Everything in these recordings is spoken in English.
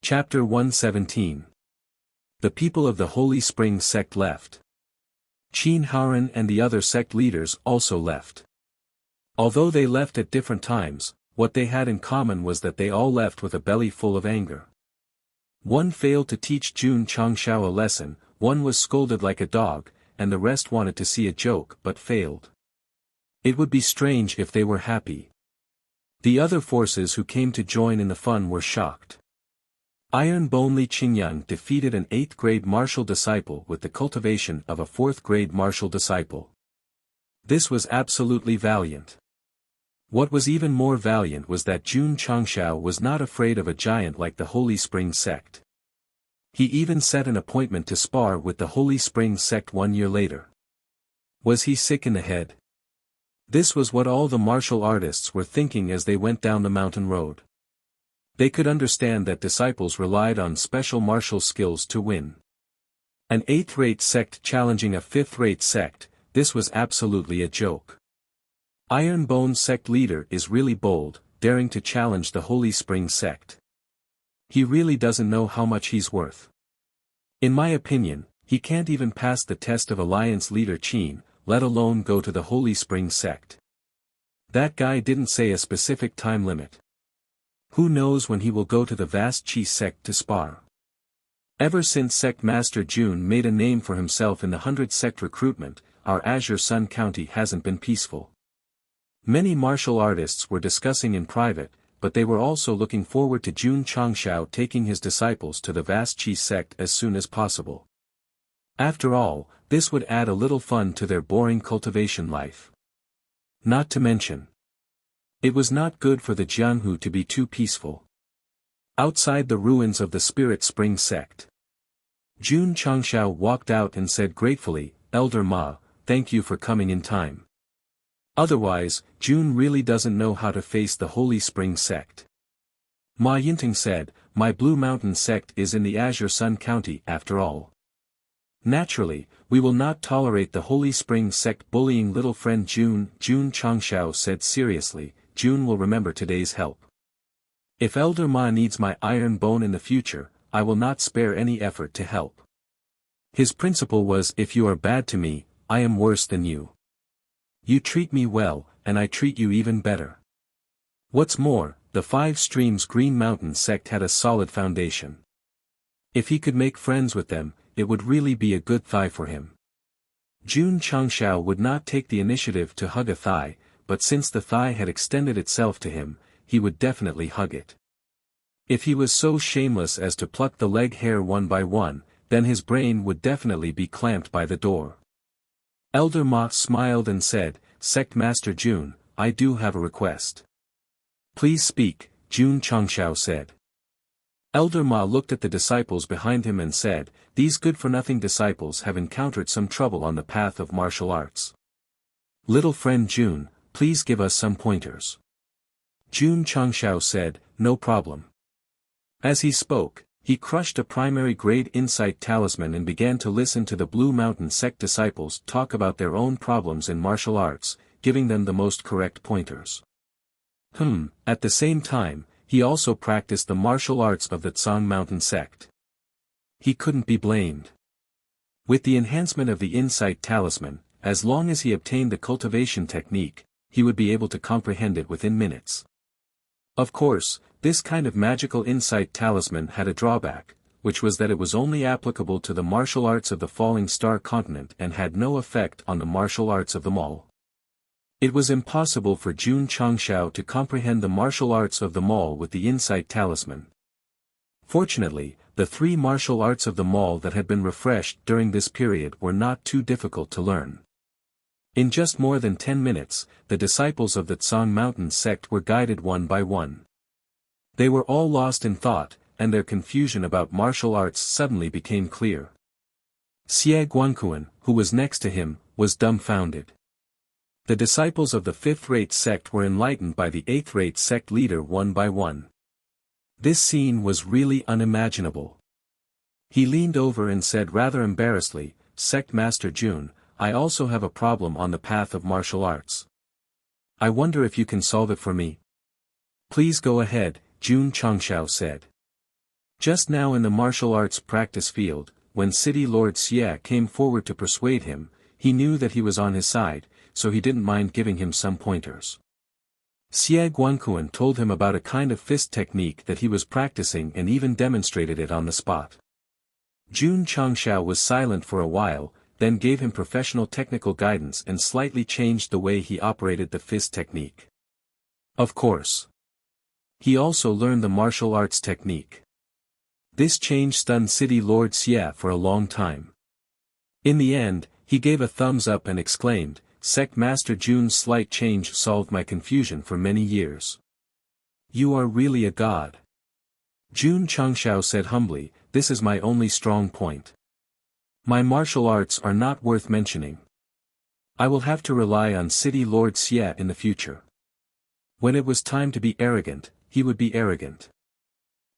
Chapter 117. The people of the Holy Spring Sect left. Qin Haoren and the other sect leaders also left. Although they left at different times, what they had in common was that they all left with a belly full of anger. One failed to teach Jun Changshao a lesson, one was scolded like a dog, and the rest wanted to see a joke but failed. It would be strange if they were happy. The other forces who came to join in the fun were shocked. Iron Bone Li Qingyang defeated an 8th grade martial disciple with the cultivation of a 4th grade martial disciple. This was absolutely valiant. What was even more valiant was that Jun Changshao was not afraid of a giant like the Holy Spring Sect. He even set an appointment to spar with the Holy Spring Sect 1 year later. Was he sick in the head? This was what all the martial artists were thinking as they went down the mountain road. They could understand that disciples relied on special martial skills to win. An 8th-rate sect challenging a 5th-rate sect, this was absolutely a joke. Iron Bone sect leader is really bold, daring to challenge the Holy Spring Sect. He really doesn't know how much he's worth. In my opinion, he can't even pass the test of Alliance leader Qin, let alone go to the Holy Spring Sect. That guy didn't say a specific time limit. Who knows when he will go to the vast Qi sect to spar. Ever since Sect Master Jun made a name for himself in the 100 sect recruitment, our Azure Sun County hasn't been peaceful. Many martial artists were discussing in private, but they were also looking forward to Jun Changshao taking his disciples to the vast Qi sect as soon as possible. After all, this would add a little fun to their boring cultivation life. Not to mention, it was not good for the Jianhu to be too peaceful. Outside the ruins of the Spirit Spring Sect, Jun Changshao walked out and said gratefully, "Elder Ma, thank you for coming in time. Otherwise, Jun really doesn't know how to face the Holy Spring Sect." Ma Yinting said, "My Blue Mountain Sect is in the Azure Sun County after all. Naturally, we will not tolerate the Holy Spring Sect bullying little friend Jun." Jun Changshao said seriously, "Jun will remember today's help. If Elder Ma needs my iron bone in the future, I will not spare any effort to help." His principle was, if you are bad to me, I am worse than you. You treat me well, and I treat you even better. What's more, the 5 Streams Green Mountain Sect had a solid foundation. If he could make friends with them, it would really be a good thigh for him. Jun Changshao would not take the initiative to hug a thigh, but since the thigh had extended itself to him, he would definitely hug it. If he was so shameless as to pluck the leg hair one by one, then his brain would definitely be clamped by the door. Elder Ma smiled and said, "Sect Master Jun, I do have a request." "Please speak," Jun Changshao said. Elder Ma looked at the disciples behind him and said, "These good-for-nothing disciples have encountered some trouble on the path of martial arts. Little friend Jun, please give us some pointers." Jun Changshao said, "No problem." As he spoke, he crushed a primary grade insight talisman and began to listen to the Blue Mountain Sect disciples talk about their own problems in martial arts, giving them the most correct pointers. At the same time, he also practiced the martial arts of the Tsang Mountain Sect. He couldn't be blamed. With the enhancement of the insight talisman, as long as he obtained the cultivation technique, he would be able to comprehend it within minutes. Of course, this kind of magical insight talisman had a drawback, which was that it was only applicable to the martial arts of the Falling Star continent and had no effect on the martial arts of the mall. It was impossible for Jun Changshao to comprehend the martial arts of the mall with the insight talisman. Fortunately, the 3 martial arts of the mall that had been refreshed during this period were not too difficult to learn. In just more than 10 minutes, the disciples of the Tsang Mountain Sect were guided one by one. They were all lost in thought, and their confusion about martial arts suddenly became clear. Xie Guanquan, who was next to him, was dumbfounded. The disciples of the 5th-rate sect were enlightened by the 8th-rate sect leader one by one. This scene was really unimaginable. He leaned over and said rather embarrassedly, "Sect Master Jun, I also have a problem on the path of martial arts. I wonder if you can solve it for me." "Please go ahead," Jun Changshao said. Just now in the martial arts practice field, when City Lord Xie came forward to persuade him, he knew that he was on his side, so he didn't mind giving him some pointers. Xie Guanquan told him about a kind of fist technique that he was practicing and even demonstrated it on the spot. Jun Changshao was silent for a while, then gave him professional technical guidance and slightly changed the way he operated the fist technique. Of course. He also learned the martial arts technique. This change stunned City Lord Xie for a long time. In the end, he gave a thumbs up and exclaimed, "Sect Master Jun's slight change solved my confusion for many years. You are really a god." Jun Changshao said humbly, "This is my only strong point. My martial arts are not worth mentioning. I will have to rely on City Lord Xie in the future." When it was time to be arrogant, he would be arrogant.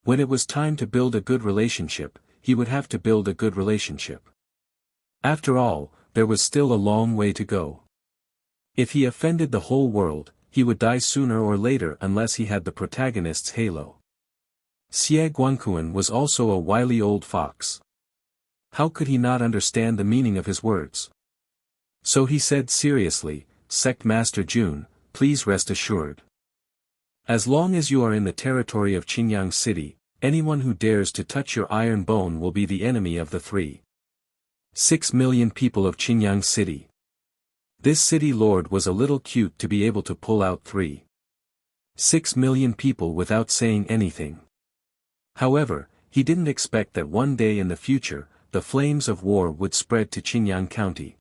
When it was time to build a good relationship, he would have to build a good relationship. After all, there was still a long way to go. If he offended the whole world, he would die sooner or later unless he had the protagonist's halo. Xie Guanquan was also a wily old fox. How could he not understand the meaning of his words? So he said seriously, "Sect Master Jun, please rest assured. As long as you are in the territory of Qingyang City, anyone who dares to touch your iron bone will be the enemy of the 3.6 million people of Qingyang City." This city lord was a little cute to be able to pull out 3.6 million people without saying anything. However, he didn't expect that one day in the future, the flames of war would spread to Qingyang County.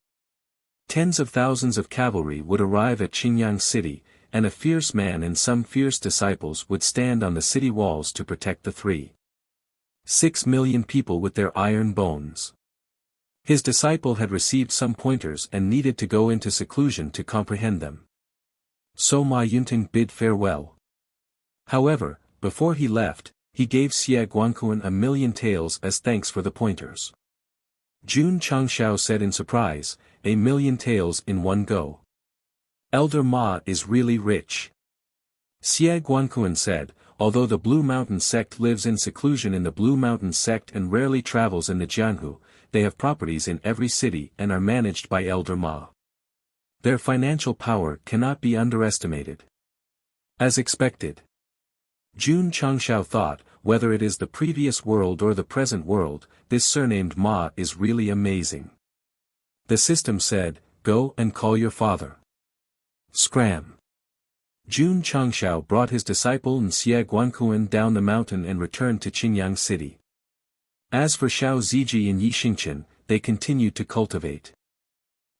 Tens of thousands of cavalry would arrive at Qingyang City, and a fierce man and some fierce disciples would stand on the city walls to protect the 3.6 million people with their iron bones. His disciple had received some pointers and needed to go into seclusion to comprehend them. So Ma Yunting bid farewell. However, before he left, he gave Xie Guanquan 1,000,000 taels as thanks for the pointers. Jun Changshao said in surprise, 1,000,000 taels in one go. Elder Ma is really rich. Xie Guanquan said, although the Blue Mountain Sect lives in seclusion in the Blue Mountain Sect and rarely travels in the Jianhu, they have properties in every city and are managed by Elder Ma. Their financial power cannot be underestimated. As expected. Jun Changshao thought, whether it is the previous world or the present world, this surnamed Ma is really amazing. The system said, "Go and call your father." Scram. Jun Changshao brought his disciple and Xie Guanquan down the mountain and returned to Qingyang City. As for Xiao Ziji and Yi Xingqian, they continued to cultivate.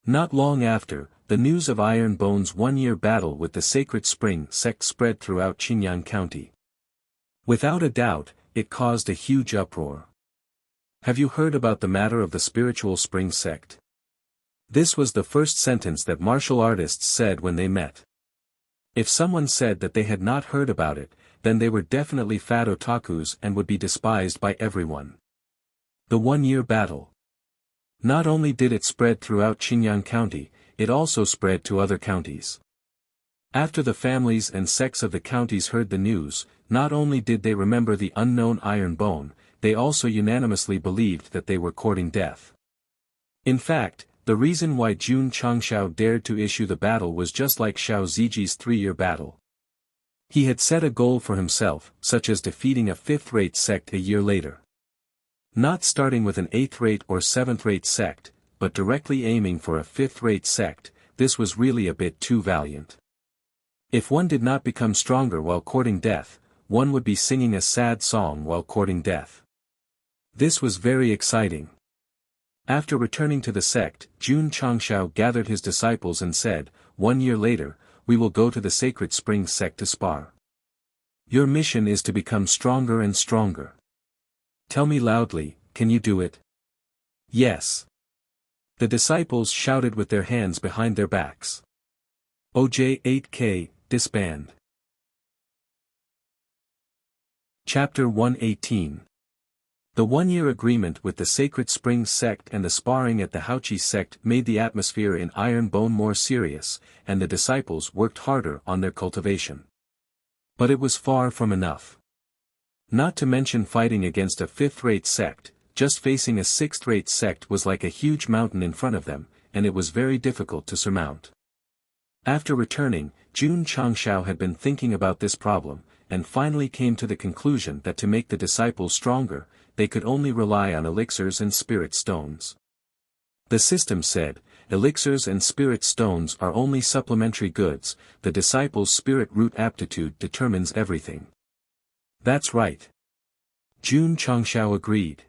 Not long after, the news of Iron Bone's one-year battle with the Sacred Spring Sect spread throughout Qingyang County. Without a doubt, it caused a huge uproar. Have you heard about the matter of the Spiritual Spring Sect? This was the first sentence that martial artists said when they met. If someone said that they had not heard about it, then they were definitely fat otakus and would be despised by everyone. The one-year battle. Not only did it spread throughout Qingyang County, it also spread to other counties. After the families and sects of the counties heard the news, not only did they remember the unknown Iron Bone, they also unanimously believed that they were courting death. In fact, the reason why Jun Changshao dared to issue the battle was just like Xiao Ziji's 3-year battle. He had set a goal for himself, such as defeating a 5th-rate sect a year later. Not starting with an 8th-rate or 7th-rate sect, but directly aiming for a 5th-rate sect, this was really a bit too valiant. If one did not become stronger while courting death, one would be singing a sad song while courting death. This was very exciting. After returning to the sect, Jun Changshao gathered his disciples and said, 1 year later, we will go to the Sacred Spring Sect to spar. Your mission is to become stronger and stronger. Tell me loudly, can you do it? Yes. The disciples shouted with their hands behind their backs. OJ8K, disband. Chapter 118. The one-year agreement with the Sacred Spring Sect and the sparring at the Haoqi Sect made the atmosphere in Iron Bone more serious, and the disciples worked harder on their cultivation. But it was far from enough. Not to mention fighting against a fifth-rate sect, just facing a sixth-rate sect was like a huge mountain in front of them, and it was very difficult to surmount. After returning, Jun Changshao had been thinking about this problem, and finally came to the conclusion that to make the disciples stronger, they could only rely on elixirs and spirit stones. The system said, elixirs and spirit stones are only supplementary goods, the disciples' spirit root aptitude determines everything. That's right. Jun Changshao agreed.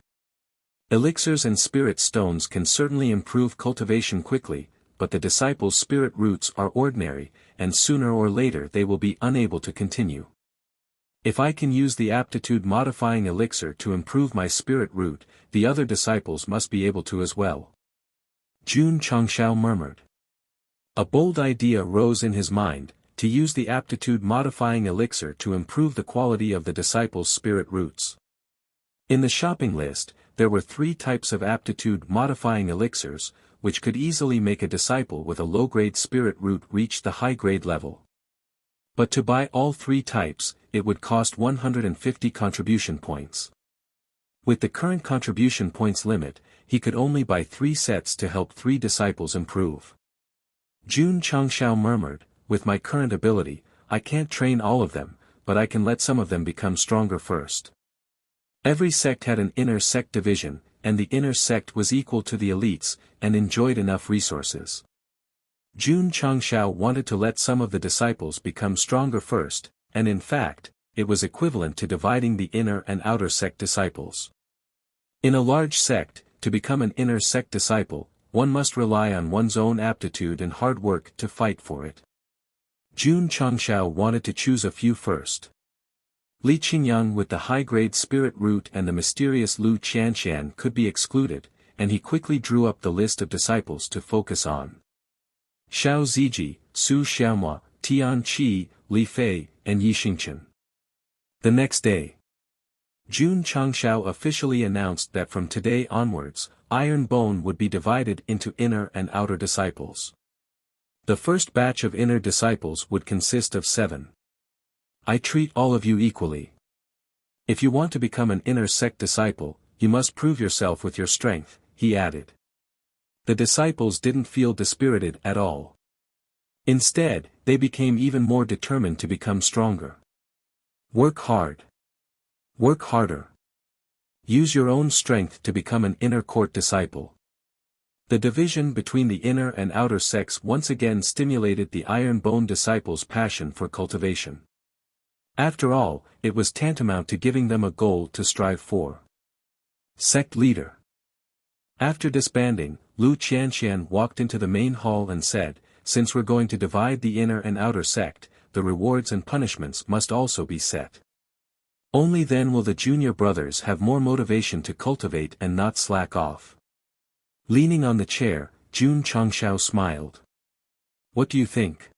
Elixirs and spirit stones can certainly improve cultivation quickly, but the disciples' spirit roots are ordinary, and sooner or later they will be unable to continue. If I can use the aptitude-modifying elixir to improve my spirit root, the other disciples must be able to as well. Jun Changshao murmured. A bold idea rose in his mind, to use the aptitude-modifying elixir to improve the quality of the disciples' spirit roots. In the shopping list, there were 3 types of aptitude-modifying elixirs, which could easily make a disciple with a low-grade spirit root reach the high-grade level. But to buy all 3 types, it would cost 150 contribution points. With the current contribution points limit, he could only buy 3 sets to help 3 disciples improve. Jun Changshao murmured, with my current ability, I can't train all of them, but I can let some of them become stronger first. Every sect had an inner sect division, and the inner sect was equal to the elites, and enjoyed enough resources. Jun Changshao wanted to let some of the disciples become stronger first, and in fact, it was equivalent to dividing the inner and outer sect disciples. In a large sect, to become an inner sect disciple, one must rely on one's own aptitude and hard work to fight for it. Jun Changshao wanted to choose a few first. Li Qingyang with the high-grade spirit root and the mysterious Lu Qianshan could be excluded, and he quickly drew up the list of disciples to focus on. Xiao Ziji, Su Xiaomua, Tian Qi, Li Fei, and Yi Xingchen. The next day, Jun Changshao officially announced that from today onwards, Iron Bone would be divided into inner and outer disciples. The first batch of inner disciples would consist of 7. I treat all of you equally. If you want to become an inner sect disciple, you must prove yourself with your strength, he added. The disciples didn't feel dispirited at all. Instead, they became even more determined to become stronger. Work hard. Work harder. Use your own strength to become an inner court disciple. The division between the inner and outer sects once again stimulated the Iron Bone disciples' passion for cultivation. After all, it was tantamount to giving them a goal to strive for. Sect leader. After disbanding, Lu Qianshan walked into the main hall and said, since we're going to divide the inner and outer sect, the rewards and punishments must also be set. Only then will the junior brothers have more motivation to cultivate and not slack off. Leaning on the chair, Jun Changshao smiled. What do you think?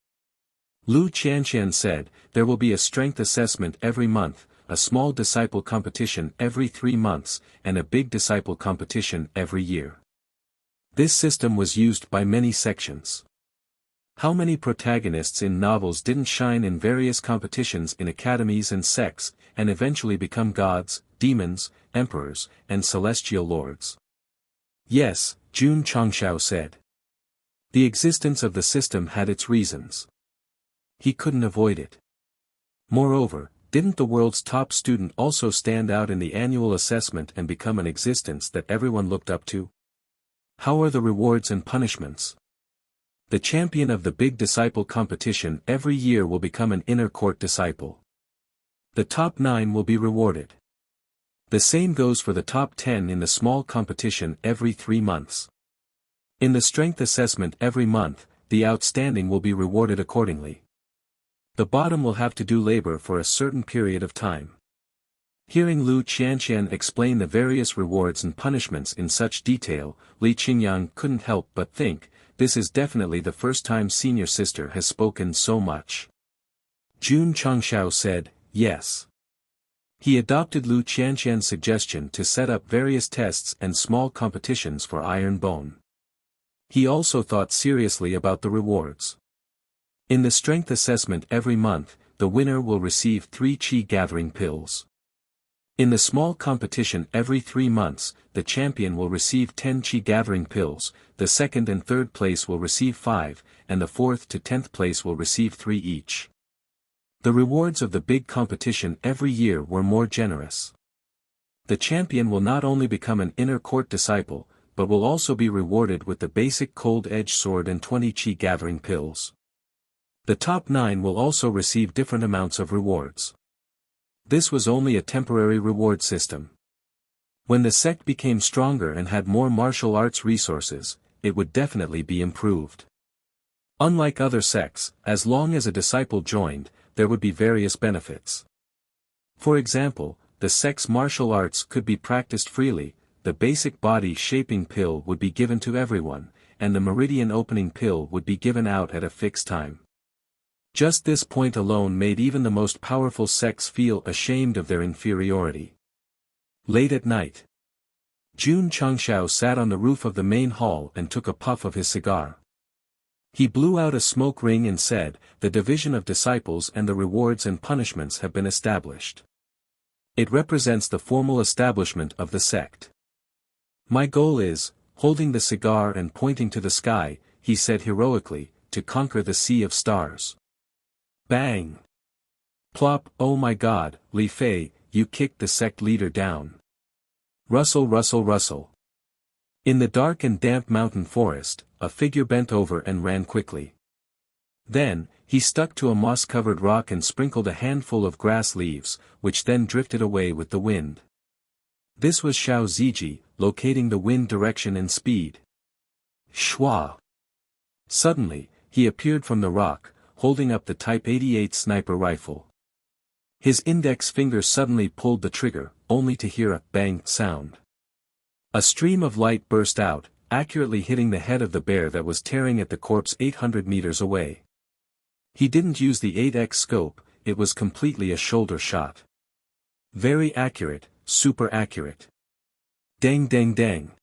Lu Qianshan said, there will be a strength assessment every month, a small disciple competition every 3 months, and a big disciple competition every year. This system was used by many sections. How many protagonists in novels didn't shine in various competitions in academies and sects, and eventually become gods, demons, emperors, and celestial lords? Yes, Jun Changshao said. The existence of the system had its reasons. He couldn't avoid it. Moreover, didn't the world's top student also stand out in the annual assessment and become an existence that everyone looked up to? How are the rewards and punishments? The champion of the big disciple competition every year will become an inner court disciple. The top 9 will be rewarded. The same goes for the top 10 in the small competition every 3 months. In the strength assessment every month, the outstanding will be rewarded accordingly. The bottom will have to do labor for a certain period of time. Hearing Lu Qianshan explain the various rewards and punishments in such detail, Li Qingyang couldn't help but think, this is definitely the first time senior sister has spoken so much. Jun Changshao said, yes. He adopted Lu Qianshan's suggestion to set up various tests and small competitions for Iron Bone. He also thought seriously about the rewards. In the strength assessment every month, the winner will receive 3 Qi gathering pills. In the small competition every 3 months, the champion will receive 10 chi gathering pills, the second and third place will receive 5, and the 4th to 10th place will receive 3 each. The rewards of the big competition every year were more generous. The champion will not only become an inner court disciple, but will also be rewarded with the basic cold-edged sword and 20 chi gathering pills. The top 9 will also receive different amounts of rewards. This was only a temporary reward system. When the sect became stronger and had more martial arts resources, it would definitely be improved. Unlike other sects, as long as a disciple joined, there would be various benefits. For example, the sect's martial arts could be practiced freely, the basic body shaping pill would be given to everyone, and the meridian opening pill would be given out at a fixed time. Just this point alone made even the most powerful sects feel ashamed of their inferiority. Late at night, Jun Changshao sat on the roof of the main hall and took a puff of his cigar. He blew out a smoke ring and said, "The division of disciples and the rewards and punishments have been established. It represents the formal establishment of the sect. My goal is," holding the cigar and pointing to the sky, he said heroically, "to conquer the sea of stars." Bang! Plop! Oh my God, Li Fei, you kicked the sect leader down. Rustle, rustle, rustle. In the dark and damp mountain forest, a figure bent over and ran quickly. Then, he stuck to a moss-covered rock and sprinkled a handful of grass leaves, which then drifted away with the wind. This was Xiao Ziji, locating the wind direction and speed. Shwa! Suddenly, he appeared from the rock, holding up the Type 88 sniper rifle. His index finger suddenly pulled the trigger, only to hear a bang sound. A stream of light burst out, accurately hitting the head of the bear that was tearing at the corpse 800 meters away. He didn't use the 8x scope, it was completely a shoulder shot. Very accurate, super accurate. Dang dang dang.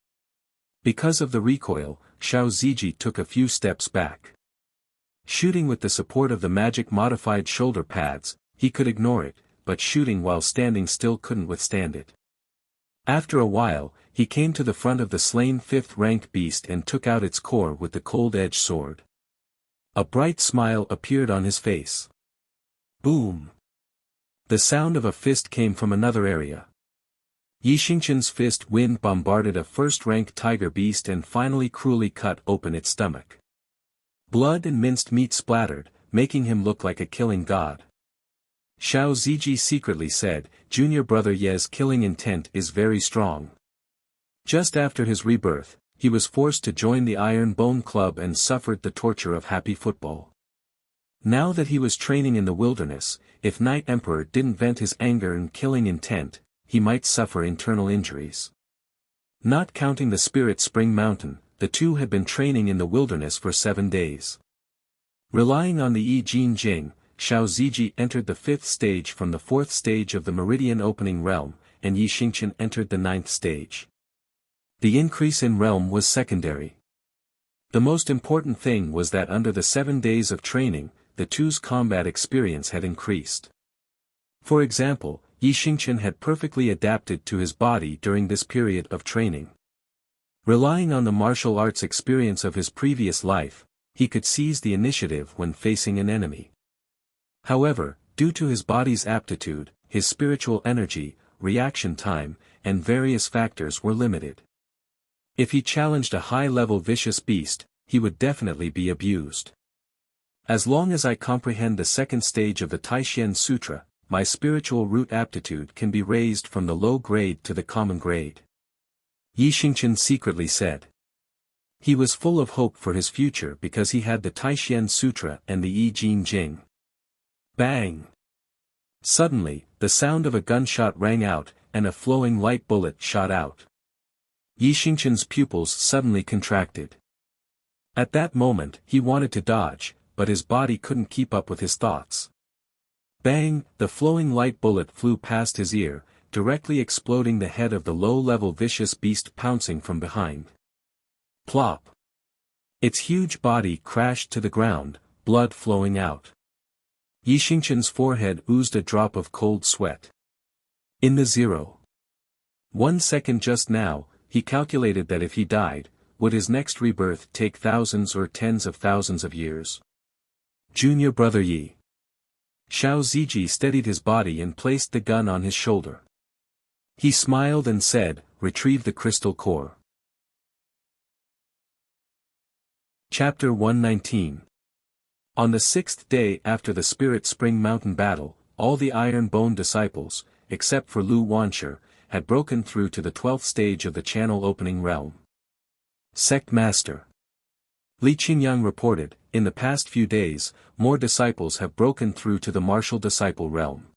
Because of the recoil, Xiao Ziji took a few steps back. Shooting with the support of the magic-modified shoulder pads, he could ignore it, but shooting while standing still couldn't withstand it. After a while, he came to the front of the slain 5th-rank beast and took out its core with the cold-edged sword. A bright smile appeared on his face. Boom! The sound of a fist came from another area. Yi Xingqian's fist wind bombarded a 1st-rank tiger beast and finally cruelly cut open its stomach. Blood and minced meat splattered, making him look like a killing god. Xiao Ziji secretly said, "Junior brother Ye's killing intent is very strong." Just after his rebirth, he was forced to join the Iron Bone Club and suffered the torture of happy football. Now that he was training in the wilderness, if Night Emperor didn't vent his anger and killing intent, he might suffer internal injuries. Not counting the Spirit Spring Mountain, the two had been training in the wilderness for 7 days. Relying on the Yi Jin Jing, Xiao Ziji entered the 5th stage from the 4th stage of the Meridian Opening Realm, and Yi Xingqian entered the 9th stage. The increase in realm was secondary. The most important thing was that under the 7 days of training, the two's combat experience had increased. For example, Yi Xingqian had perfectly adapted to his body during this period of training. Relying on the martial arts experience of his previous life, he could seize the initiative when facing an enemy. However, due to his body's aptitude, his spiritual energy, reaction time, and various factors were limited. If he challenged a high-level vicious beast, he would definitely be abused. As long as I comprehend the 2nd stage of the Taishen Sutra, my spiritual root aptitude can be raised from the low grade to the common grade. Yi Xingqian secretly said. He was full of hope for his future because he had the Taishen Sutra and the Yi Jin Jing. Bang! Suddenly, the sound of a gunshot rang out, and a flowing light bullet shot out. Yi Xingqian's pupils suddenly contracted. At that moment, he wanted to dodge, but his body couldn't keep up with his thoughts. Bang! The flowing light bullet flew past his ear, directly exploding the head of the low-level vicious beast pouncing from behind. Plop! Its huge body crashed to the ground, blood flowing out. Yi Xingqian's forehead oozed a drop of cold sweat. In the 0. 1 second just now, he calculated that if he died, would his next rebirth take thousands or tens of thousands of years? Junior brother Yi. Xiao Ziji steadied his body and placed the gun on his shoulder. He smiled and said, "Retrieve the crystal core." Chapter 119. On the 6th day after the Spirit Spring Mountain battle, all the Iron Bone disciples, except for Lu Wanshi, had broken through to the 12th stage of the channel opening realm. Sect Master Li Qingyang reported, in the past few days, more disciples have broken through to the martial disciple realm.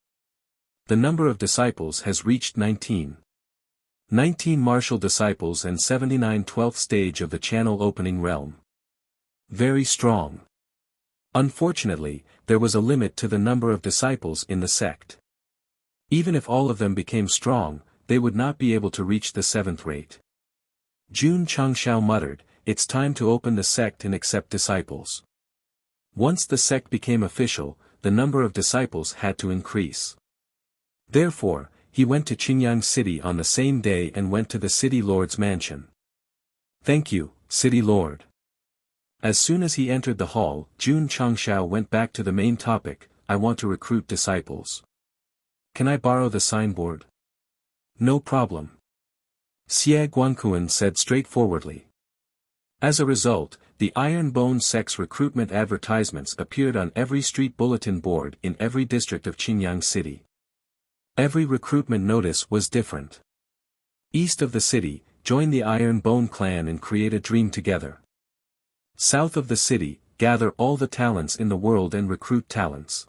The number of disciples has reached 19. 19 martial disciples and 79 12th stage of the channel opening realm. Very strong. Unfortunately, there was a limit to the number of disciples in the sect. Even if all of them became strong, they would not be able to reach the 7th rate. Jun Changshao muttered, "It's time to open the sect and accept disciples." Once the sect became official, the number of disciples had to increase. Therefore, he went to Qingyang City on the same day and went to the city lord's mansion. "Thank you, city lord." As soon as he entered the hall, Jun Changshao went back to the main topic, "I want to recruit disciples. Can I borrow the signboard?" "No problem." Xie Guankuan said straightforwardly. As a result, the Iron Bone Sect's recruitment advertisements appeared on every street bulletin board in every district of Qingyang City. Every recruitment notice was different. East of the city, join the Iron Bone clan and create a dream together. South of the city, gather all the talents in the world and recruit talents.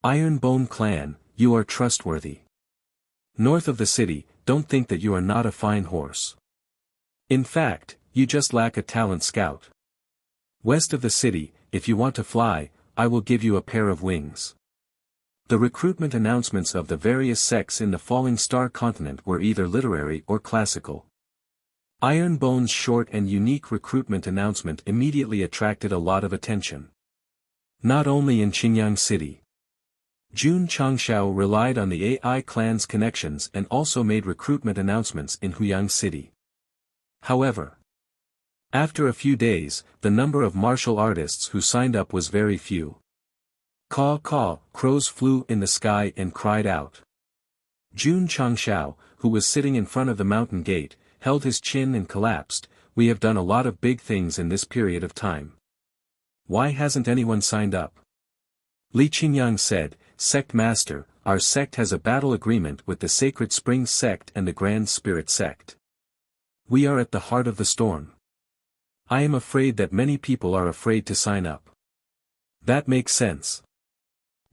Iron Bone clan, you are trustworthy. North of the city, don't think that you are not a fine horse. In fact, you just lack a talent scout. West of the city, if you want to fly, I will give you a pair of wings. The recruitment announcements of the various sects in the Falling Star continent were either literary or classical. Iron Bone's short and unique recruitment announcement immediately attracted a lot of attention. Not only in Qingyang City. Jun Changshao relied on the AI clan's connections and also made recruitment announcements in Huyang City. However, after a few days, the number of martial artists who signed up was very few. Caw caw, crows flew in the sky and cried out. Jun Changshao, who was sitting in front of the mountain gate, held his chin and collapsed. "We have done a lot of big things in this period of time. Why hasn't anyone signed up?" Li Qingyang said, "Sect Master, our sect has a battle agreement with the Sacred Spring Sect and the Grand Spirit Sect. We are at the heart of the storm. I am afraid that many people are afraid to sign up." "That makes sense,"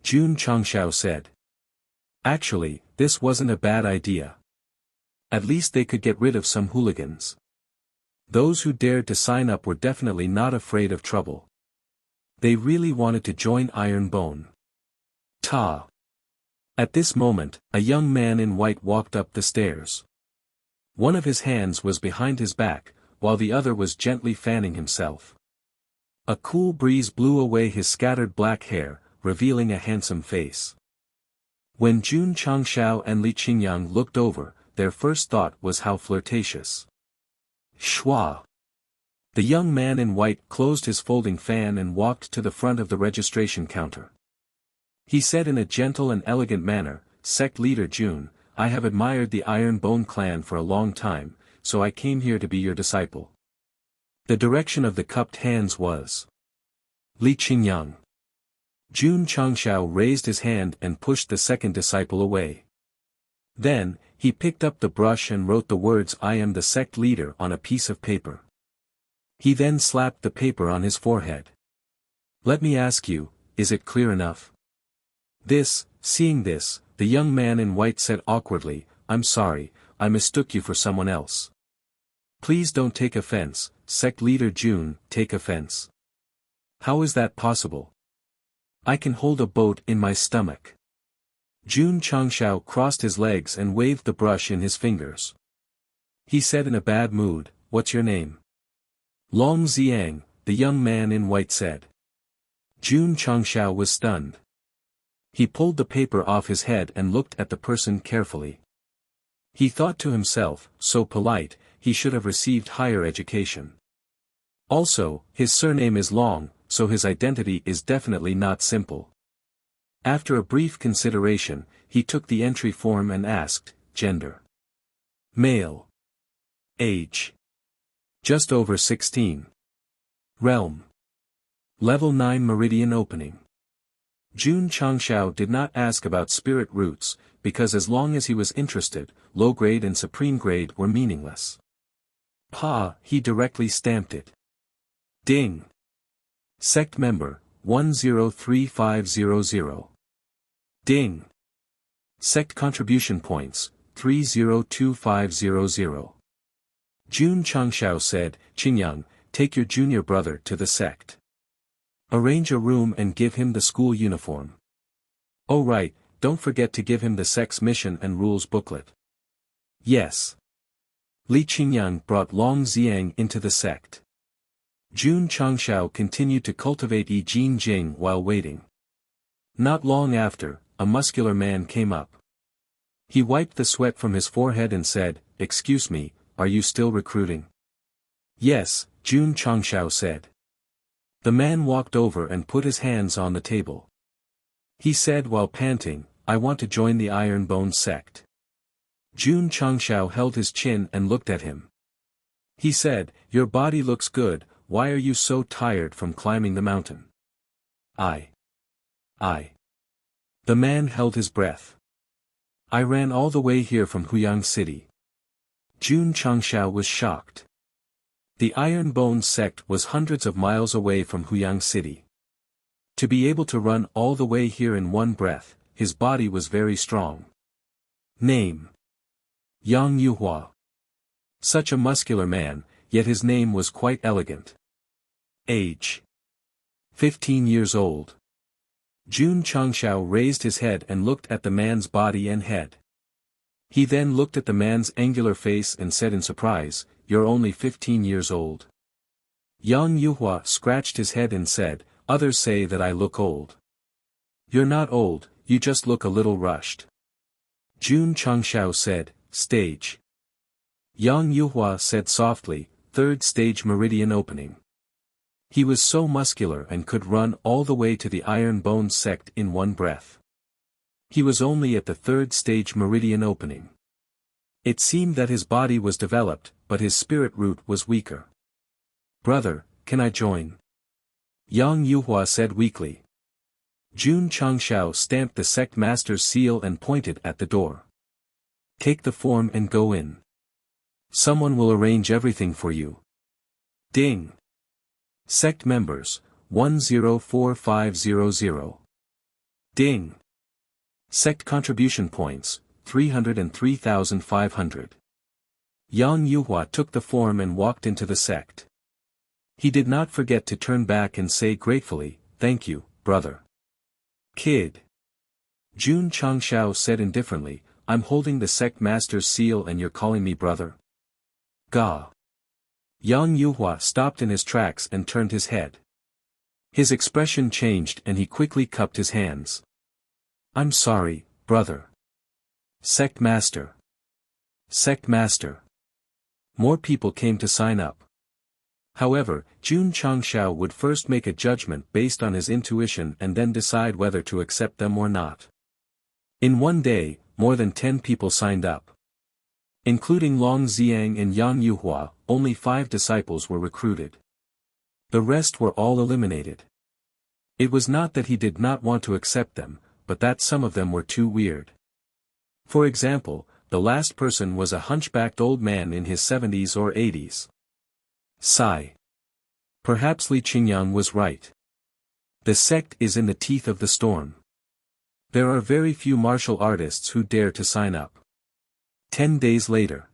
Jun Changshao said. Actually, this wasn't a bad idea. At least they could get rid of some hooligans. Those who dared to sign up were definitely not afraid of trouble. They really wanted to join Iron Bone. Ta! At this moment, a young man in white walked up the stairs. One of his hands was behind his back, while the other was gently fanning himself. A cool breeze blew away his scattered black hair, revealing a handsome face. When Jun Changshao and Li Qingyang looked over, their first thought was how flirtatious. Schwa! The young man in white closed his folding fan and walked to the front of the registration counter. He said in a gentle and elegant manner, "Sect leader Jun, I have admired the Iron Bone clan for a long time, so I came here to be your disciple." The direction of the cupped hands was Li Qingyang. Jun Changshao raised his hand and pushed the second disciple away. Then, he picked up the brush and wrote the words "I am the sect leader" on a piece of paper. He then slapped the paper on his forehead. "Let me ask you, is it clear enough?" Seeing this, the young man in white said awkwardly, "I'm sorry, I mistook you for someone else." "Please don't take offense, sect leader Jun, take offense. How is that possible? I can hold a boat in my stomach." Jun Changshao crossed his legs and waved the brush in his fingers. He said in a bad mood, "What's your name?" "Long Xiang," the young man in white said. Jun Changshao was stunned. He pulled the paper off his head and looked at the person carefully. He thought to himself, so polite, he should have received higher education. Also, his surname is long, so his identity is definitely not simple. After a brief consideration, he took the entry form and asked, gender. Male. Age. Just over 16. Realm. Level 9 Meridian Opening. Jun Changshao did not ask about spirit roots, because as long as he was interested, low grade and supreme grade were meaningless. He directly stamped it. Ding. Sect member, 103500. Ding. Sect contribution points, 302500. Jun Changshao said, Qingyang, take your junior brother to the sect. Arrange a room and give him the school uniform. Oh right, don't forget to give him the sect's mission and rules booklet. Yes. Li Qingyang brought Long Xiang into the sect. Jun Changshao continued to cultivate Yi Jin Jing while waiting. Not long after, a muscular man came up. He wiped the sweat from his forehead and said, Excuse me, are you still recruiting? Yes, Jun Changshao said. The man walked over and put his hands on the table. He said while panting, I want to join the Iron Bone sect. Jun Changshao held his chin and looked at him. He said, Your body looks good, why are you so tired from climbing the mountain? I. The man held his breath. I ran all the way here from Huyang City. Jun Changshao was shocked. The Iron Bone sect was hundreds of miles away from Huyang City. To be able to run all the way here in one breath, his body was very strong. Name. Yang Yuhua. Such a muscular man, yet his name was quite elegant. Age. 15 years old. Jun Changshao raised his head and looked at the man's body and head. He then looked at the man's angular face and said in surprise, You're only 15 years old. Yang Yuhua scratched his head and said, Others say that I look old. You're not old, you just look a little rushed. Jun Changshao said, Stage. Yang Yuhua said softly, Third stage meridian opening. He was so muscular and could run all the way to the Iron Bone sect in one breath. He was only at the third stage meridian opening. It seemed that his body was developed, but his spirit root was weaker. Brother, can I join? Yang Yuhua said weakly. Jun Changshao stamped the sect master's seal and pointed at the door. Take the form and go in. Someone will arrange everything for you. Ding. Sect members, 104500. Ding. Sect contribution points, 303,500. Yang Yuhua took the form and walked into the sect. He did not forget to turn back and say gratefully, Thank you, brother. Kid. Jun Changshao said indifferently, I'm holding the sect master's seal and you're calling me brother? Ga. Yang Yuhua stopped in his tracks and turned his head. His expression changed and he quickly cupped his hands. I'm sorry, brother. Sect master. Sect master. More people came to sign up. However, Jun Changshao would first make a judgment based on his intuition and then decide whether to accept them or not. In one day, more than 10 people signed up. Including Long Xiang and Yang Yuhua, only 5 disciples were recruited. The rest were all eliminated. It was not that he did not want to accept them, but that some of them were too weird. For example, the last person was a hunchbacked old man in his 70s or 80s. Sigh. Perhaps Li Qingyang was right. The sect is in the teeth of the storm. There are very few martial artists who dare to sign up. 10 days later.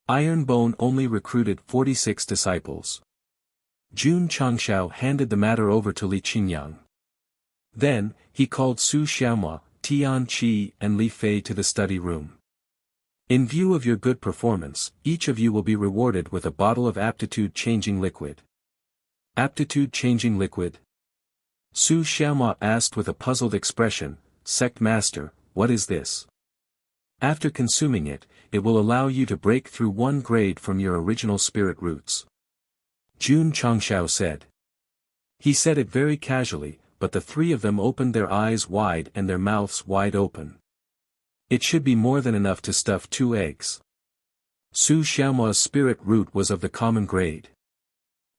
Iron Bone only recruited 46 disciples. Jun Changshao handed the matter over to Li Qingyang. Then, he called Su Xiaomua, Tian Qi and Li Fei to the study room. In view of your good performance, each of you will be rewarded with a bottle of aptitude-changing liquid. Aptitude-changing liquid? Su Xiaomua asked with a puzzled expression, Sect Master, what is this? After consuming it, it will allow you to break through one grade from your original spirit roots. Jun Changshao said. He said it very casually, but the three of them opened their eyes wide and their mouths wide open. It should be more than enough to stuff 2 eggs. Su Xiaoma's spirit root was of the common grade.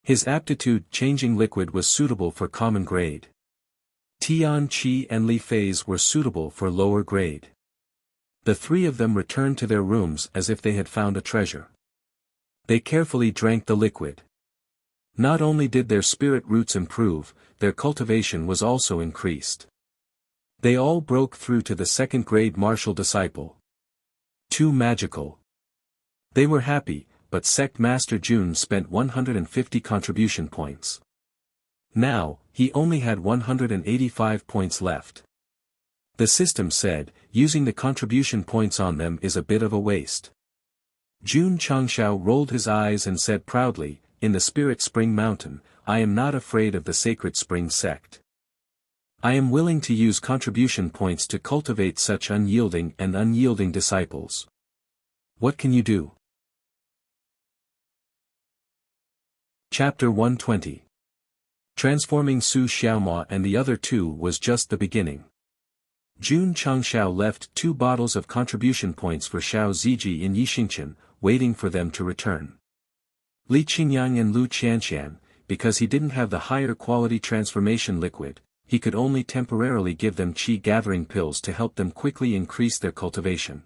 His aptitude-changing liquid was suitable for common grade. Tian Qi and Li Fei's were suitable for lower grade. The three of them returned to their rooms as if they had found a treasure. They carefully drank the liquid. Not only did their spirit roots improve, their cultivation was also increased. They all broke through to the second-grade martial disciple. Too magical. They were happy, but Sect Master Jun spent 150 contribution points. Now, he only had 185 points left. The system said, using the contribution points on them is a bit of a waste. Jun Changshao rolled his eyes and said proudly, in the Spirit Spring Mountain, I am not afraid of the Sacred Spring Sect. I am willing to use contribution points to cultivate such unyielding disciples. What can you do? Chapter 120. Transforming Su Xiaoma and the other two was just the beginning. Jun Changshao left 2 bottles of contribution points for Xiao Ziji in Yixingchen, waiting for them to return. Li Qingyang and Lu Qianqian, because he didn't have the higher quality transformation liquid, he could only temporarily give them qi-gathering pills to help them quickly increase their cultivation.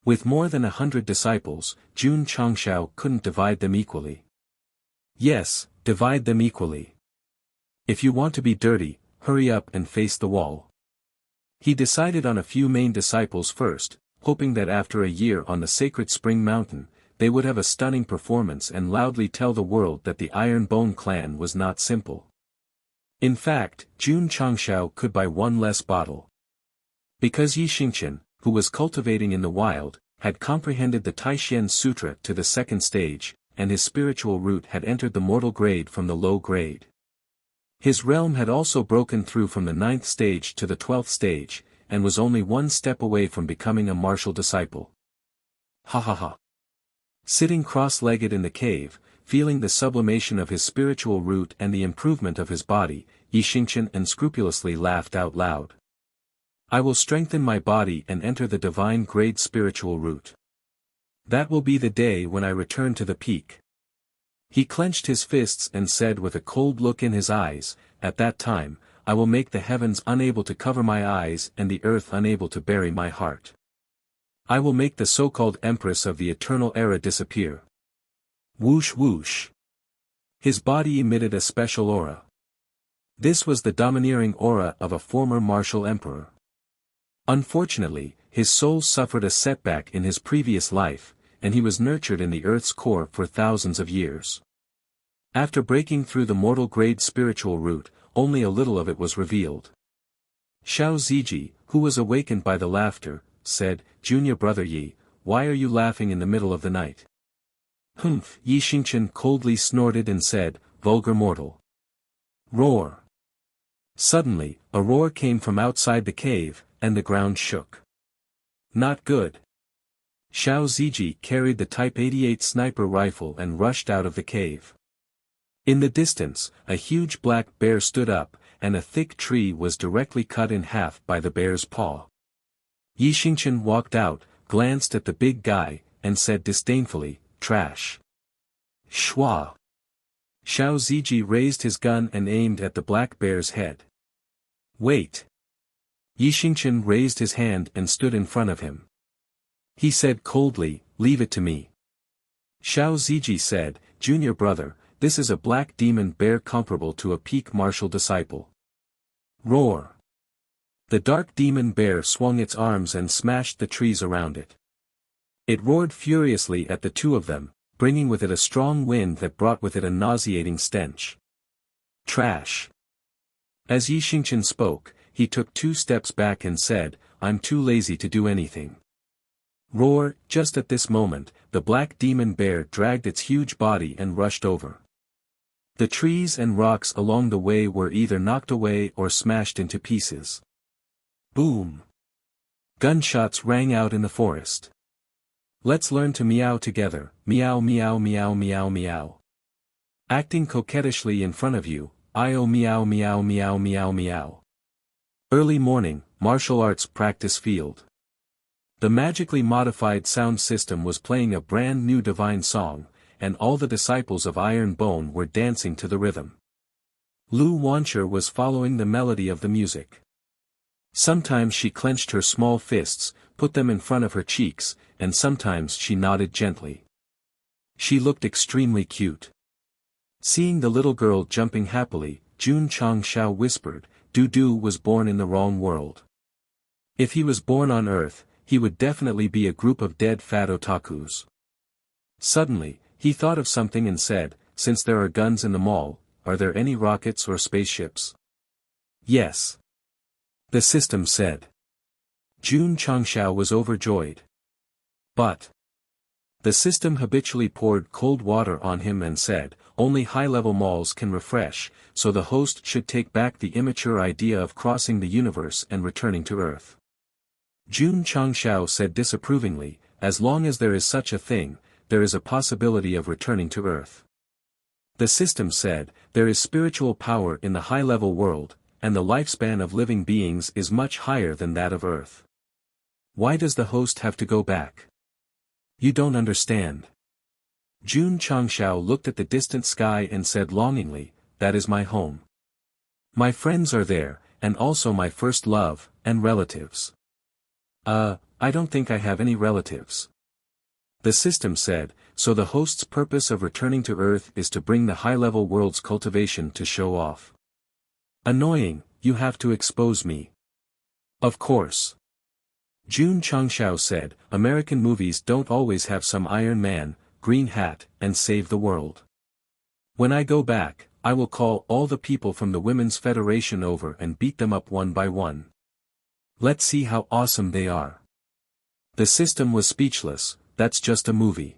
With more than 100 disciples, Jun Changshao couldn't divide them equally. Yes, divide them equally. If you want to be dirty, hurry up and face the wall. He decided on a few main disciples first, hoping that after a year on the Sacred Spring Mountain, they would have a stunning performance and loudly tell the world that the Iron Bone clan was not simple. In fact, Jun Changshao could buy 1 less bottle. Because Yixingchen, who was cultivating in the wild, had comprehended the Taixien Sutra to the 2nd stage, and his spiritual root had entered the mortal grade from the low grade. His realm had also broken through from the 9th stage to the 12th stage, and was only 1 step away from becoming a martial disciple. Ha ha ha. Sitting cross-legged in the cave, feeling the sublimation of his spiritual root and the improvement of his body, Yixingchen unscrupulously laughed out loud. I will strengthen my body and enter the divine grade spiritual root. That will be the day when I return to the peak. He clenched his fists and said with a cold look in his eyes, at that time, I will make the heavens unable to cover my eyes and the earth unable to bury my heart. I will make the so-called Empress of the Eternal Era disappear. Whoosh whoosh. His body emitted a special aura. This was the domineering aura of a former martial emperor. Unfortunately, his soul suffered a setback in his previous life, and he was nurtured in the earth's core for thousands of years. After breaking through the mortal grade spiritual root, only a little of it was revealed. Xiao Ziji, who was awakened by the laughter, said, Junior brother Yi, why are you laughing in the middle of the night? Humph! Yixingchen coldly snorted and said, vulgar mortal. Roar! Suddenly, a roar came from outside the cave, and the ground shook. Not good. Xiao Ziji carried the Type 88 sniper rifle and rushed out of the cave. In the distance, a huge black bear stood up, and a thick tree was directly cut in half by the bear's paw. Yixingchen walked out, glanced at the big guy, and said disdainfully, trash. Shwa. Xiao Ziji raised his gun and aimed at the black bear's head. Wait. Yixingchen raised his hand and stood in front of him. He said coldly, leave it to me. Xiao Ziji said, Junior brother, this is a black demon bear comparable to a peak martial disciple. Roar. The dark demon bear swung its arms and smashed the trees around it. It roared furiously at the two of them, bringing with it a strong wind that brought with it a nauseating stench. Trash. As Yixingchen spoke, he took 2 steps back and said, I'm too lazy to do anything. Roar! Just at this moment, the black demon bear dragged its huge body and rushed over. The trees and rocks along the way were either knocked away or smashed into pieces. Boom! Gunshots rang out in the forest. Let's learn to meow together, meow meow meow meow meow. Acting coquettishly in front of you, I-o meow meow meow meow meow. Early morning, martial arts practice field. The magically modified sound system was playing a brand new divine song, and all the disciples of Iron Bone were dancing to the rhythm. Lu Wancher was following the melody of the music. Sometimes she clenched her small fists, put them in front of her cheeks, and sometimes she nodded gently. She looked extremely cute. Seeing the little girl jumping happily, Jun Changshao whispered, Du was born in the wrong world. If he was born on Earth, he would definitely be a group of dead fat otakus. Suddenly, he thought of something and said, since there are guns in the mall, are there any rockets or spaceships? Yes. The system said. Jun Changshao was overjoyed. But the system habitually poured cold water on him and said, only high-level malls can refresh, so the host should take back the immature idea of crossing the universe and returning to Earth. Jun Changshao said disapprovingly, as long as there is such a thing, there is a possibility of returning to Earth. The system said, there is spiritual power in the high-level world, and the lifespan of living beings is much higher than that of Earth. Why does the host have to go back? You don't understand. Jun Changshao looked at the distant sky and said longingly, that is my home. My friends are there, and also my first love, and relatives. I don't think I have any relatives. The system said, so the host's purpose of returning to Earth is to bring the high-level world's cultivation to show off. Annoying, you have to expose me. Of course. Jun Changshao said, American movies don't always have some Iron Man, green hat, and save the world. When I go back, I will call all the people from the Women's Federation over and beat them up one by one. Let's see how awesome they are. The system was speechless, that's just a movie.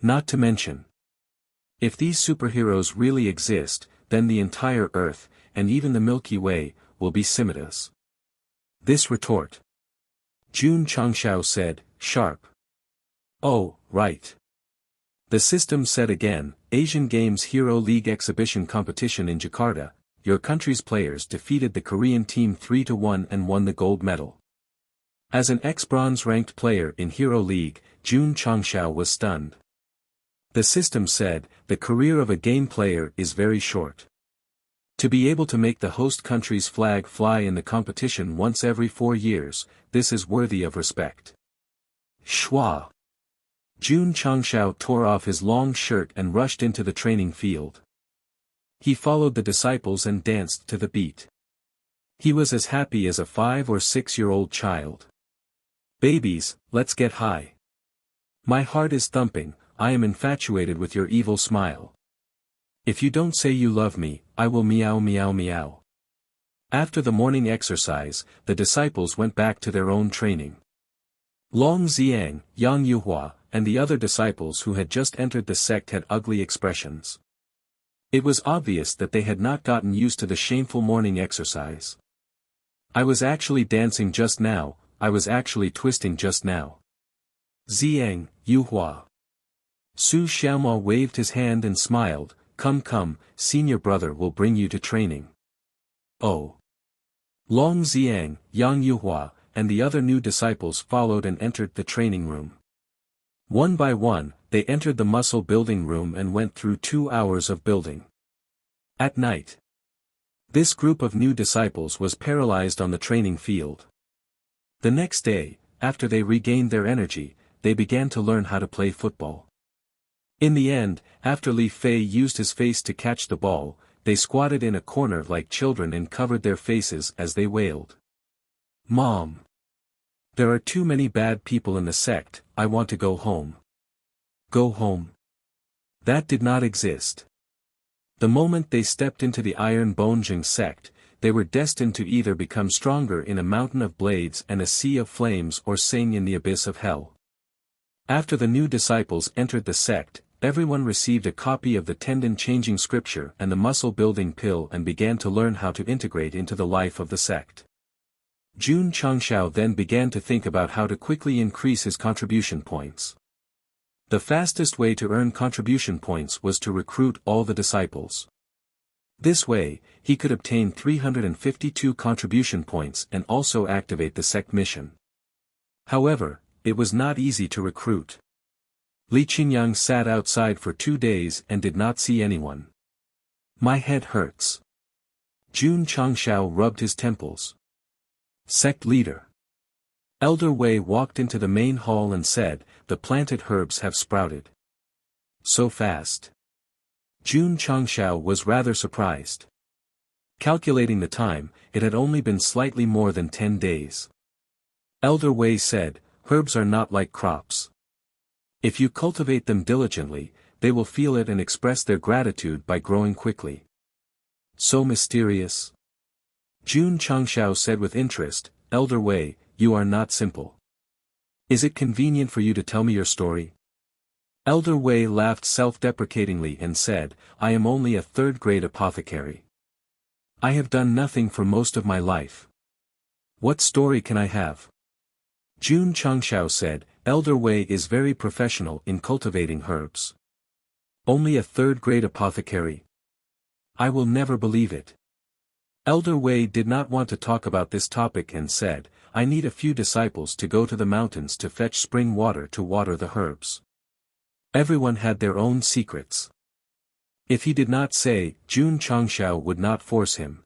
Not to mention. If these superheroes really exist, then the entire Earth, and even the Milky Way, will be Simitas. This retort. Jun Changshao said, sharp. Oh, right. The system said again, Asian Games Hero League exhibition competition in Jakarta, your country's players defeated the Korean team 3-1 and won the gold medal. As an ex-bronze ranked player in Hero League, Jun Changshao was stunned. The system said, the career of a game player is very short. To be able to make the host country's flag fly in the competition once every 4 years, this is worthy of respect. Schwa. Jun Changshao tore off his long shirt and rushed into the training field. He followed the disciples and danced to the beat. He was as happy as a 5 or 6-year-old child. Babies, let's get high. My heart is thumping, I am infatuated with your evil smile. If you don't say you love me, I will meow meow meow. After the morning exercise, the disciples went back to their own training. Long Xiang, Yang Yuhua, and the other disciples who had just entered the sect had ugly expressions. It was obvious that they had not gotten used to the shameful morning exercise. I was actually dancing just now, I was actually twisting just now. Xiang, Yuhua. Su Xiaomao waved his hand and smiled, come, senior brother will bring you to training. Oh. Long Xiang, Yang Yuhua, and the other new disciples followed and entered the training room. One by one, they entered the muscle building room and went through 2 hours of building. At night. This group of new disciples was paralyzed on the training field. The next day, after they regained their energy, they began to learn how to play football. In the end, after Li Fei used his face to catch the ball, they squatted in a corner like children and covered their faces as they wailed. Mom! There are too many bad people in the sect, I want to go home. Go home? That did not exist. The moment they stepped into the Iron Bonjing sect, they were destined to either become stronger in a mountain of blades and a sea of flames or sing in the abyss of hell. After the new disciples entered the sect, everyone received a copy of the tendon-changing scripture and the muscle-building pill and began to learn how to integrate into the life of the sect. Jun Changshao then began to think about how to quickly increase his contribution points. The fastest way to earn contribution points was to recruit all the disciples. This way, he could obtain 352 contribution points and also activate the sect mission. However, it was not easy to recruit. Li Qingyang sat outside for 2 days and did not see anyone. My head hurts. Jun Changshao rubbed his temples. Sect leader. Elder Wei walked into the main hall and said, "The planted herbs have sprouted." So fast. Jun Changshao was rather surprised. Calculating the time, it had only been slightly more than 10 days. Elder Wei said, "Herbs are not like crops. If you cultivate them diligently, they will feel it and express their gratitude by growing quickly." So mysterious. Jun Changshao said with interest, "Elder Wei, you are not simple. Is it convenient for you to tell me your story?" Elder Wei laughed self-deprecatingly and said, "I am only a third-grade apothecary. I have done nothing for most of my life. What story can I have?" Jun Changshao said, "Elder Wei is very professional in cultivating herbs. Only a third-grade apothecary? I will never believe it." Elder Wei did not want to talk about this topic and said, "I need a few disciples to go to the mountains to fetch spring water to water the herbs." Everyone had their own secrets. If he did not say, Jun Changshao would not force him.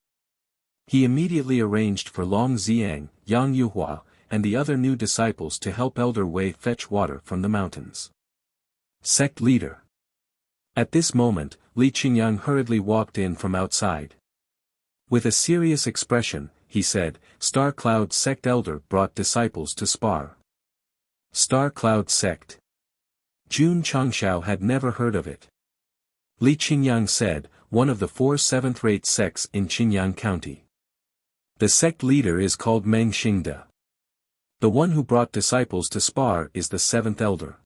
He immediately arranged for Long Xiang, Yang Yuhua, and the other new disciples to help Elder Wei fetch water from the mountains. Sect leader. At this moment, Li Qingyang hurriedly walked in from outside. With a serious expression, he said, "Star Cloud Sect elder brought disciples to spar." Star Cloud Sect. Jun Changshao had never heard of it. Li Qingyang said, "One of the 4 seventh-rate sects in Qingyang County. The sect leader is called Meng Xingde. The one who brought disciples to spar is the 7th elder."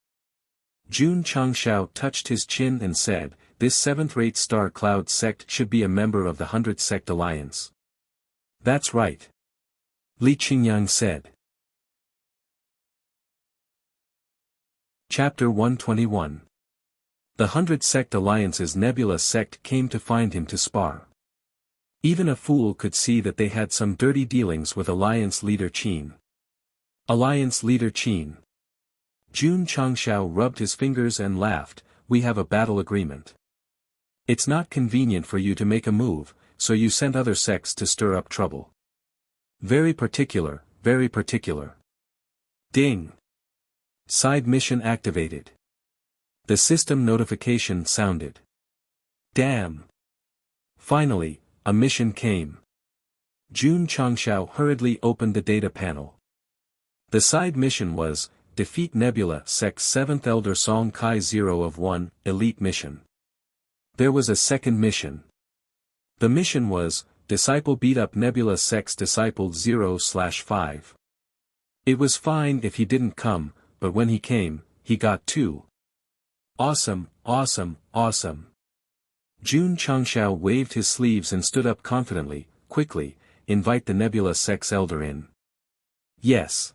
Jun Changshao touched his chin and said, "This 7th-rate Star Cloud Sect should be a member of the 100 Sect Alliance." "That's right," Li Qingyang said. Chapter 121. The 100 Sect Alliance's Nebula Sect came to find him to spar. Even a fool could see that they had some dirty dealings with Alliance leader Qin. Alliance leader Qin. Jun Changshao rubbed his fingers and laughed, "We have a battle agreement. It's not convenient for you to make a move, so you sent other sects to stir up trouble. Very particular, very particular." Ding. Side mission activated. The system notification sounded. Damn. Finally, a mission came. Jun Changshao hurriedly opened the data panel. The side mission was, Defeat Nebula Sect's 7th Elder Song Kai 0 of 1, Elite Mission. There was a second mission. The mission was, Disciple Beat Up Nebula Sect's Disciple 0/5. It was fine if he didn't come, but when he came, he got 2. Awesome, awesome, awesome. Jun Changshao waved his sleeves and stood up confidently, "Quickly, invite the Nebula Sect's elder in." Yes.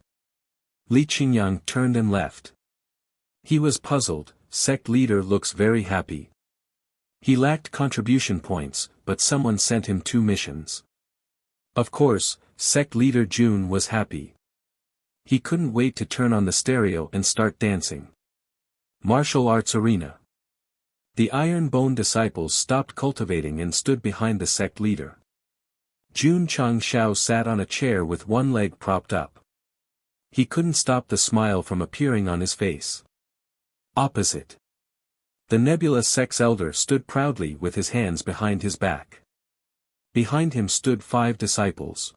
Li Qingyang turned and left. He was puzzled. Sect leader looks very happy. He lacked contribution points, but someone sent him 2 missions. Of course, sect leader Jun was happy. He couldn't wait to turn on the stereo and start dancing. Martial Arts Arena. The Iron Bone disciples stopped cultivating and stood behind the sect leader. Jun Changshao sat on a chair with one leg propped up. He couldn't stop the smile from appearing on his face. Opposite. The Nebula Sect's elder stood proudly with his hands behind his back. Behind him stood 5 disciples.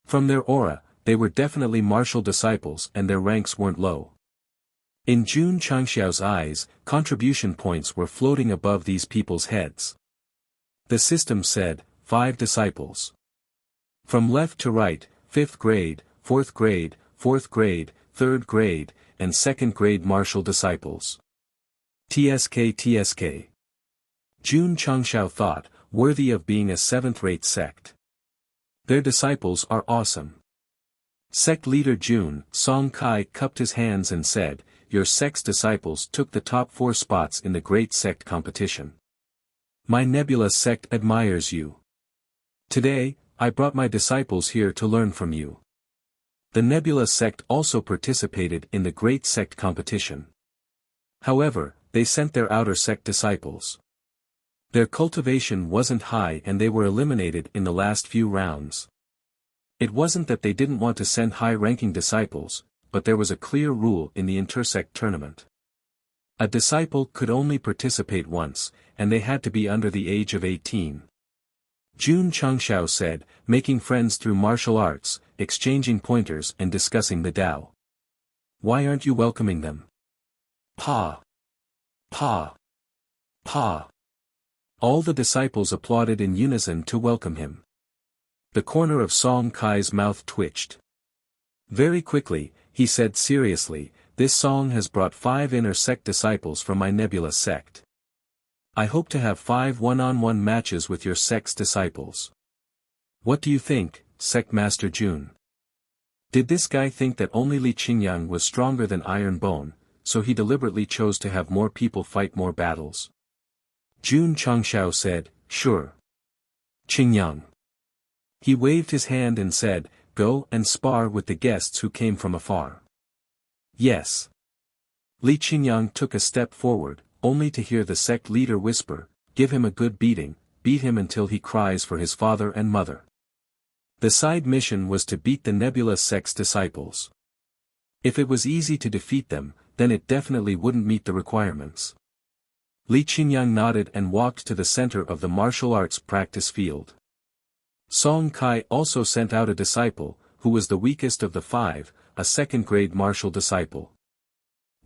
From their aura, they were definitely martial disciples and their ranks weren't low. In Jun Changshao's eyes, contribution points were floating above these people's heads. The system said, 5 disciples. From left to right, 5th grade, 4th grade, 4th grade, 3rd grade, and 2nd grade martial disciples. TSK. Jun Changshao thought, worthy of being a 7th-rate sect. Their disciples are awesome. Sect leader Jun Song Kai cupped his hands and said, "Your sect's disciples took the top 4 spots in the Great Sect competition. My Nebula sect admires you. Today, I brought my disciples here to learn from you." The Nebula sect also participated in the Great Sect competition. However, they sent their outer sect disciples. Their cultivation wasn't high and they were eliminated in the last few rounds. It wasn't that they didn't want to send high-ranking disciples, but there was a clear rule in the intersect tournament. A disciple could only participate once, and they had to be under the age of 18. Jun Changshao said, "Making friends through martial arts, exchanging pointers and discussing the Tao. Why aren't you welcoming them?" Pa! Pa! Pa! All the disciples applauded in unison to welcome him. The corner of Song Kai's mouth twitched. Very quickly, he said seriously, "This song has brought 5 inner sect disciples from my Nebula sect. I hope to have 5 one-on-one matches with your sect's disciples. What do you think, Sect Master Jun? Did this guy think that only Li Qingyang was stronger than Iron Bone, so he deliberately chose to have more people fight more battles?" Jun Changshao said, "Sure. Qingyang." He waved his hand and said, "Go and spar with the guests who came from afar." "Yes." Li Qingyang took a step forward, only to hear the sect leader whisper, "Give him a good beating, beat him until he cries for his father and mother." The side mission was to beat the Nebula sect's disciples. If it was easy to defeat them, then it definitely wouldn't meet the requirements. Li Qingyang nodded and walked to the center of the martial arts practice field. Song Kai also sent out a disciple, who was the weakest of the 5, a second-grade martial disciple.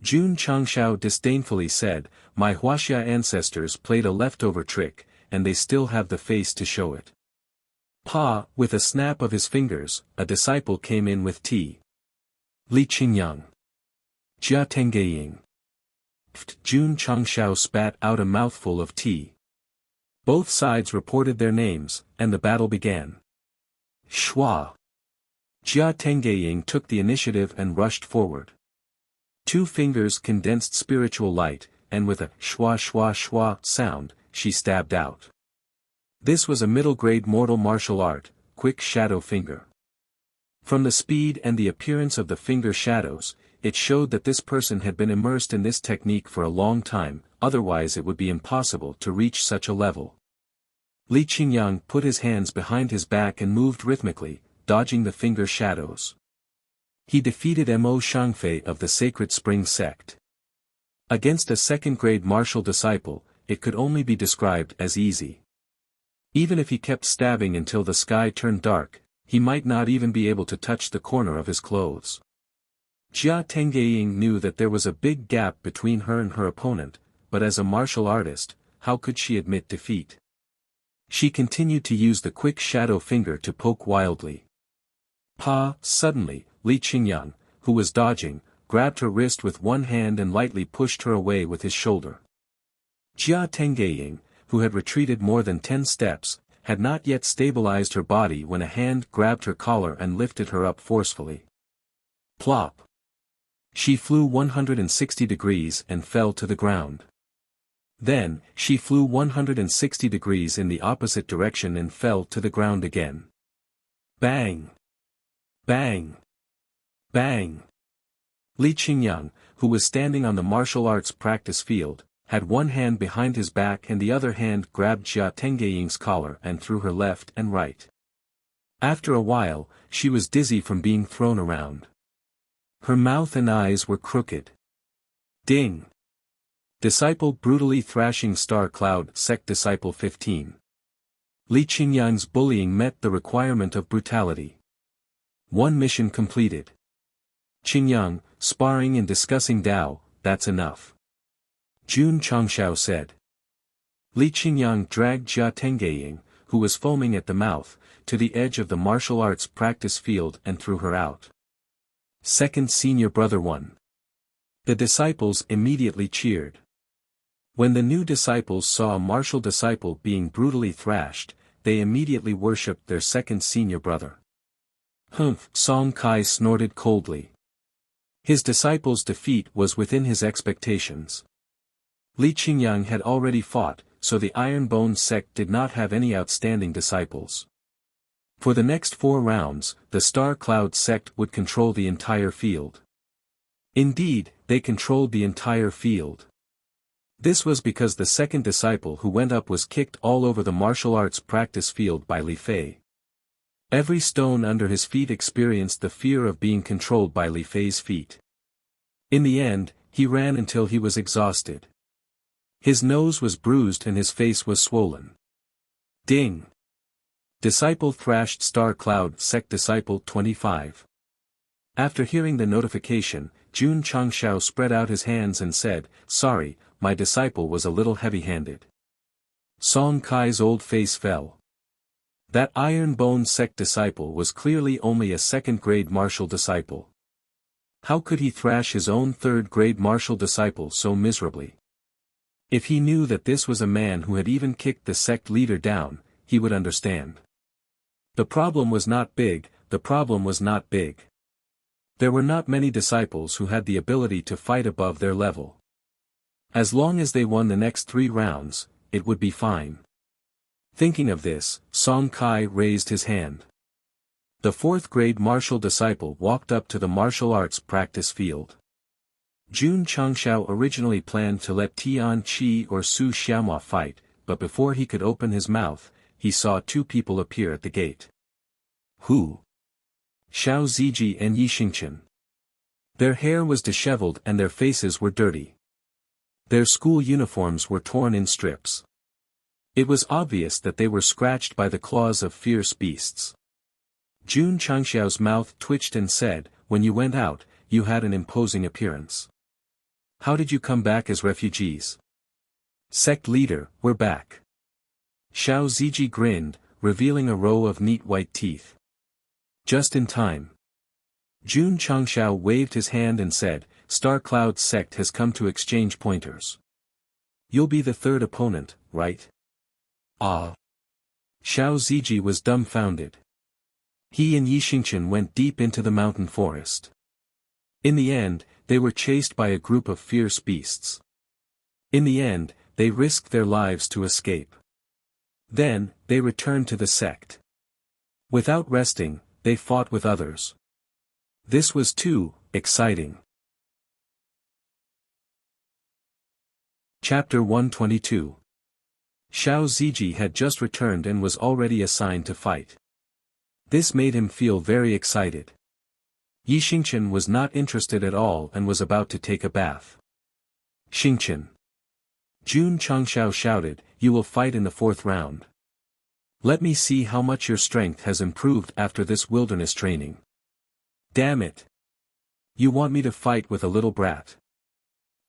Jun Changshao disdainfully said, "My Wuxia ancestors played a leftover trick, and they still have the face to show it." Pa! With a snap of his fingers, a disciple came in with tea. Li Qingyang. Jia Tengeiying. Jun Changshao spat out a mouthful of tea. Both sides reported their names, and the battle began. Shua! Jia Tengeiying took the initiative and rushed forward. 2 fingers condensed spiritual light, and with a shwa shwa shwa sound, she stabbed out. This was a middle-grade mortal martial art, quick shadow finger. From the speed and the appearance of the finger shadows, it showed that this person had been immersed in this technique for a long time, otherwise it would be impossible to reach such a level. Li Qingyang put his hands behind his back and moved rhythmically, dodging the finger shadows. He defeated Mo Shangfei of the Sacred Spring Sect. Against a second-grade martial disciple, it could only be described as easy. Even if he kept stabbing until the sky turned dark, he might not even be able to touch the corner of his clothes. Jia Tengeiying knew that there was a big gap between her and her opponent, but as a martial artist, how could she admit defeat? She continued to use the quick shadow finger to poke wildly. Pa! Suddenly, Li Qingyang, who was dodging, grabbed her wrist with one hand and lightly pushed her away with his shoulder. Jia Tengeiying, who had retreated more than 10 steps, had not yet stabilized her body when a hand grabbed her collar and lifted her up forcefully. Plop! She flew 160 degrees and fell to the ground. Then, she flew 160 degrees in the opposite direction and fell to the ground again. Bang! Bang! Bang! Li Qingyang, who was standing on the martial arts practice field, had one hand behind his back and the other hand grabbed Jia Tengeiying's collar and threw her left and right. After a while, she was dizzy from being thrown around. Her mouth and eyes were crooked. Ding! Disciple brutally thrashing Star Cloud Sect Disciple 15. Li Qingyang's bullying met the requirement of brutality. 1 mission completed. Qingyang, sparring and discussing Tao, that's enough. Jun Changshao said. Li Qingyang dragged Jia Tengeiying, who was foaming at the mouth, to the edge of the martial arts practice field and threw her out. Second Senior Brother 1. The disciples immediately cheered. When the new disciples saw a martial disciple being brutally thrashed, they immediately worshipped their second senior brother. Humph, Song Kai snorted coldly. His disciple's defeat was within his expectations. Li Qingyang had already fought, so the Iron Bone sect did not have any outstanding disciples. For the next 4 rounds, the Star Cloud sect would control the entire field. Indeed, they controlled the entire field. This was because the second disciple who went up was kicked all over the martial arts practice field by Li Fei. Every stone under his feet experienced the fear of being controlled by Li Fei's feet. In the end, he ran until he was exhausted. His nose was bruised and his face was swollen. Ding! Disciple thrashed Star Cloud Sect Disciple 25. After hearing the notification, Jun Changshao spread out his hands and said, "Sorry, my disciple was a little heavy-handed." Song Kai's old face fell. That Iron Bone sect disciple was clearly only a second-grade martial disciple. How could he thrash his own third-grade martial disciple so miserably? If he knew that this was a man who had even kicked the sect leader down, he would understand. The problem was not big, There were not many disciples who had the ability to fight above their level. As long as they won the next 3 rounds, it would be fine. Thinking of this, Song Kai raised his hand. The 4th-grade martial disciple walked up to the martial arts practice field. Jun Changshao originally planned to let Tian Qi or Su Xiaomua fight, but before he could open his mouth, he saw 2 people appear at the gate. Who? Xiao Ziji and Yi Xingqian. Their hair was disheveled and their faces were dirty. Their school uniforms were torn in strips. It was obvious that they were scratched by the claws of fierce beasts. Jun Changxiao's mouth twitched and said, "When you went out, you had an imposing appearance. How did you come back as refugees?" "Sect leader, we're back." Xiao Ziji grinned, revealing a row of neat white teeth. Just in time. Jun Changshao waved his hand and said, "Star Cloud sect has come to exchange pointers. You'll be the 3rd opponent, right?" Ah. Xiao Ziji was dumbfounded. He and Yi Xingqian went deep into the mountain forest. In the end, they were chased by a group of fierce beasts. In the end, they risked their lives to escape. Then, they returned to the sect. Without resting, they fought with others. This was too exciting. Chapter 122. Xiao Ziji had just returned and was already assigned to fight. This made him feel very excited. Yi Xingqian was not interested at all and was about to take a bath. "Xingqian." Jun Changshao shouted, "You will fight in the 4th round. Let me see how much your strength has improved after this wilderness training." "Damn it! You want me to fight with a little brat?"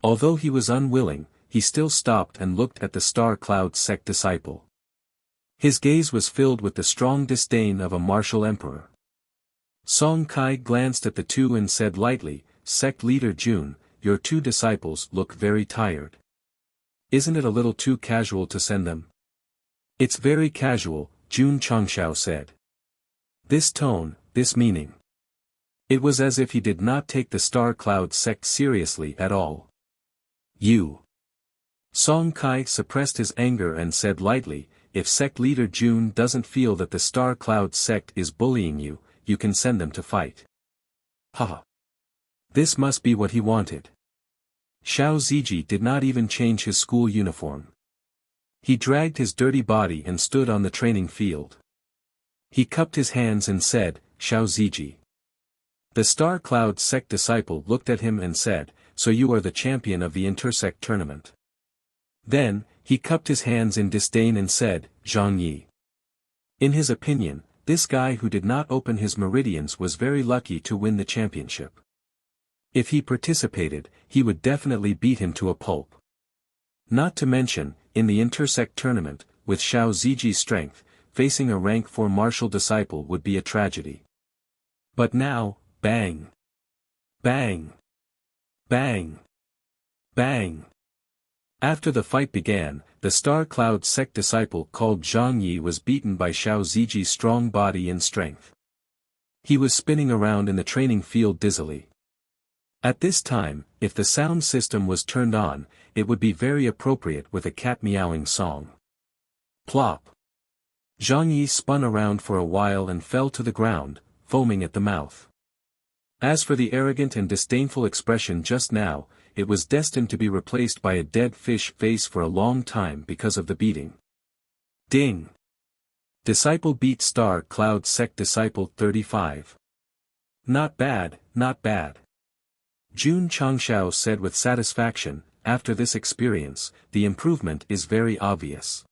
Although he was unwilling, he still stopped and looked at the Star Cloud sect disciple. His gaze was filled with the strong disdain of a martial emperor. Song Kai glanced at the 2 and said lightly, "Sect leader Jun, your 2 disciples look very tired. Isn't it a little too casual to send them?" "It's very casual," Jun Changshao said. This tone, this meaning. It was as if he did not take the Star Cloud sect seriously at all. "You." Song Kai suppressed his anger and said lightly, "If sect leader Jun doesn't feel that the Star Cloud sect is bullying you, you can send them to fight." Haha. This must be what he wanted. Xiao Ziji did not even change his school uniform. He dragged his dirty body and stood on the training field. He cupped his hands and said, "Xiao Ziji." The Star Cloud sect disciple looked at him and said, "So you are the champion of the intersect tournament." Then, he cupped his hands in disdain and said, "Zhang Yi." In his opinion, this guy who did not open his meridians was very lucky to win the championship. If he participated, he would definitely beat him to a pulp. Not to mention, in the intersect tournament, with Xiao Ziji's strength, facing a rank 4 martial disciple would be a tragedy. But now, bang! Bang! Bang! Bang! After the fight began, the Star Cloud sect disciple called Zhang Yi was beaten by Xiao Ziji's strong body and strength. He was spinning around in the training field dizzily. At this time, if the sound system was turned on, it would be very appropriate with a cat meowing song. Plop! Zhang Yi spun around for a while and fell to the ground, foaming at the mouth. As for the arrogant and disdainful expression just now, it was destined to be replaced by a dead fish face for a long time because of the beating. Ding! Disciple beat star cloud sect disciple 35. Not bad, not bad. Jun Changshao said with satisfaction, after this experience, the improvement is very obvious.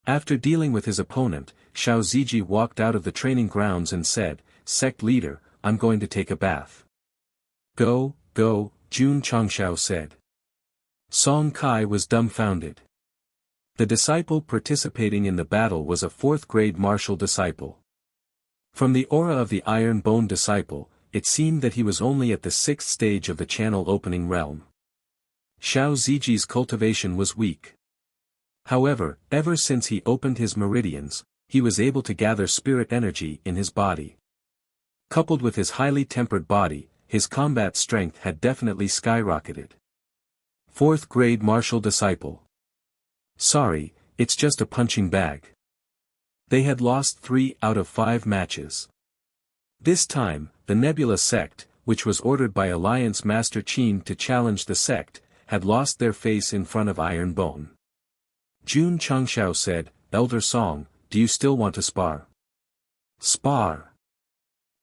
After dealing with his opponent, Xiao Ziji walked out of the training grounds and said, Sect leader, I'm going to take a bath. Go, go, Jun Changshao said. Song Kai was dumbfounded. The disciple participating in the battle was a 4th grade martial disciple. From the aura of the Iron Bone disciple, it seemed that he was only at the 6th stage of the channel opening realm. Xiao Ziji's cultivation was weak. However, ever since he opened his meridians, he was able to gather spirit energy in his body. Coupled with his highly tempered body, his combat strength had definitely skyrocketed. 4th grade martial disciple. Sorry, it's just a punching bag. They had lost 3 out of 5 matches. This time, the Nebula Sect, which was ordered by Alliance Master Qin to challenge the Sect, had lost their face in front of Iron Bone. Jun Changshao said, Elder Song, do you still want to spar? Spar.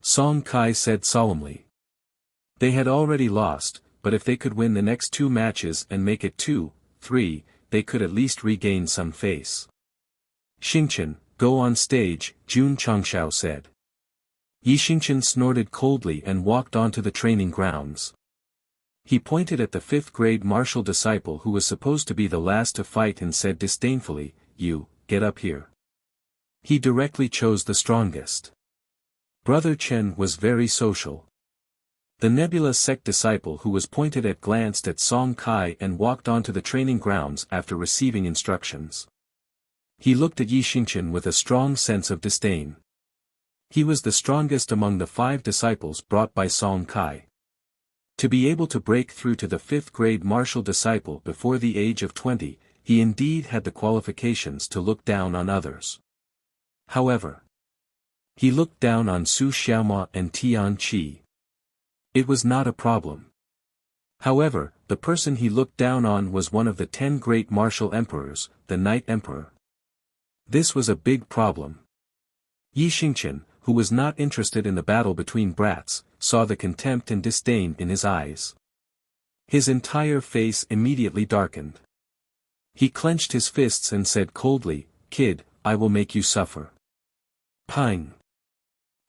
Song Kai said solemnly. They had already lost, but if they could win the next 2 matches and make it 2-3, they could at least regain some face. Xingqian, go on stage, Jun Changshao said. Yi Xingqian snorted coldly and walked onto the training grounds. He pointed at the 5th grade martial disciple who was supposed to be the last to fight and said disdainfully, You, get up here. He directly chose the strongest. Brother Chen was very social. The Nebula Sect disciple who was pointed at glanced at Song Kai and walked onto the training grounds after receiving instructions. He looked at Yi Xingqian with a strong sense of disdain. He was the strongest among the 5 disciples brought by Song Kai. To be able to break through to the 5th grade martial disciple before the age of 20, he indeed had the qualifications to look down on others. However, he looked down on Su Xiaomao and Tian Qi. It was not a problem. However, the person he looked down on was one of the 10 great martial emperors, the Night Emperor. This was a big problem. Yi Xingqian, who was not interested in the battle between brats, saw the contempt and disdain in his eyes. His entire face immediately darkened. He clenched his fists and said coldly, Kid, I will make you suffer. Pang!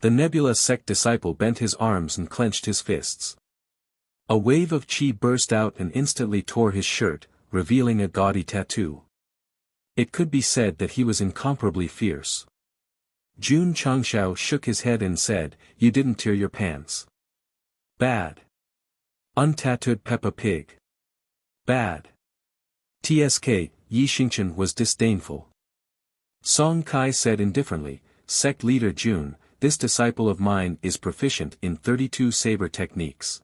The Nebula Sect disciple bent his arms and clenched his fists. A wave of qi burst out and instantly tore his shirt, revealing a gaudy tattoo. It could be said that he was incomparably fierce. Jun Changshao shook his head and said, You didn't tear your pants. Bad. Untattooed Peppa Pig. Bad. TSK, Yi Xingqian was disdainful. Song Kai said indifferently, Sect leader Jun, this disciple of mine is proficient in 32 saber techniques.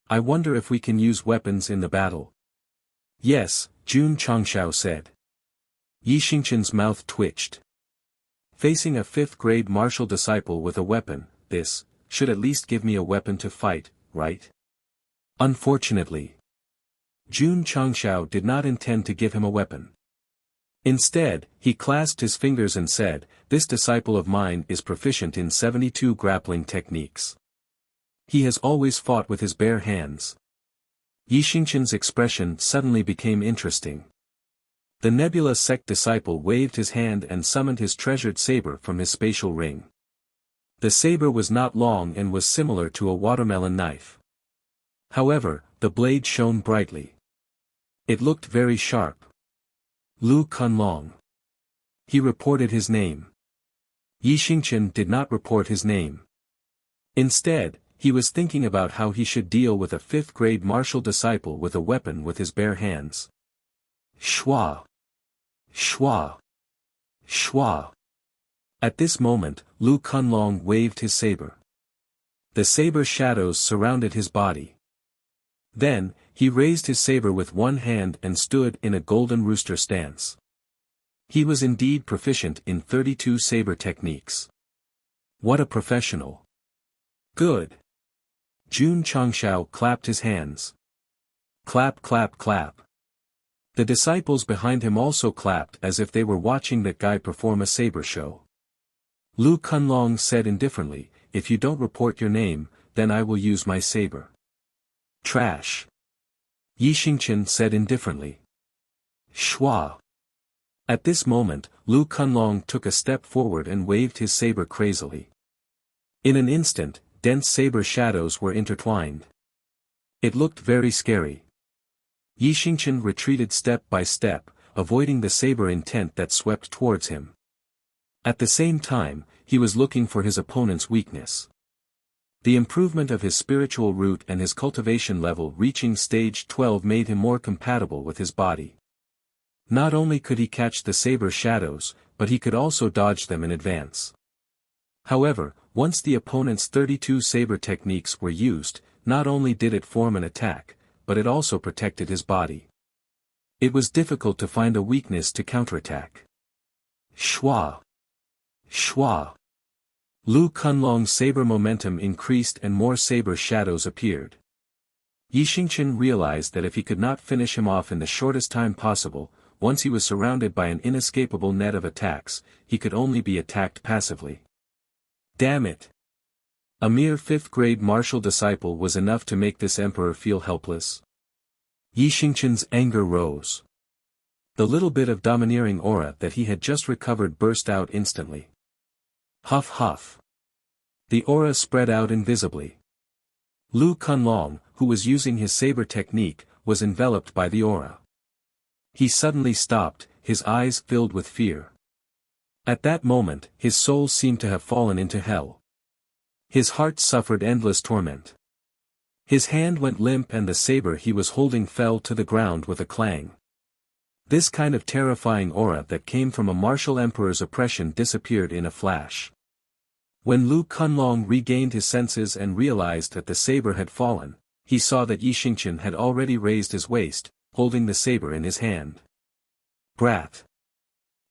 I wonder if we can use weapons in the battle. Yes, Jun Changshao said. Yi Xingqian's mouth twitched. Facing a 5th grade martial disciple with a weapon, this should at least give me a weapon to fight, right? Unfortunately, Jun Changshao did not intend to give him a weapon. Instead, he clasped his fingers and said, This disciple of mine is proficient in 72 grappling techniques. He has always fought with his bare hands. Yi Xingqian's expression suddenly became interesting. The Nebula Sect disciple waved his hand and summoned his treasured saber from his spatial ring. The saber was not long and was similar to a watermelon knife. However, the blade shone brightly. It looked very sharp. Lu Kunlong. He reported his name. Yi Xingqian did not report his name. Instead, he was thinking about how he should deal with a 5th grade martial disciple with a weapon with his bare hands. Schwa. Schwa. Schwa. At this moment, Lu Kunlong waved his saber. The saber shadows surrounded his body. Then, he raised his saber with one hand and stood in a golden rooster stance. He was indeed proficient in 32 saber techniques. What a professional. Good. Jun Changshao clapped his hands. Clap clap clap. The disciples behind him also clapped as if they were watching that guy perform a saber show. Lu Kunlong said indifferently, "If you don't report your name, then I will use my saber." Trash. Yi Xingqian said indifferently. Shua. At this moment, Lu Kunlong took a step forward and waved his saber crazily. In an instant, dense saber shadows were intertwined. It looked very scary. Yi Xingqian retreated step by step, avoiding the saber intent that swept towards him. At the same time, he was looking for his opponent's weakness. The improvement of his spiritual root and his cultivation level reaching stage 12 made him more compatible with his body. Not only could he catch the saber shadows, but he could also dodge them in advance. However, once the opponent's 32 saber techniques were used, not only did it form an attack, but it also protected his body. It was difficult to find a weakness to counterattack. Shua. Shua. Lu Kunlong's saber momentum increased and more saber shadows appeared. Yi Xingqian realized that if he could not finish him off in the shortest time possible, once he was surrounded by an inescapable net of attacks, he could only be attacked passively. Damn it! A mere 5th-grade martial disciple was enough to make this emperor feel helpless. Yi Xingqian's anger rose. The little bit of domineering aura that he had just recovered burst out instantly. Huff huff. The aura spread out invisibly. Lu Kunlong, who was using his saber technique, was enveloped by the aura. He suddenly stopped, his eyes filled with fear. At that moment, his soul seemed to have fallen into hell. His heart suffered endless torment. His hand went limp and the saber he was holding fell to the ground with a clang. This kind of terrifying aura that came from a martial emperor's oppression disappeared in a flash. When Lu Kunlong regained his senses and realized that the saber had fallen, he saw that Yi Xingqian had already raised his waist, holding the saber in his hand. Brat.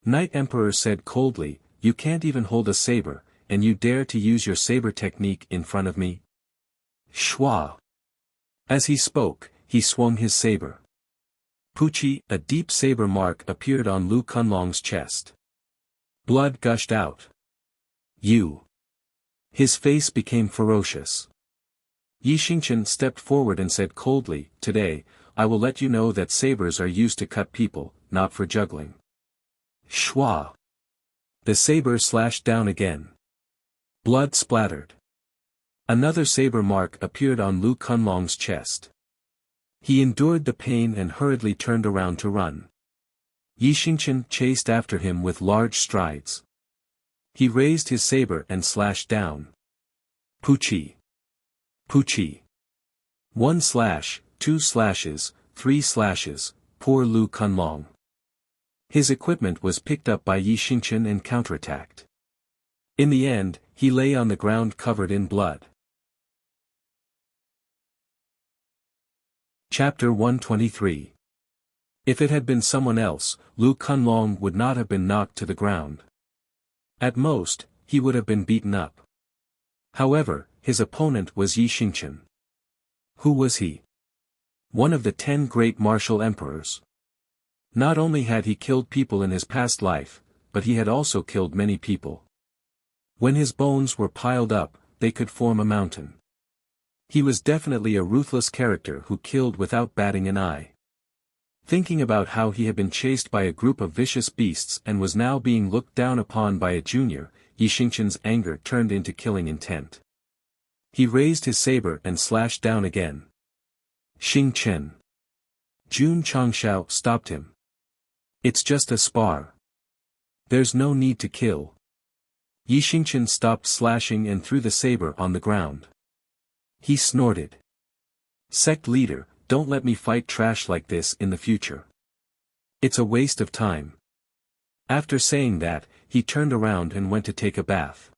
Knight Emperor said coldly, "You can't even hold a saber, and you dare to use your saber technique in front of me?" Shua. As he spoke, he swung his saber. Puchi, a deep saber mark appeared on Lu Kunlong's chest. Blood gushed out. You. His face became ferocious. Yi Xingqian stepped forward and said coldly, "Today, I will let you know that sabers are used to cut people, not for juggling." Shua. The saber slashed down again. Blood splattered. Another saber mark appeared on Lu Kunlong's chest. He endured the pain and hurriedly turned around to run. Yi Xingqian chased after him with large strides. He raised his saber and slashed down. Puchi. Puchi. 1 slash, 2 slashes, 3 slashes, poor Lu Kunlong. His equipment was picked up by Yi Xingqian and counterattacked. In the end, he lay on the ground covered in blood. Chapter 123. If it had been someone else, Lu Kunlong would not have been knocked to the ground. At most, he would have been beaten up. However, his opponent was Yi Xingqian. Who was he? One of the 10 great martial emperors. Not only had he killed people in his past life, but he had also killed many people. When his bones were piled up, they could form a mountain. He was definitely a ruthless character who killed without batting an eye. Thinking about how he had been chased by a group of vicious beasts and was now being looked down upon by a junior, Yi Xingqian's anger turned into killing intent. He raised his saber and slashed down again. Xingqian. Jun Changshao stopped him. It's just a spar. There's no need to kill. Yi Xingqian stopped slashing and threw the saber on the ground. He snorted. Sect leader, don't let me fight trash like this in the future. It's a waste of time. After saying that, he turned around and went to take a bath.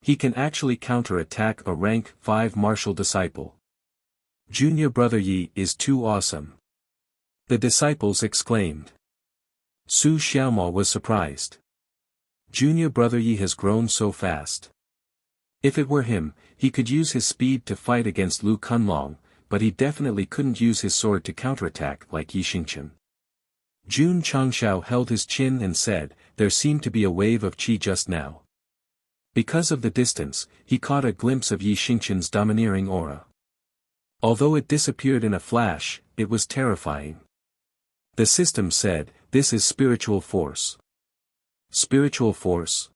He can actually counter-attack a rank 5 martial disciple. Junior brother Yi is too awesome. The disciples exclaimed. Su Xiaomao was surprised. Junior brother Yi has grown so fast. If it were him, he could use his speed to fight against Lu Kunlong, but he definitely couldn't use his sword to counterattack like Yi Xingqian. Jun Changshao held his chin and said, there seemed to be a wave of qi just now. Because of the distance, he caught a glimpse of Yi Xingqian's domineering aura. Although it disappeared in a flash, it was terrifying. The system said, this is spiritual force. Spiritual force?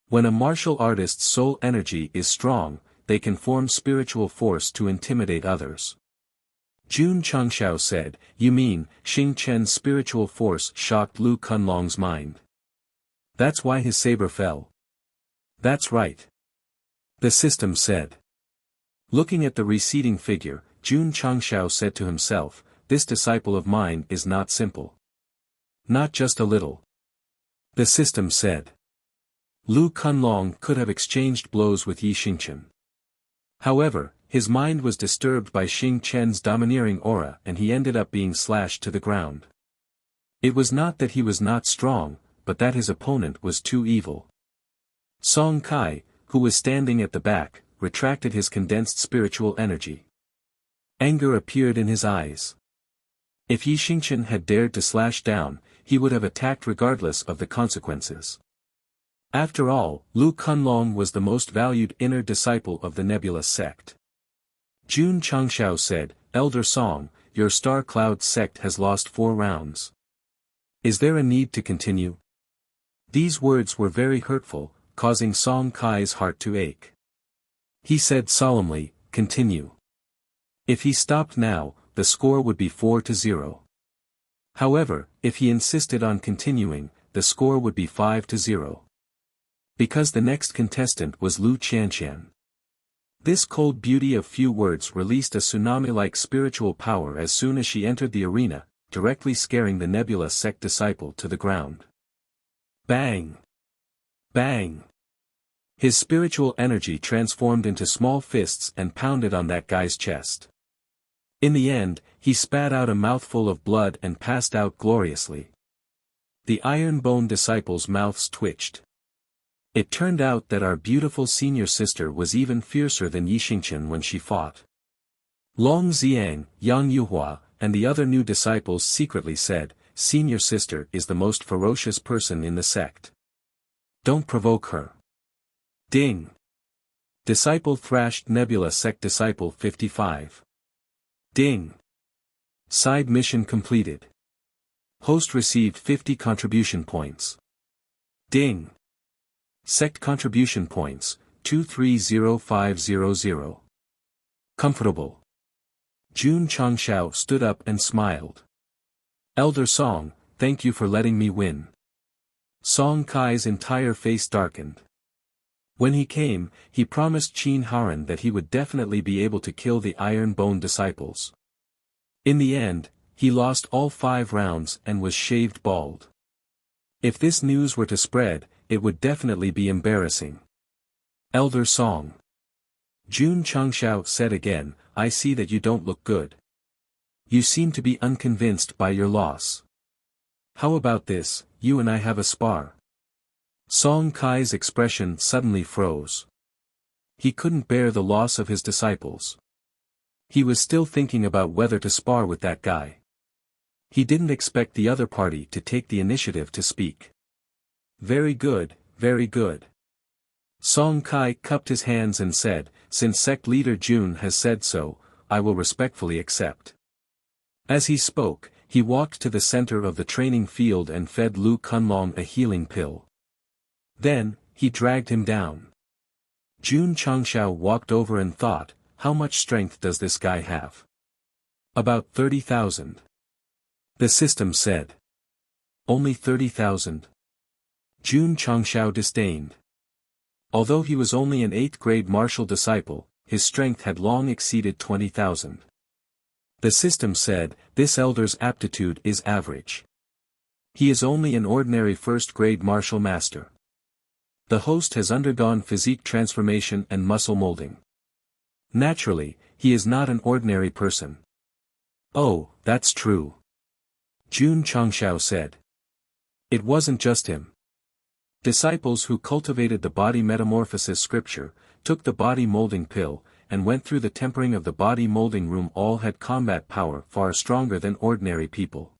When a martial artist's soul energy is strong, they can form spiritual force to intimidate others. Jun Changshao said, you mean, Xing Chen's spiritual force shocked Lu Kunlong's mind. That's why his saber fell. That's right. The system said. Looking at the receding figure, Jun Changshao said to himself, this disciple of mine is not simple. Not just a little. The system said. Lu Kunlong could have exchanged blows with Yi Xingqian. However, his mind was disturbed by Xing Chen's domineering aura and he ended up being slashed to the ground. It was not that he was not strong, but that his opponent was too evil. Song Kai, who was standing at the back, retracted his condensed spiritual energy. Anger appeared in his eyes. If Yi Xingqian had dared to slash down, he would have attacked regardless of the consequences. After all, Lu Kunlong was the most valued inner disciple of the nebulous sect. Jun Changshao said, Elder Song, your Star Cloud sect has lost 4 rounds. Is there a need to continue? These words were very hurtful, causing Song Kai's heart to ache. He said solemnly, continue. If he stopped now, the score would be 4-0. However, if he insisted on continuing, the score would be 5-0. Because the next contestant was Lu Qianqian. This cold beauty of few words released a tsunami-like spiritual power as soon as she entered the arena, directly scaring the nebula sect disciple to the ground. Bang! Bang! His spiritual energy transformed into small fists and pounded on that guy's chest. In the end, he spat out a mouthful of blood and passed out gloriously. The iron bone disciples' mouths twitched. It turned out that our beautiful senior sister was even fiercer than Yi Xingqian when she fought. Long Xiang, Yang Yuhua, and the other new disciples secretly said, senior sister is the most ferocious person in the sect. Don't provoke her. Ding! Disciple thrashed Nebula Sect Disciple 55. Ding! Side mission completed. Host received 50 contribution points. Ding! Sect contribution points, 230500. Comfortable. Jun Changshao stood up and smiled. Elder Song, thank you for letting me win. Song Kai's entire face darkened. When he came, he promised Qin Haran that he would definitely be able to kill the Iron Bone disciples. In the end, he lost all 5 rounds and was shaved bald. If this news were to spread, it would definitely be embarrassing. Elder Song. Jun Changshao said again, I see that you don't look good. You seem to be unconvinced by your loss. How about this, you and I have a spar? Song Kai's expression suddenly froze. He couldn't bear the loss of his disciples. He was still thinking about whether to spar with that guy. He didn't expect the other party to take the initiative to speak. Very good, very good. Song Kai cupped his hands and said, since sect leader Jun has said so, I will respectfully accept. As he spoke, he walked to the center of the training field and fed Lu Kunlong a healing pill. Then, he dragged him down. Jun Changshao walked over and thought, how much strength does this guy have? About 30,000. The system said. Only 30,000. Jun Changshao disdained. Although he was only an 8th grade martial disciple, his strength had long exceeded 20,000. The system said, this elder's aptitude is average. He is only an ordinary first-grade martial master. The host has undergone physique transformation and muscle molding. Naturally, he is not an ordinary person. Oh, that's true. Jun Changshao said. It wasn't just him. Disciples who cultivated the body metamorphosis scripture, took the body molding pill, and went through the tempering of the body molding room all had combat power far stronger than ordinary people.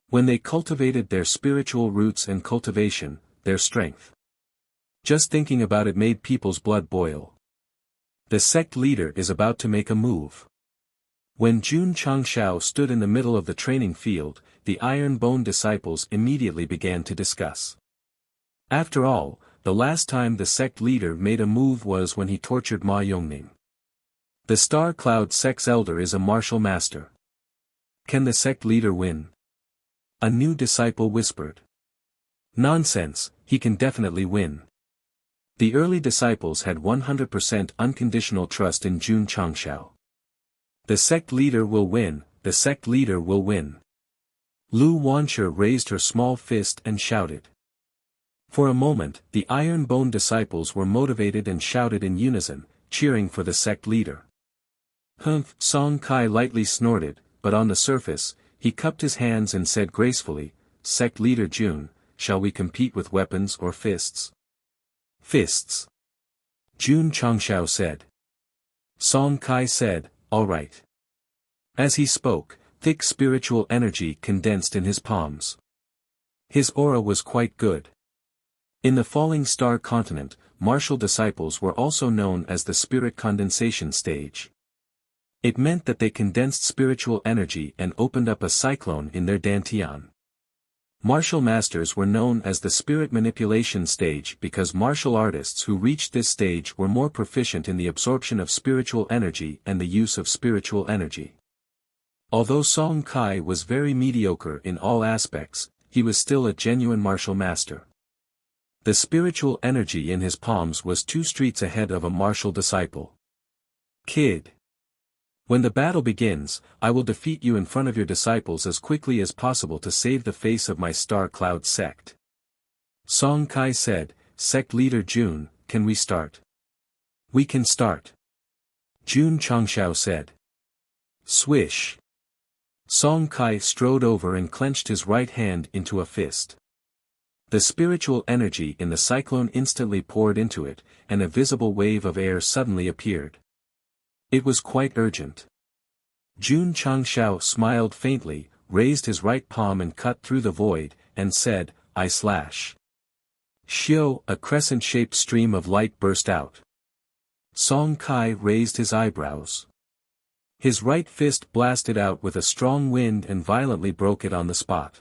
When they cultivated their spiritual roots and cultivation, their strength. Just thinking about it made people's blood boil. The sect leader is about to make a move. When Jun Changshao stood in the middle of the training field, the Iron Bone disciples immediately began to discuss. After all, the last time the sect leader made a move was when he tortured Ma Yongning. The Star Cloud sect's elder is a martial master. Can the sect leader win? A new disciple whispered. Nonsense, he can definitely win. The early disciples had 100% unconditional trust in Jun Changshao. The sect leader will win, the sect leader will win. Lu Wanshi raised her small fist and shouted. For a moment, the Iron Bone disciples were motivated and shouted in unison, cheering for the sect leader. Humph! Song Kai lightly snorted, but on the surface, he cupped his hands and said gracefully, Sect leader Jun, shall we compete with weapons or fists? Fists. Jun Changshao said. Song Kai said, all right. As he spoke, thick spiritual energy condensed in his palms. His aura was quite good. In the Falling Star continent, martial disciples were also known as the spirit condensation stage. It meant that they condensed spiritual energy and opened up a cyclone in their dantian. Martial masters were known as the spirit manipulation stage because martial artists who reached this stage were more proficient in the absorption of spiritual energy and the use of spiritual energy. Although Song Kai was very mediocre in all aspects, he was still a genuine martial master. The spiritual energy in his palms was 2 streets ahead of a martial disciple. Kid. When the battle begins, I will defeat you in front of your disciples as quickly as possible to save the face of my Star Cloud sect. Song Kai said, Sect leader Jun, can we start? We can start. Jun Changshao said. Swish. Song Kai strode over and clenched his right hand into a fist. The spiritual energy in the cyclone instantly poured into it, and a visible wave of air suddenly appeared. It was quite urgent. Jun Changshao smiled faintly, raised his right palm and cut through the void, and said, I slash. Shio, a crescent-shaped stream of light burst out. Song Kai raised his eyebrows. His right fist blasted out with a strong wind and violently broke it on the spot.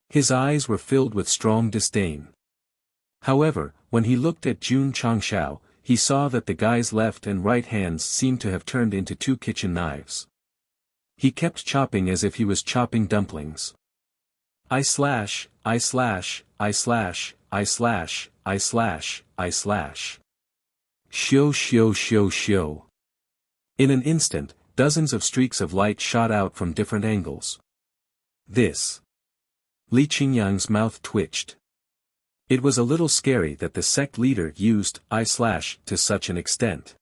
His eyes were filled with strong disdain. However, when he looked at Jun Changshao, he saw that the guy's left and right hands seemed to have turned into 2 kitchen knives. He kept chopping as if he was chopping dumplings. I slash, I slash, I slash, I slash, I slash, I slash. Shio shio shio shio. In an instant, dozens of streaks of light shot out from different angles. This. Li Qingyang's mouth twitched. It was a little scary that the sect leader used I slash to such an extent.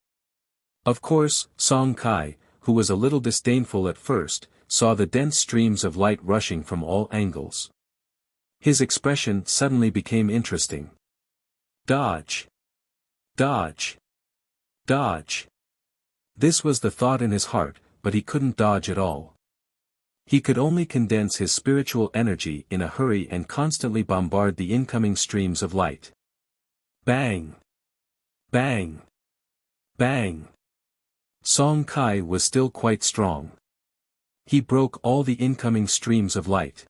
Of course, Song Kai, who was a little disdainful at first, saw the dense streams of light rushing from all angles. His expression suddenly became interesting. Dodge. Dodge. Dodge. This was the thought in his heart, but he couldn't dodge at all. He could only condense his spiritual energy in a hurry and constantly bombard the incoming streams of light. Bang! Bang! Bang! Song Kai was still quite strong. He broke all the incoming streams of light.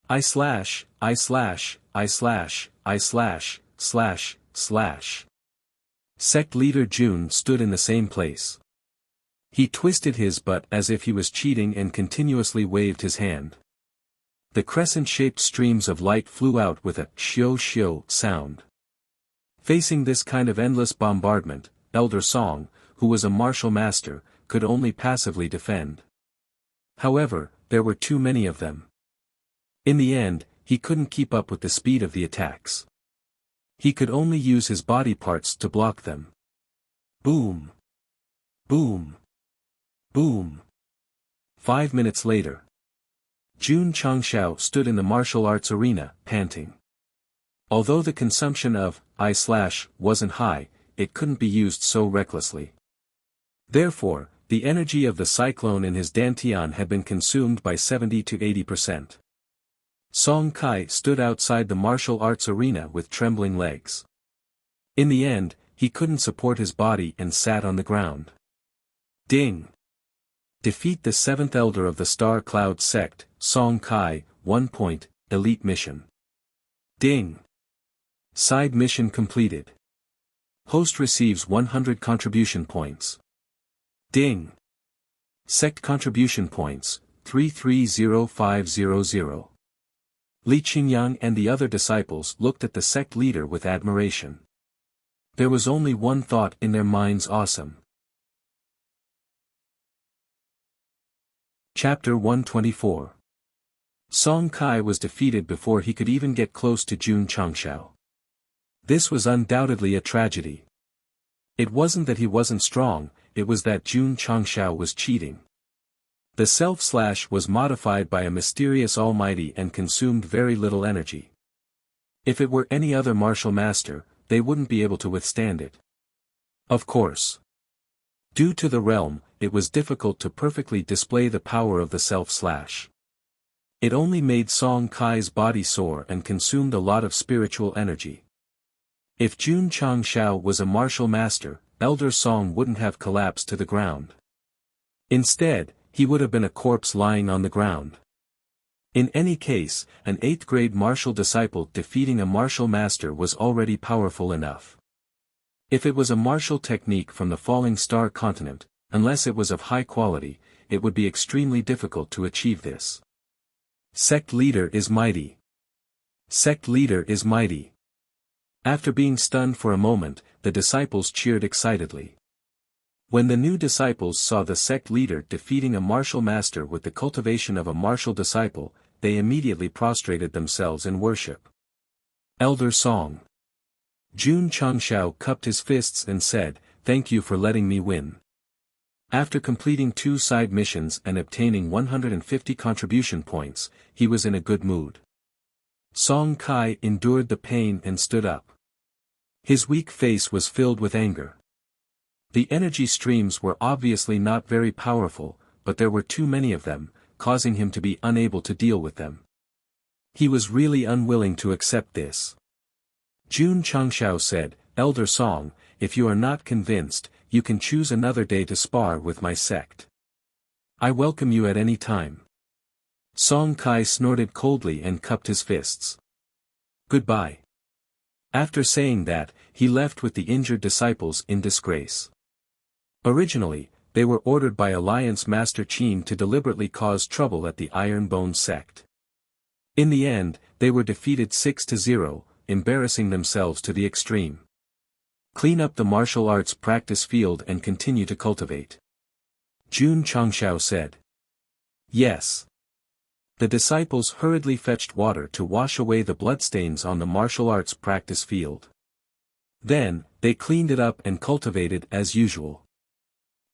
I slash, I slash, I slash, I slash, slash, slash. Sect leader Jun stood in the same place. He twisted his butt as if he was cheating and continuously waved his hand. The crescent-shaped streams of light flew out with a shio shio sound. Facing this kind of endless bombardment, Elder Song, who was a martial master, could only passively defend. However, there were too many of them. In the end, he couldn't keep up with the speed of the attacks. He could only use his body parts to block them. Boom! Boom! Boom! 5 minutes later. Jun Changshao stood in the martial arts arena, panting. Although the consumption of I/ wasn't high, it couldn't be used so recklessly. Therefore, the energy of the cyclone in his dantian had been consumed by 70 to 80%. Song Kai stood outside the martial arts arena with trembling legs. In the end, he couldn't support his body and sat on the ground. Ding! Defeat the 7th Elder of the Star Cloud Sect, Song Kai, 1 point, Elite Mission. Ding! Side mission completed. Host receives 100 contribution points. Ding! Sect contribution points, 330500. Li Qingyang and the other disciples looked at the sect leader with admiration. There was only one thought in their minds: awesome. Chapter 124. Song Kai was defeated before he could even get close to Jun Changshao. This was undoubtedly a tragedy. It wasn't that he wasn't strong, it was that Jun Changshao was cheating. The self/ was modified by a mysterious almighty and consumed very little energy. If it were any other martial master, they wouldn't be able to withstand it. Of course. Due to the realm, it was difficult to perfectly display the power of the self/. It only made Song Kai's body sore and consumed a lot of spiritual energy. If Jun Changshao was a martial master, Elder Song wouldn't have collapsed to the ground. Instead, he would have been a corpse lying on the ground. In any case, an 8th grade martial disciple defeating a martial master was already powerful enough. If it was a martial technique from the Falling Star continent, unless it was of high quality, it would be extremely difficult to achieve this. Sect leader is mighty. Sect leader is mighty. After being stunned for a moment, the disciples cheered excitedly. When the new disciples saw the sect leader defeating a martial master with the cultivation of a martial disciple, they immediately prostrated themselves in worship. Elder Song. Jun Changshao cupped his fists and said, "Thank you for letting me win." After completing 2 side missions and obtaining 150 contribution points, he was in a good mood. Song Kai endured the pain and stood up. His weak face was filled with anger. The energy streams were obviously not very powerful, but there were too many of them, causing him to be unable to deal with them. He was really unwilling to accept this. Jun Changshao said, "Elder Song, if you are not convinced, you can choose another day to spar with my sect. I welcome you at any time." Song Kai snorted coldly and cupped his fists. "Goodbye." After saying that, he left with the injured disciples in disgrace. Originally, they were ordered by Alliance Master Qin to deliberately cause trouble at the Iron Bone sect. In the end, they were defeated 6-0, embarrassing themselves to the extreme. Clean up the martial arts practice field and continue to cultivate. Jun Changshao said. Yes. The disciples hurriedly fetched water to wash away the bloodstains on the martial arts practice field. Then, they cleaned it up and cultivated as usual.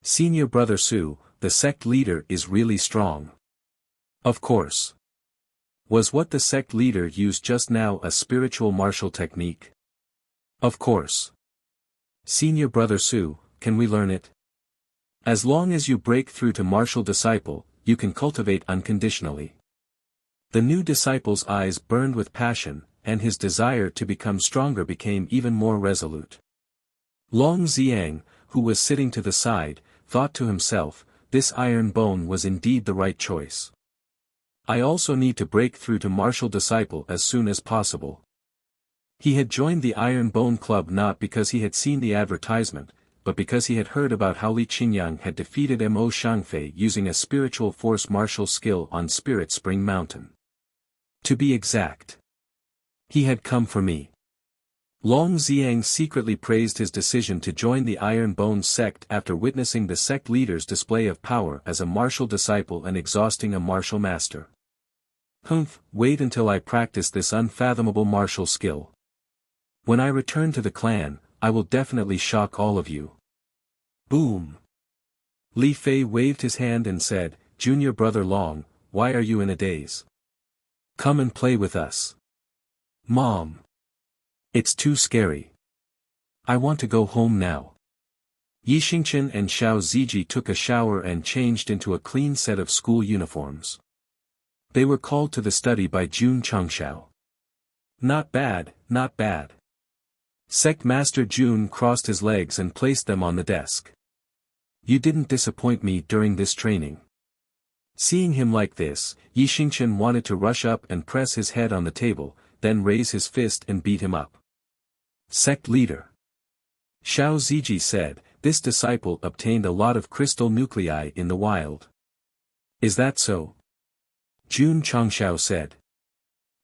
Senior Brother Su, the sect leader, is really strong. Of course. Was what the sect leader used just now a spiritual martial technique? Of course. Senior Brother Su, can we learn it? As long as you break through to martial disciple, you can cultivate unconditionally. The new disciple's eyes burned with passion, and his desire to become stronger became even more resolute. Long Xiang, who was sitting to the side, thought to himself, this iron bone was indeed the right choice. I also need to break through to martial disciple as soon as possible. He had joined the Iron Bone Club not because he had seen the advertisement, but because he had heard about how Li Qingyang had defeated Mo Shangfei using a spiritual force martial skill on Spirit Spring Mountain. To be exact. He had come for me. Long Xiang secretly praised his decision to join the Iron Bone sect after witnessing the sect leader's display of power as a martial disciple and exhausting a martial master. Humph, wait until I practice this unfathomable martial skill. When I return to the clan, I will definitely shock all of you. Boom! Li Fei waved his hand and said, Junior brother Long, why are you in a daze? Come and play with us. Mom! It's too scary. I want to go home now. Yi Xingqian and Xiao Ziji took a shower and changed into a clean set of school uniforms. They were called to the study by Jun Changshao. Not bad, not bad. Sect Master Jun crossed his legs and placed them on the desk. You didn't disappoint me during this training. Seeing him like this, Yi Xingqian wanted to rush up and press his head on the table, then raise his fist and beat him up. Sect leader. Xiao Ziji said, this disciple obtained a lot of crystal nuclei in the wild. Is that so? Jun Changshao said.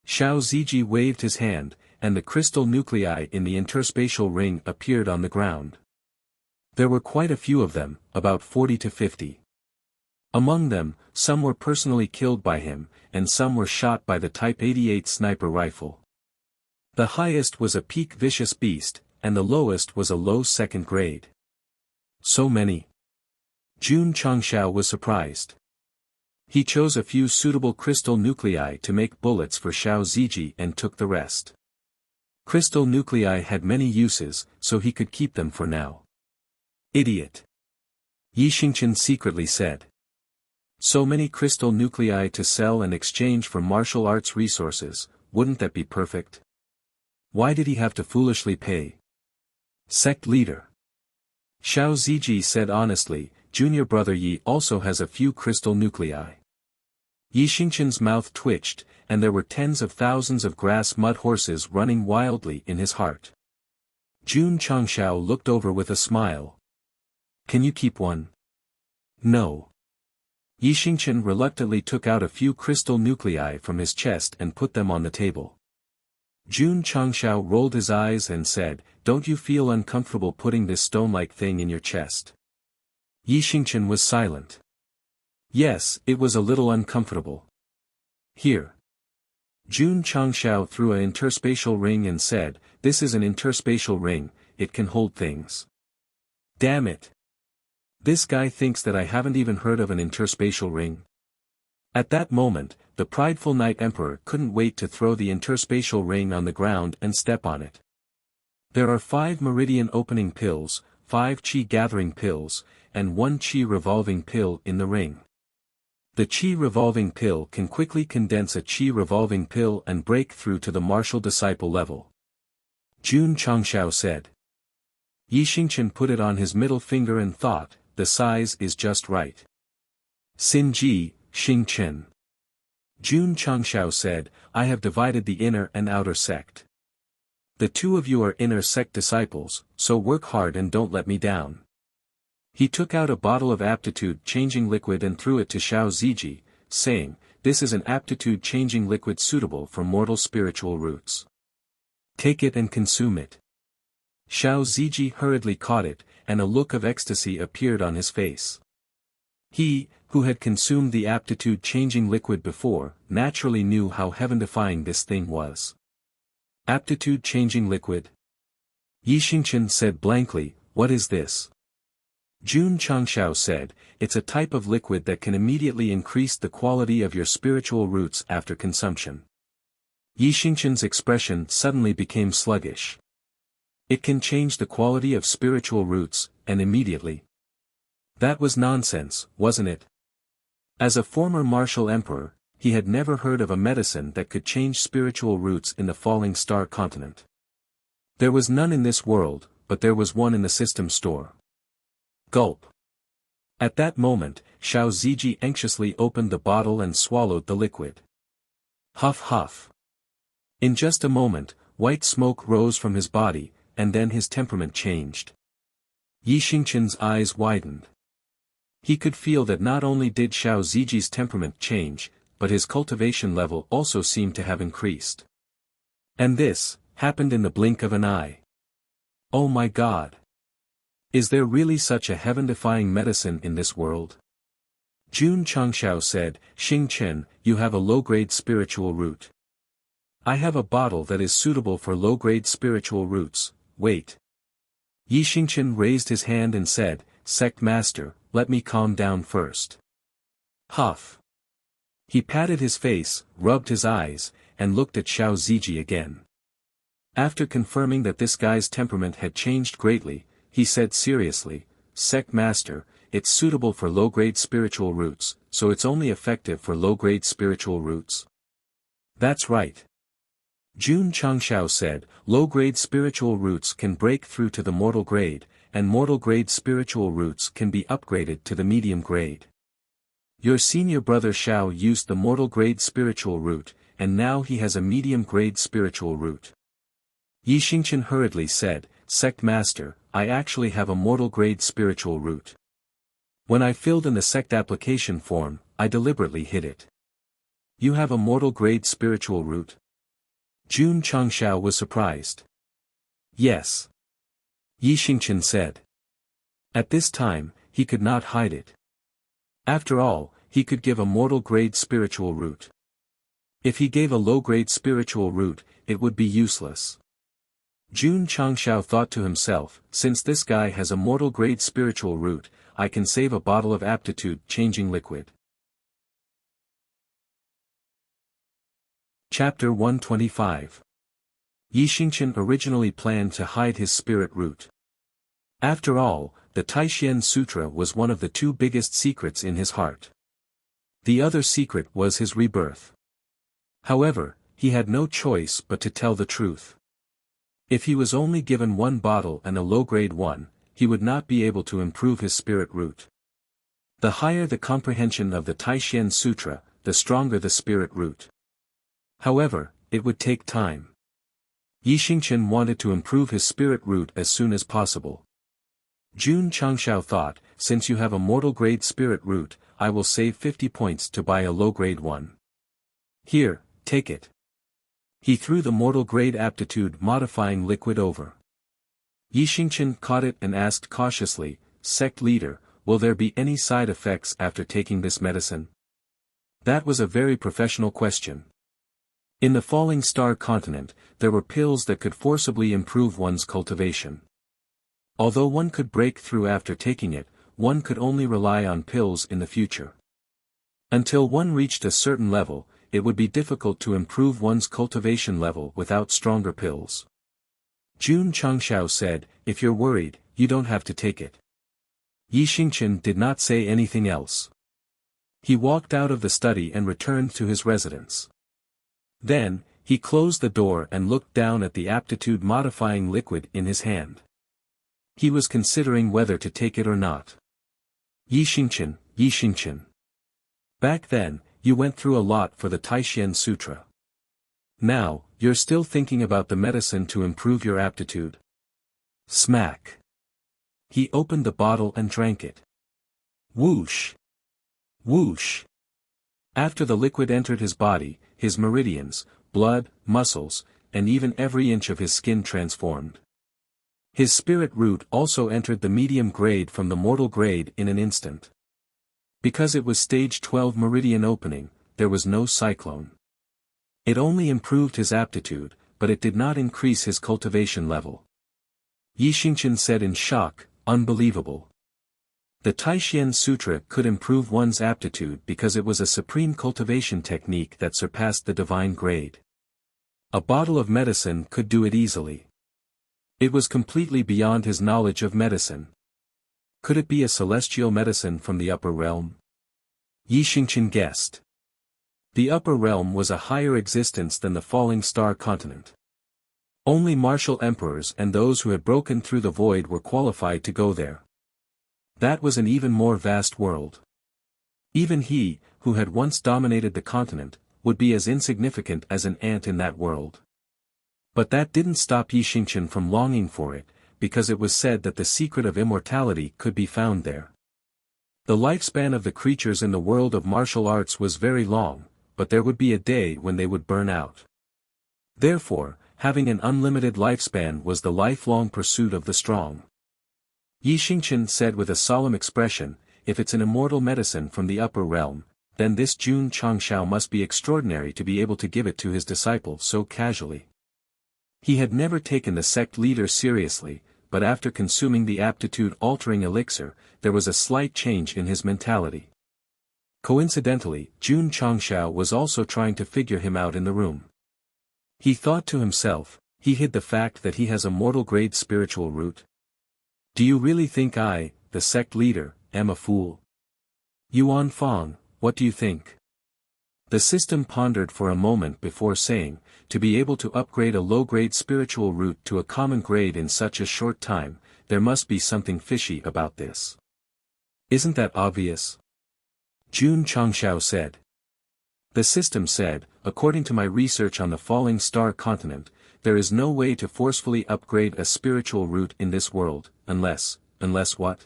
Xiao Ziji waved his hand, and the crystal nuclei in the interspatial ring appeared on the ground. There were quite a few of them, about 40 to 50. Among them, some were personally killed by him, and some were shot by the Type 88 sniper rifle. The highest was a peak vicious beast, and the lowest was a low second grade. So many. Jun Changshao was surprised. He chose a few suitable crystal nuclei to make bullets for Xiao Ziji and took the rest. Crystal nuclei had many uses, so he could keep them for now. Idiot. Yi Xingqian secretly said. So many crystal nuclei to sell and exchange for martial arts resources, wouldn't that be perfect? Why did he have to foolishly pay? Sect leader. Xiao Ziji said honestly, junior brother Yi also has a few crystal nuclei. Yi Xingqian's mouth twitched, and there were tens of thousands of grass mud horses running wildly in his heart. Jun Changshao looked over with a smile. Can you keep one? No. Yi Xingqian reluctantly took out a few crystal nuclei from his chest and put them on the table. Jun Changshao rolled his eyes and said, don't you feel uncomfortable putting this stone-like thing in your chest? Yi Xingqian was silent. Yes, it was a little uncomfortable. Here. Jun Changshao threw an interspatial ring and said, this is an interspatial ring, it can hold things. Damn it. This guy thinks that I haven't even heard of an interspatial ring. At that moment, the prideful Night Emperor couldn't wait to throw the interspatial ring on the ground and step on it. There are 5 meridian opening pills, 5 chi gathering pills, and 1 chi revolving pill in the ring. The chi revolving pill can quickly condense a chi revolving pill and break through to the martial disciple level. Jun Changshao said. Yi Xingqian put it on his middle finger and thought, the size is just right. Xin Ji, Xing Chen. Jun Changshao said, I have divided the inner and outer sect. The 2 of you are inner sect disciples, so work hard and don't let me down. He took out a bottle of aptitude-changing liquid and threw it to Xiao Ziji, saying, this is an aptitude-changing liquid suitable for mortal spiritual roots. Take it and consume it. Xiao Ziji hurriedly caught it, and a look of ecstasy appeared on his face. He, who had consumed the aptitude-changing liquid before, naturally knew how heaven-defying this thing was. Aptitude-changing liquid? Yi Xingqian said blankly, what is this? Jun Changshao said, it's a type of liquid that can immediately increase the quality of your spiritual roots after consumption. Yi Xingqian's expression suddenly became sluggish. It can change the quality of spiritual roots, and immediately. That was nonsense, wasn't it? As a former martial emperor, he had never heard of a medicine that could change spiritual roots in the falling star continent. There was none in this world, but there was one in the system store. Gulp. At that moment, Xiao Ziji anxiously opened the bottle and swallowed the liquid. Huff huff. In just a moment, white smoke rose from his body, and then his temperament changed. Yi Xingqian's eyes widened. He could feel that not only did Xiao Ziji's temperament change, but his cultivation level also seemed to have increased. And this happened in the blink of an eye. Oh my God! Is there really such a heaven-defying medicine in this world? Jun Changshao said, Xingchen, you have a low-grade spiritual root. I have a bottle that is suitable for low-grade spiritual roots, wait. Yi Xingchen raised his hand and said, Sect Master, let me calm down first. Huff. He patted his face, rubbed his eyes, and looked at Xiao Ziji again. After confirming that this guy's temperament had changed greatly, he said seriously, Sect Master, it's suitable for low-grade spiritual roots, so it's only effective for low-grade spiritual roots. That's right. Jun Changshao said, low-grade spiritual roots can break through to the mortal grade, and mortal-grade spiritual roots can be upgraded to the medium grade. Your senior brother Xiao used the mortal-grade spiritual root, and now he has a medium-grade spiritual root. Yi Xingchen hurriedly said, Sect Master, I actually have a mortal-grade spiritual root. When I filled in the sect application form, I deliberately hid it. You have a mortal-grade spiritual root? Jun Changshao was surprised. Yes. Yi Xingchen said. At this time, he could not hide it. After all, he could give a mortal-grade spiritual root. If he gave a low-grade spiritual root, it would be useless. Jun Changshao thought to himself, since this guy has a mortal-grade spiritual root, I can save a bottle of aptitude-changing liquid. Chapter 125. Yi Xingchen originally planned to hide his spirit root. After all, the Taixuan Sutra was one of the two biggest secrets in his heart. The other secret was his rebirth. However, he had no choice but to tell the truth. If he was only given one bottle and a low-grade one, he would not be able to improve his spirit root. The higher the comprehension of the Taixuan Sutra, the stronger the spirit root. However, it would take time. Yi Xingchen wanted to improve his spirit root as soon as possible. Jun Changshao thought, since you have a mortal-grade spirit root, I will save 50 points to buy a low-grade one. Here, take it. He threw the mortal-grade aptitude-modifying liquid over. Yi Xingchen caught it and asked cautiously, Sect leader, will there be any side effects after taking this medicine? That was a very professional question. In the Falling Star continent, there were pills that could forcibly improve one's cultivation. Although one could break through after taking it, one could only rely on pills in the future. Until one reached a certain level, it would be difficult to improve one's cultivation level without stronger pills. Jun Changshao said, if you're worried, you don't have to take it. Yi Xingchen did not say anything else. He walked out of the study and returned to his residence. Then, he closed the door and looked down at the aptitude-modifying liquid in his hand. He was considering whether to take it or not. Yi Xingchen, Yi Xingchen. Back then, you went through a lot for the Taixuan Sutra. Now, you're still thinking about the medicine to improve your aptitude. Smack. He opened the bottle and drank it. Whoosh. Whoosh. After the liquid entered his body, his meridians, blood, muscles, and even every inch of his skin transformed. His spirit root also entered the medium grade from the mortal grade in an instant. Because it was stage 12 meridian opening, there was no cyclone. It only improved his aptitude, but it did not increase his cultivation level. Yi Xingchen said in shock, unbelievable. The Taixuan Sutra could improve one's aptitude because it was a supreme cultivation technique that surpassed the divine grade. A bottle of medicine could do it easily. It was completely beyond his knowledge of medicine. Could it be a celestial medicine from the upper realm? Yi Xingchen guessed. The upper realm was a higher existence than the Falling Star continent. Only martial emperors and those who had broken through the void were qualified to go there. That was an even more vast world. Even he, who had once dominated the continent, would be as insignificant as an ant in that world. But that didn't stop Yi Xingchen from longing for it, because it was said that the secret of immortality could be found there. The lifespan of the creatures in the world of martial arts was very long, but there would be a day when they would burn out. Therefore, having an unlimited lifespan was the lifelong pursuit of the strong. Yi Xingchen said with a solemn expression, if it's an immortal medicine from the upper realm, then this Jun Changshao must be extraordinary to be able to give it to his disciple so casually. He had never taken the sect leader seriously, but after consuming the aptitude-altering elixir, there was a slight change in his mentality. Coincidentally, Jun Changshao was also trying to figure him out in the room. He thought to himself, he hid the fact that he has a mortal-grade spiritual root. Do you really think I, the sect leader, am a fool? Yuan Fong, what do you think? The system pondered for a moment before saying, to be able to upgrade a low-grade spiritual root to a common grade in such a short time, there must be something fishy about this. Isn't that obvious? Jun Changshao said. The system said, according to my research on the falling star continent, there is no way to forcefully upgrade a spiritual root in this world, unless what?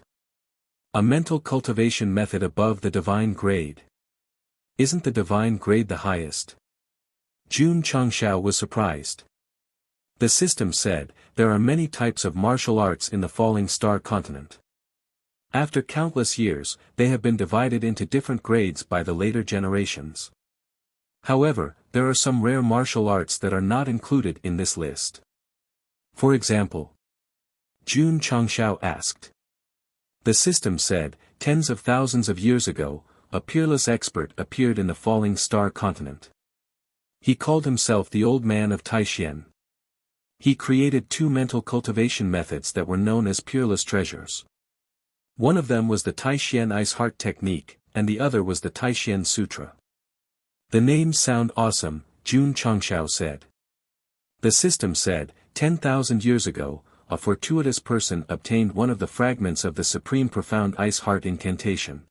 A mental cultivation method above the divine grade. Isn't the divine grade the highest? Jun Changshao was surprised. The system said, there are many types of martial arts in the falling star continent. After countless years, they have been divided into different grades by the later generations. However, there are some rare martial arts that are not included in this list. For example, Jun Changshao asked. The system said, tens of thousands of years ago, a peerless expert appeared in the falling star continent. He called himself the Old Man of Taishan. He created two mental cultivation methods that were known as peerless treasures. One of them was the Taishan Ice Heart Technique, and the other was the Taishan Sutra. The names sound awesome, Jun Changshao said. The system said, 10,000 years ago, a fortuitous person obtained one of the fragments of the Supreme Profound Ice Heart Incantation.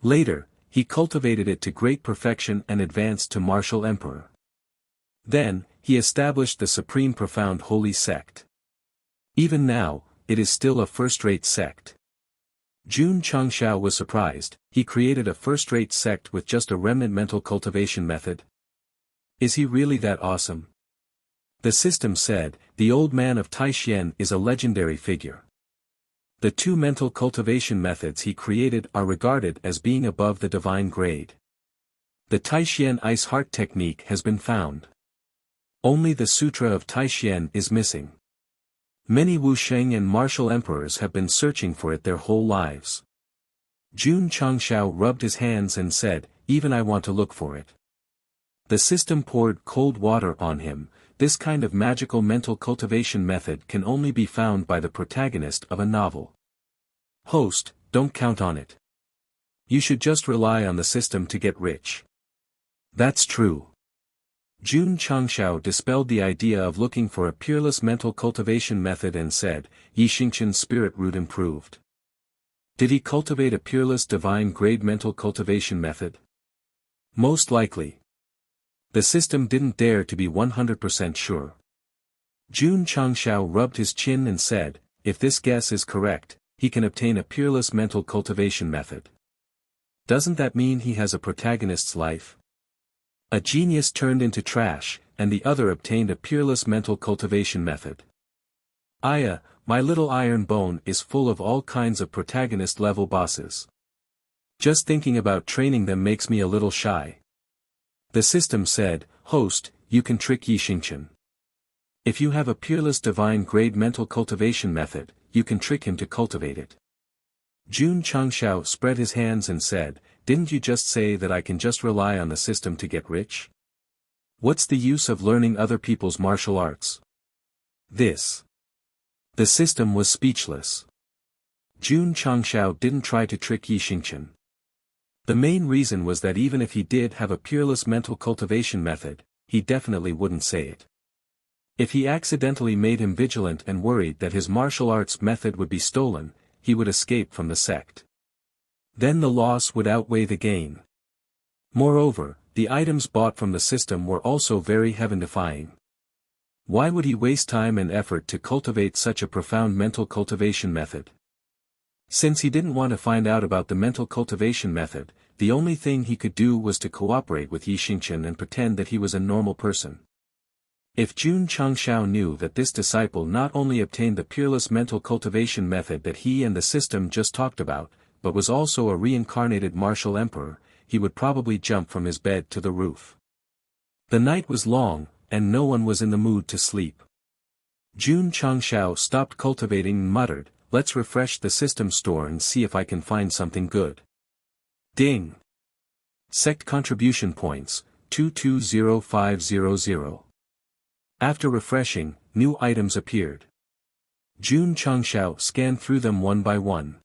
Later, he cultivated it to great perfection and advanced to Martial Emperor. Then, he established the Supreme Profound Holy Sect. Even now, it is still a first-rate sect. Jun Changshao was surprised, he created a first-rate sect with just a remnant mental cultivation method. Is he really that awesome? The system said, the Old Man of Taishan is a legendary figure. The two mental cultivation methods he created are regarded as being above the divine grade. The Taishan Ice Heart Technique has been found. Only the Sutra of Taishan is missing. Many Wuxia and martial emperors have been searching for it their whole lives. Jun Changshao rubbed his hands and said, even I want to look for it. The system poured cold water on him. This kind of magical mental cultivation method can only be found by the protagonist of a novel. Host, don't count on it. You should just rely on the system to get rich. That's true. Jun Changshao dispelled the idea of looking for a peerless mental cultivation method and said, Yixingqian's spirit root improved. Did he cultivate a peerless divine grade mental cultivation method? Most likely. The system didn't dare to be 100% sure. Jun Changshao rubbed his chin and said, if this guess is correct, he can obtain a peerless mental cultivation method. Doesn't that mean he has a protagonist's life? A genius turned into trash, and the other obtained a peerless mental cultivation method. Aya, my little iron bone is full of all kinds of protagonist-level bosses. Just thinking about training them makes me a little shy. The system said, host, you can trick Yixingqian. If you have a peerless divine grade mental cultivation method, you can trick him to cultivate it. Jun Changshao spread his hands and said, didn't you just say that I can just rely on the system to get rich? What's the use of learning other people's martial arts? The system was speechless. Jun Changshao didn't try to trick Yixingqian. The main reason was that even if he did have a peerless mental cultivation method, he definitely wouldn't say it. If he accidentally made him vigilant and worried that his martial arts method would be stolen, he would escape from the sect. Then the loss would outweigh the gain. Moreover, the items bought from the system were also very heaven-defying. Why would he waste time and effort to cultivate such a profound mental cultivation method? Since he didn't want to find out about the mental cultivation method, the only thing he could do was to cooperate with Yixingqian and pretend that he was a normal person. If Jun Changshao knew that this disciple not only obtained the peerless mental cultivation method that he and the system just talked about, but was also a reincarnated martial emperor, he would probably jump from his bed to the roof. The night was long, and no one was in the mood to sleep. Jun Changshao stopped cultivating and muttered, "Let's refresh the system store and see if I can find something good." Ding! Sect contribution points, 220500. After refreshing, new items appeared. Jun Changshao scanned through them one by one.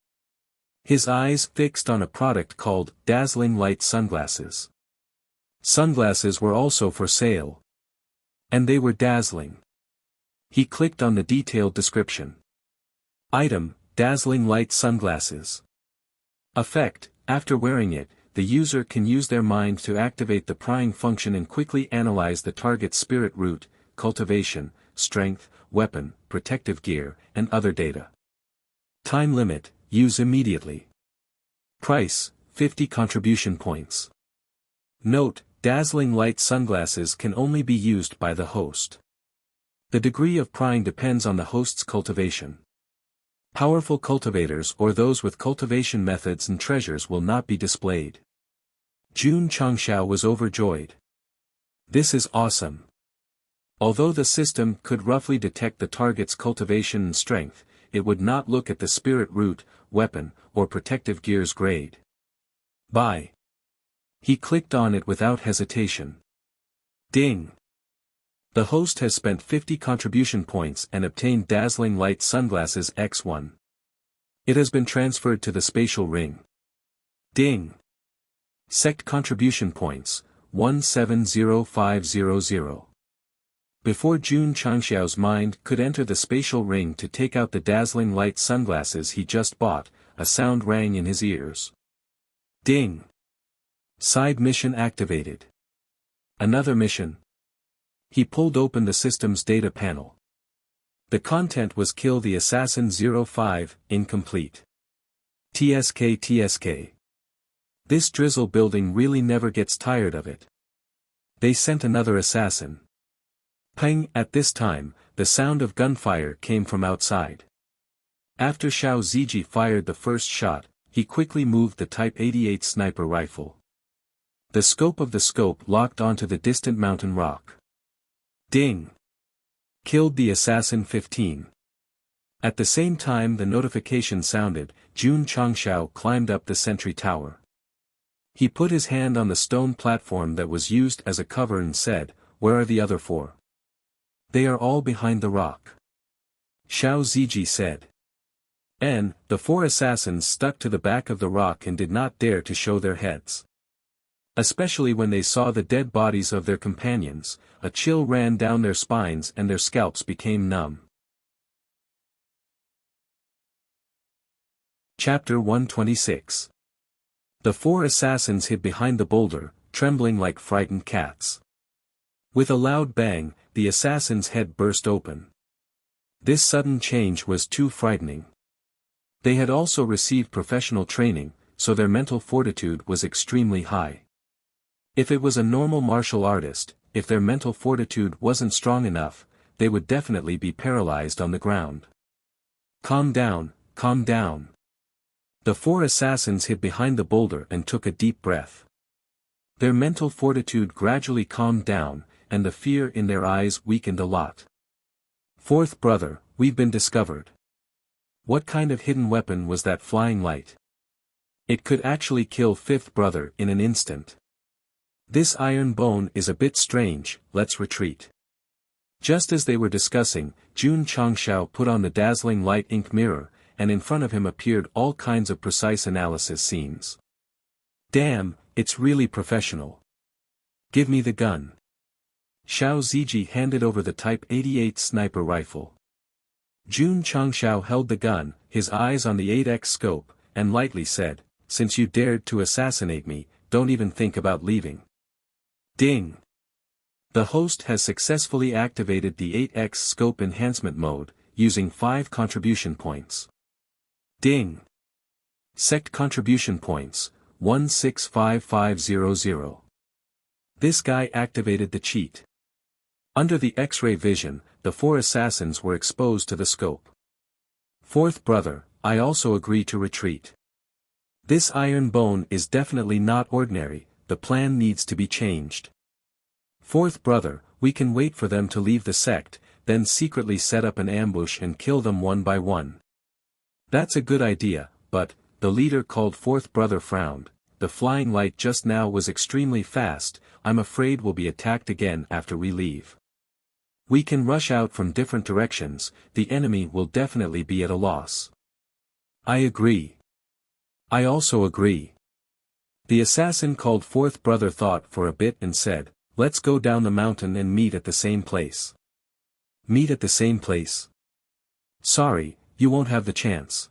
His eyes fixed on a product called Dazzling Light Sunglasses. Sunglasses were also for sale. And they were dazzling. He clicked on the detailed description. Item, Dazzling Light Sunglasses. Effect, after wearing it, the user can use their mind to activate the prying function and quickly analyze the target's spirit root, cultivation, strength, weapon, protective gear, and other data. Time limit, use immediately. Price, 50 contribution points. Note, dazzling light sunglasses can only be used by the host. The degree of prying depends on the host's cultivation. Powerful cultivators or those with cultivation methods and treasures will not be displayed. Jun Changshao was overjoyed. This is awesome. Although the system could roughly detect the target's cultivation and strength, it would not look at the spirit root, weapon, or protective gear's grade. Buy. He clicked on it without hesitation. Ding! The host has spent 50 contribution points and obtained Dazzling Light Sunglasses X1. It has been transferred to the spatial ring. Ding! Sect contribution points, 170500. Before Jun Changshao's mind could enter the spatial ring to take out the dazzling light sunglasses he just bought, a sound rang in his ears. Ding! Side mission activated. Another mission. He pulled open the system's data panel. The content was Kill the Assassin 05, incomplete. TSK. This drizzle building really never gets tired of it. They sent another assassin. Peng! At this time, the sound of gunfire came from outside. After Xiao Ziji fired the first shot, he quickly moved the Type 88 sniper rifle. The scope of the scope locked onto the distant mountain rock. Ding! Killed the assassin 15. At the same time the notification sounded, Jun Changshao climbed up the sentry tower. He put his hand on the stone platform that was used as a cover and said, "Where are the other 4? They are all behind the rock." Xiao Ziji said. The 4 assassins stuck to the back of the rock and did not dare to show their heads. Especially when they saw the dead bodies of their companions, a chill ran down their spines and their scalps became numb. Chapter 126. The 4 assassins hid behind the boulder, trembling like frightened cats. With a loud bang, the assassin's head burst open. This sudden change was too frightening. They had also received professional training, so their mental fortitude was extremely high. If it was a normal martial artist, if their mental fortitude wasn't strong enough, they would definitely be paralyzed on the ground. Calm down, calm down. The 4 assassins hid behind the boulder and took a deep breath. Their mental fortitude gradually calmed down, and the fear in their eyes weakened a lot. "Fourth brother, we've been discovered. What kind of hidden weapon was that flying light? It could actually kill 5th brother in an instant. This iron bone is a bit strange, let's retreat." Just as they were discussing, Jun Changshao put on the dazzling light ink mirror, and in front of him appeared all kinds of precise analysis scenes. Damn, it's really professional. Give me the gun. Xiao Ziji handed over the Type 88 sniper rifle. Jun Changshao held the gun, his eyes on the 8x scope, and lightly said, "Since you dared to assassinate me, don't even think about leaving." Ding! The host has successfully activated the 8x scope enhancement mode, using 5 contribution points. Ding! Sect contribution points, 165500. This guy activated the cheat. Under the X-ray vision, the 4 assassins were exposed to the scope. "Fourth brother, I also agree to retreat. This iron bone is definitely not ordinary, the plan needs to be changed. Fourth brother, we can wait for them to leave the sect, then secretly set up an ambush and kill them one by one. That's a good idea, but, the leader called fourth brother frowned, the flying light just now was extremely fast, I'm afraid we'll be attacked again after we leave. We can rush out from different directions, the enemy will definitely be at a loss. I agree. I also agree. The assassin called fourth brother thought for a bit and said, let's go down the mountain and meet at the same place. Meet at the same place? Sorry, you won't have the chance.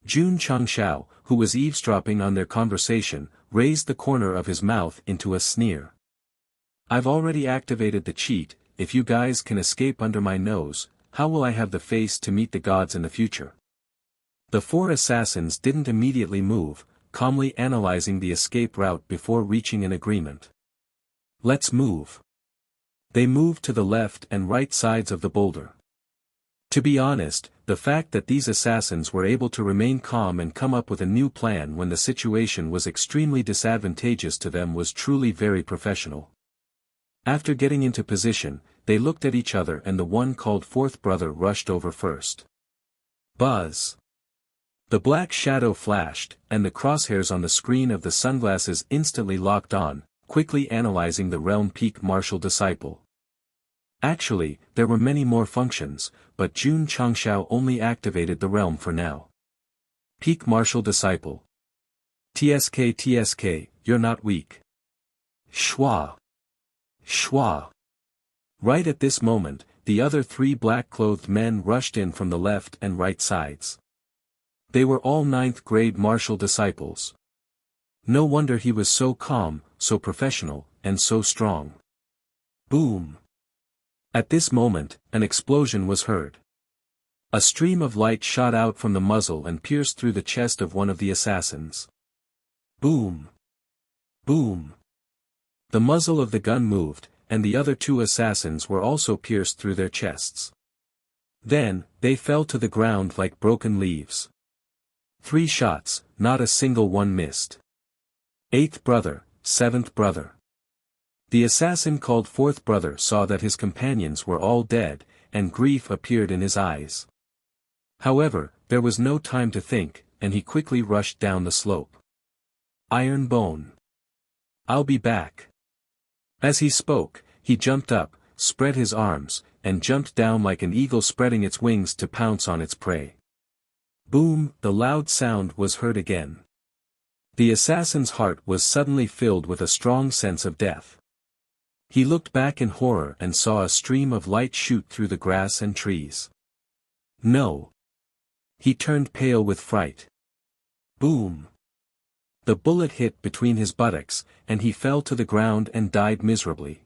Jun Changshao, who was eavesdropping on their conversation, raised the corner of his mouth into a sneer. I've already activated the cheat, if you guys can escape under my nose, how will I have the face to meet the gods in the future? The four assassins didn't immediately move, calmly analyzing the escape route before reaching an agreement. Let's move. They moved to the left and right sides of the boulder. To be honest, the fact that these assassins were able to remain calm and come up with a new plan when the situation was extremely disadvantageous to them was truly very professional. After getting into position, they looked at each other and the one called fourth brother rushed over first. Buzz! The black shadow flashed, and the crosshairs on the screen of the sunglasses instantly locked on, quickly analyzing the realm peak martial disciple. Actually, there were many more functions, but Jun Changshao only activated the realm for now. Peak martial disciple. TSK, you're not weak. Shwa. Shwa. Right at this moment, the other three black-clothed men rushed in from the left and right sides. They were all 9th grade martial disciples. No wonder he was so calm, so professional, and so strong. Boom! At this moment, an explosion was heard. A stream of light shot out from the muzzle and pierced through the chest of one of the assassins. Boom! Boom! The muzzle of the gun moved, and the other two assassins were also pierced through their chests. Then, they fell to the ground like broken leaves. 3 shots, not a single one missed. 8th brother, 7th brother. The assassin called fourth brother saw that his companions were all dead, and grief appeared in his eyes. However, there was no time to think, and he quickly rushed down the slope. Iron bone. I'll be back. As he spoke, he jumped up, spread his arms, and jumped down like an eagle spreading its wings to pounce on its prey. Boom! The loud sound was heard again. The assassin's heart was suddenly filled with a strong sense of death. He looked back in horror and saw a stream of light shoot through the grass and trees. No! He turned pale with fright. Boom! The bullet hit between his buttocks, and he fell to the ground and died miserably.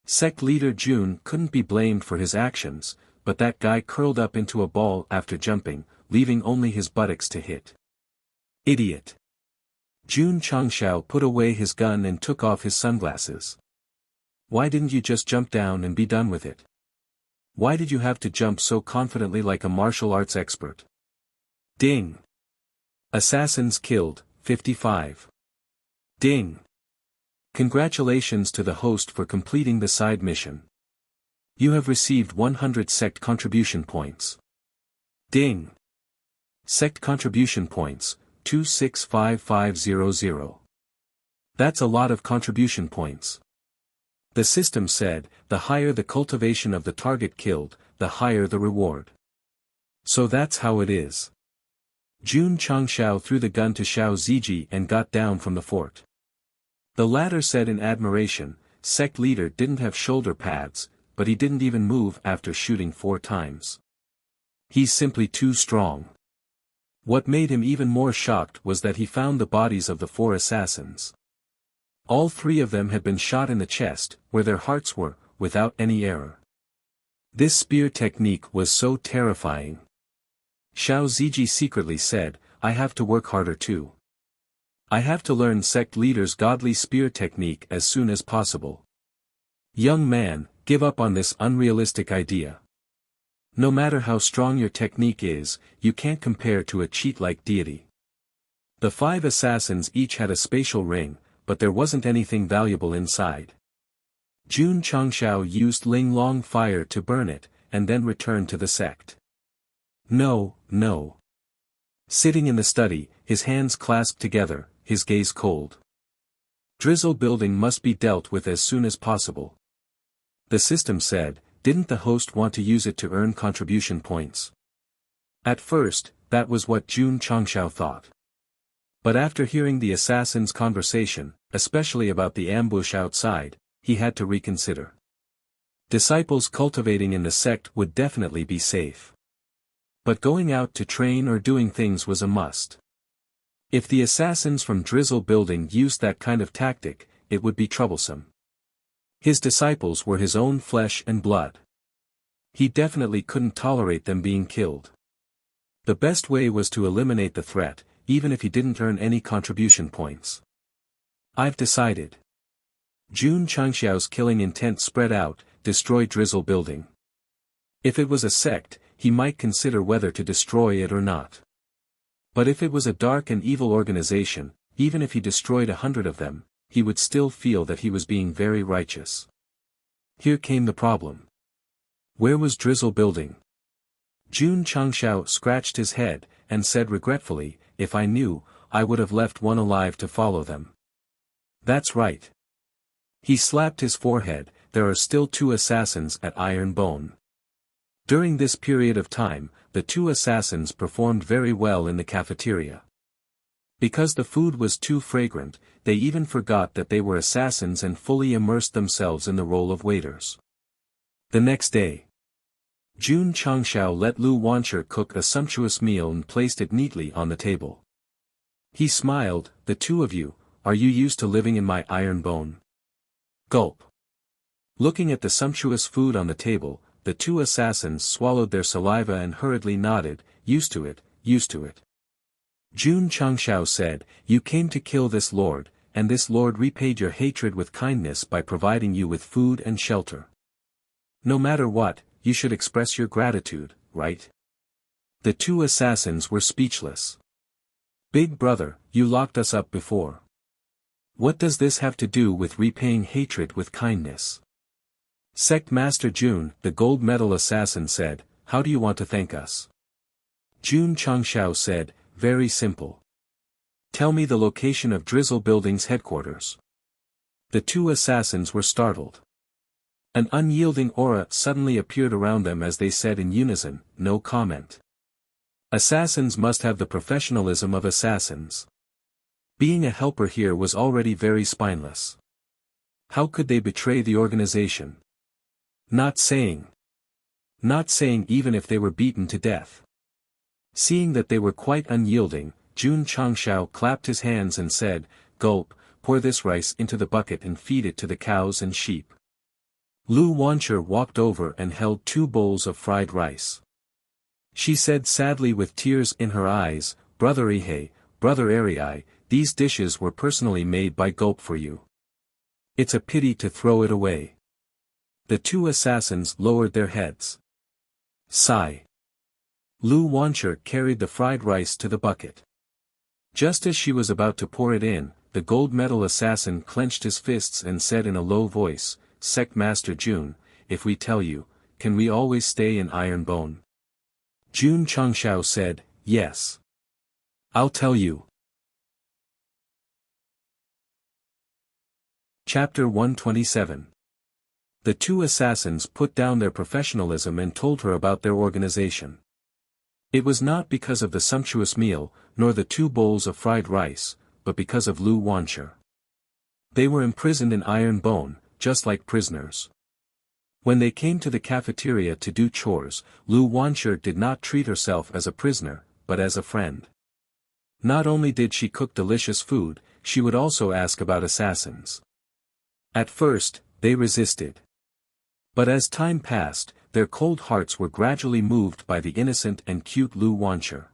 Sect leader Jun couldn't be blamed for his actions, but that guy curled up into a ball after jumping, leaving only his buttocks to hit. Idiot! Jun Changshao put away his gun and took off his sunglasses. Why didn't you just jump down and be done with it? Why did you have to jump so confidently like a martial arts expert? Ding! Assassins killed, 55. Ding! Congratulations to the host for completing the side mission. You have received 100 Sect contribution points. Ding! Sect contribution points, 265500. That's a lot of contribution points. The system said, the higher the cultivation of the target killed, the higher the reward. So that's how it is. Jun Changshao threw the gun to Xiao Ziji and got down from the fort. The latter said in admiration, Sect leader didn't have shoulder pads, but he didn't even move after shooting 4 times. He's simply too strong. What made him even more shocked was that he found the bodies of the 4 assassins. All 3 of them had been shot in the chest, where their hearts were, without any error. This spear technique was so terrifying. Xiao Ziji secretly said, I have to work harder too. I have to learn Sect leader's godly spear technique as soon as possible. Young man, give up on this unrealistic idea. No matter how strong your technique is, you can't compare to a cheat like deity. The 5 assassins each had a spatial ring, but there wasn't anything valuable inside. Jun Changshao used Ling Long fire to burn it, and then returned to the sect. No, no. Sitting in the study, his hands clasped together, his gaze cold. Drizzle building must be dealt with as soon as possible. The system said, didn't the host want to use it to earn contribution points? At first, that was what Jun Changshao thought. But after hearing the assassin's conversation, especially about the ambush outside, he had to reconsider. Disciples cultivating in the sect would definitely be safe. But going out to train or doing things was a must. If the assassins from Drizzle building used that kind of tactic, it would be troublesome. His disciples were his own flesh and blood. He definitely couldn't tolerate them being killed. The best way was to eliminate the threat, even if he didn't earn any contribution points. I've decided. Jun Changxiao's killing intent spread out, destroy Drizzle building. If it was a sect, he might consider whether to destroy it or not. But if it was a dark and evil organization, even if he destroyed 100 of them, he would still feel that he was being very righteous. Here came the problem. Where was Drizzle building? Jun Changxiao scratched his head, and said regretfully, if I knew, I would have left one alive to follow them. That's right. He slapped his forehead, there are still 2 assassins at Iron Bone. During this period of time, the 2 assassins performed very well in the cafeteria. Because the food was too fragrant, they even forgot that they were assassins and fully immersed themselves in the role of waiters. The next day, Jun Changxiao let Lu Wancher cook a sumptuous meal and placed it neatly on the table. He smiled, the 2 of you, are you used to living in my Iron Bone? Gulp. Looking at the sumptuous food on the table, the 2 assassins swallowed their saliva and hurriedly nodded, used to it, used to it. Jun Changxiao said, you came to kill this lord, and this lord repaid your hatred with kindness by providing you with food and shelter. No matter what, you should express your gratitude, right? The 2 assassins were speechless. Big brother, you locked us up before. What does this have to do with repaying hatred with kindness? Sect Master Jun, the gold medal assassin said, how do you want to thank us? Jun Changxiao said, very simple. Tell me the location of Drizzle Building's headquarters. The 2 assassins were startled. An unyielding aura suddenly appeared around them as they said in unison, no comment. Assassins must have the professionalism of assassins. Being a helper here was already very spineless. How could they betray the organization? Not saying. Not saying even if they were beaten to death. Seeing that they were quite unyielding, Jun Changxiao clapped his hands and said, gulp, pour this rice into the bucket and feed it to the cows and sheep. Lu Wancher walked over and held 2 bowls of fried rice. She said sadly with tears in her eyes, Brother Ihei, Brother Arii, these dishes were personally made by Gulp for you. It's a pity to throw it away. The 2 assassins lowered their heads. Sigh. Lu Wancher carried the fried rice to the bucket. Just as she was about to pour it in, the gold medal assassin clenched his fists and said in a low voice, Sect Master Jun, if we tell you, can we always stay in Iron Bone? Jun Changxiao said, yes. I'll tell you. Chapter 127. The 2 assassins put down their professionalism and told her about their organization. It was not because of the sumptuous meal, nor the 2 bowls of fried rice, but because of Lu Wancher. They were imprisoned in Iron Bone, just like prisoners. When they came to the cafeteria to do chores, Lu Wancher did not treat herself as a prisoner, but as a friend. Not only did she cook delicious food, she would also ask about assassins. At first, they resisted. But as time passed, their cold hearts were gradually moved by the innocent and cute Lu Wancher.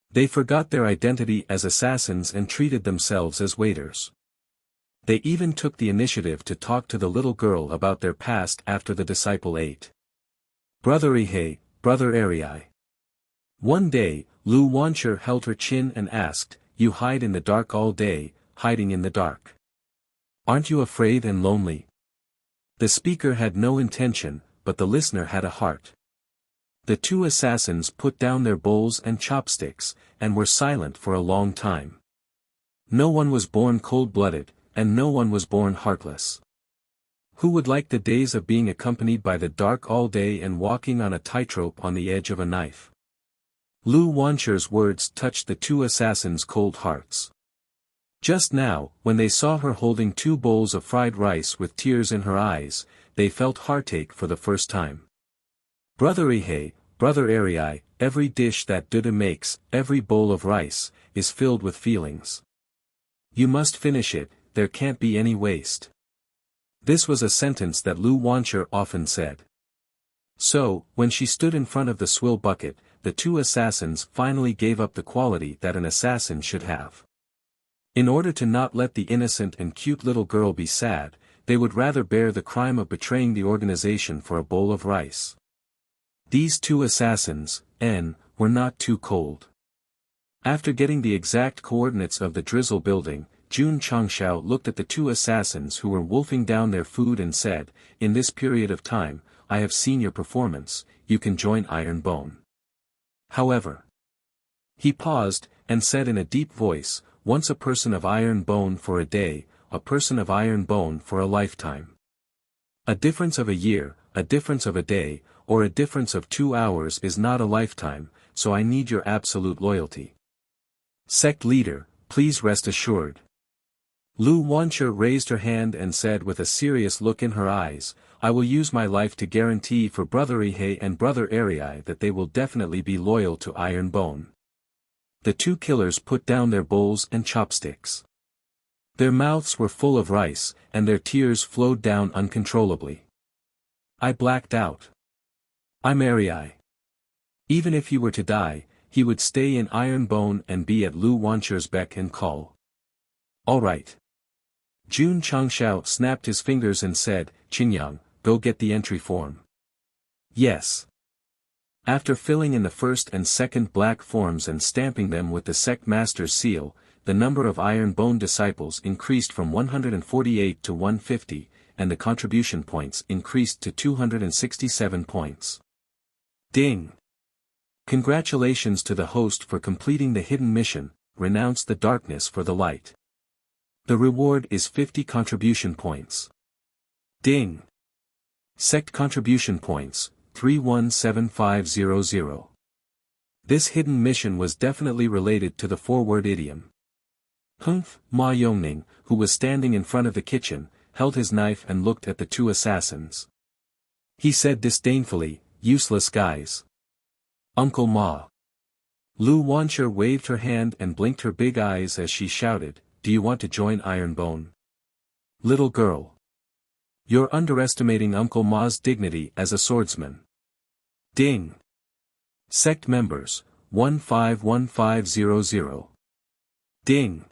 They forgot their identity as assassins and treated themselves as waiters. They even took the initiative to talk to the little girl about their past after the disciple ate. Brother Ihei, Brother Arii. One day, Lu Wancher held her chin and asked, you hide in the dark all day, hiding in the dark. Aren't you afraid and lonely? The speaker had no intention, but the listener had a heart. The two assassins put down their bowls and chopsticks, and were silent for a long time. No one was born cold-blooded, and no one was born heartless. Who would like the days of being accompanied by the dark all day and walking on a tightrope on the edge of a knife? Lu Wancher's words touched the two assassins' cold hearts. Just now, when they saw her holding 2 bowls of fried rice with tears in her eyes, they felt heartache for the first time. Brother Ihe, Brother Arii, every dish that Duda makes, every bowl of rice, is filled with feelings. You must finish it, there can't be any waste. This was a sentence that Lu Wancher often said. So, when she stood in front of the swill bucket, the two assassins finally gave up the quality that an assassin should have. In order to not let the innocent and cute little girl be sad, they would rather bear the crime of betraying the organization for a bowl of rice. These two assassins, were not too cold. After getting the exact coordinates of the drizzle building, Jun Changshao looked at the two assassins who were wolfing down their food and said, "In this period of time, I have seen your performance, you can join Iron Bone. However." He paused, and said in a deep voice, "Once a person of Iron Bone for a day, a person of Iron Bone for a lifetime. A difference of a year, a difference of a day, or a difference of 2 hours is not a lifetime, so I need your absolute loyalty. Sect leader, please rest assured." Lu Wancher raised her hand and said with a serious look in her eyes, "I will use my life to guarantee for Brother Ihe and Brother Arii that they will definitely be loyal to Iron Bone." The two killers put down their bowls and chopsticks. Their mouths were full of rice, and their tears flowed down uncontrollably. "I blacked out. I'm Arii." Even if he were to die, he would stay in Iron Bone and be at Lu Wancher's beck and call. "All right." Jun Changshao snapped his fingers and said, "Qinyang, go get the entry form." "Yes." After filling in the first and second black forms and stamping them with the sect master's seal, the number of Iron Bone disciples increased from 148 to 150, and the contribution points increased to 267 points. Ding! Congratulations to the host for completing the hidden mission, renounce the darkness for the light. The reward is 50 contribution points. Ding! Sect contribution points, 317500. This hidden mission was definitely related to the four-word idiom. Humph, Ma Yongning, who was standing in front of the kitchen, held his knife and looked at the two assassins. He said disdainfully, "Useless guys. Uncle Ma." Lu Wancher waved her hand and blinked her big eyes as she shouted, "Do you want to join Iron Bone? Little girl. You're underestimating Uncle Ma's dignity as a swordsman." Ding! Sect members, 151500. Ding!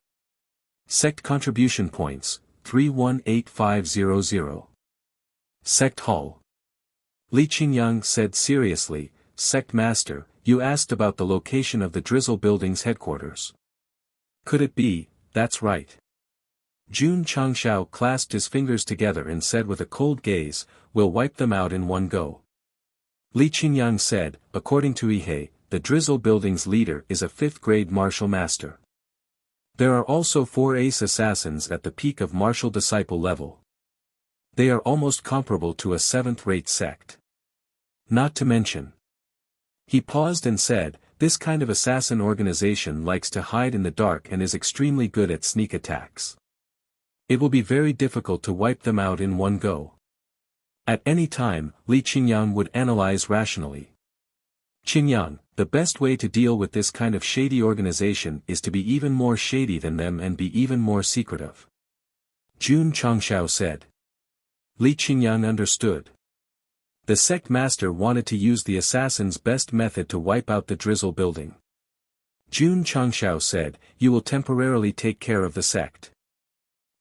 Sect contribution points, 318500. Sect Hall. Li Qingyang said seriously, "Sect Master, you asked about the location of the Drizzle Building's headquarters. Could it be, that's right." Jun Changshao clasped his fingers together and said with a cold gaze, "We'll wipe them out in one go." Li Qingyang said, "According to Ihe, the Drizzle Building's leader is a 5th-grade martial master. There are also 4 ace assassins at the peak of martial disciple level. They are almost comparable to a 7th-rate sect. Not to mention." He paused and said, "This kind of assassin organization likes to hide in the dark and is extremely good at sneak attacks. It will be very difficult to wipe them out in one go." At any time, Li Qingyang would analyze rationally. "Qingyang, the best way to deal with this kind of shady organization is to be even more shady than them and be even more secretive." Jun Changshao said. Li Qingyang understood. The sect master wanted to use the assassin's best method to wipe out the Drizzle Building. Jun Changshao said, "You will temporarily take care of the sect.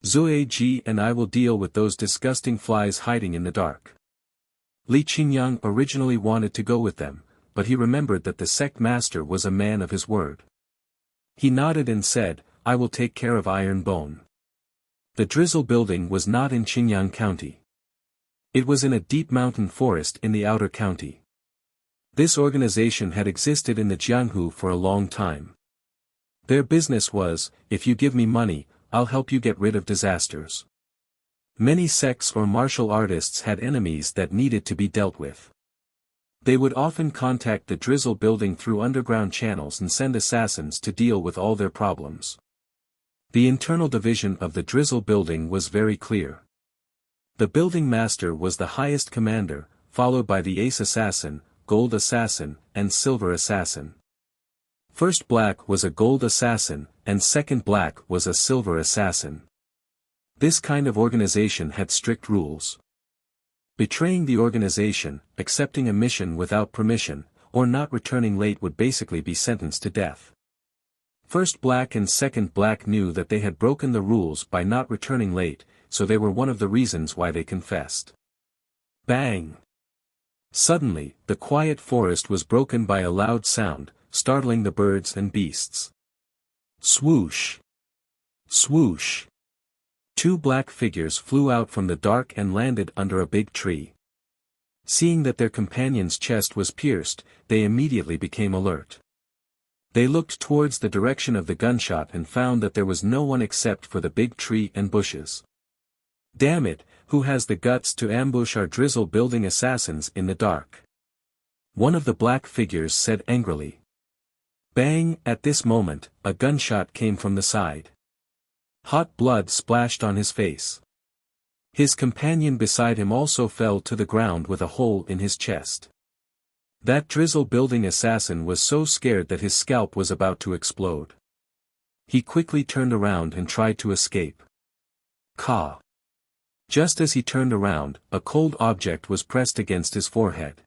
Zue Ji and I will deal with those disgusting flies hiding in the dark." Li Qingyang originally wanted to go with them, but he remembered that the sect master was a man of his word. He nodded and said, "I will take care of Iron Bone." The Drizzle building was not in Qingyang County. It was in a deep mountain forest in the outer county. This organization had existed in the Jianghu for a long time. Their business was, if you give me money, I'll help you get rid of disasters. Many sects or martial artists had enemies that needed to be dealt with. They would often contact the Drizzle building through underground channels and send assassins to deal with all their problems. The internal division of the Drizzle building was very clear. The building master was the highest commander, followed by the ace assassin, gold assassin, and silver assassin. First black was a gold assassin, and second black was a silver assassin. This kind of organization had strict rules. Betraying the organization, accepting a mission without permission, or not returning late would basically be sentenced to death. First black and second black knew that they had broken the rules by not returning late, so they were one of the reasons why they confessed. Bang! Suddenly, the quiet forest was broken by a loud sound, startling the birds and beasts. Swoosh! Swoosh! Two black figures flew out from the dark and landed under a big tree. Seeing that their companion's chest was pierced, they immediately became alert. They looked towards the direction of the gunshot and found that there was no one except for the big tree and bushes. Damn it, who has the guts to ambush our Drizzle building assassins in the dark? One of the black figures said angrily. Bang! At this moment, a gunshot came from the side. Hot blood splashed on his face. His companion beside him also fell to the ground with a hole in his chest. That Drizzle building assassin was so scared that his scalp was about to explode. He quickly turned around and tried to escape. Caw! Just as he turned around, a cold object was pressed against his forehead.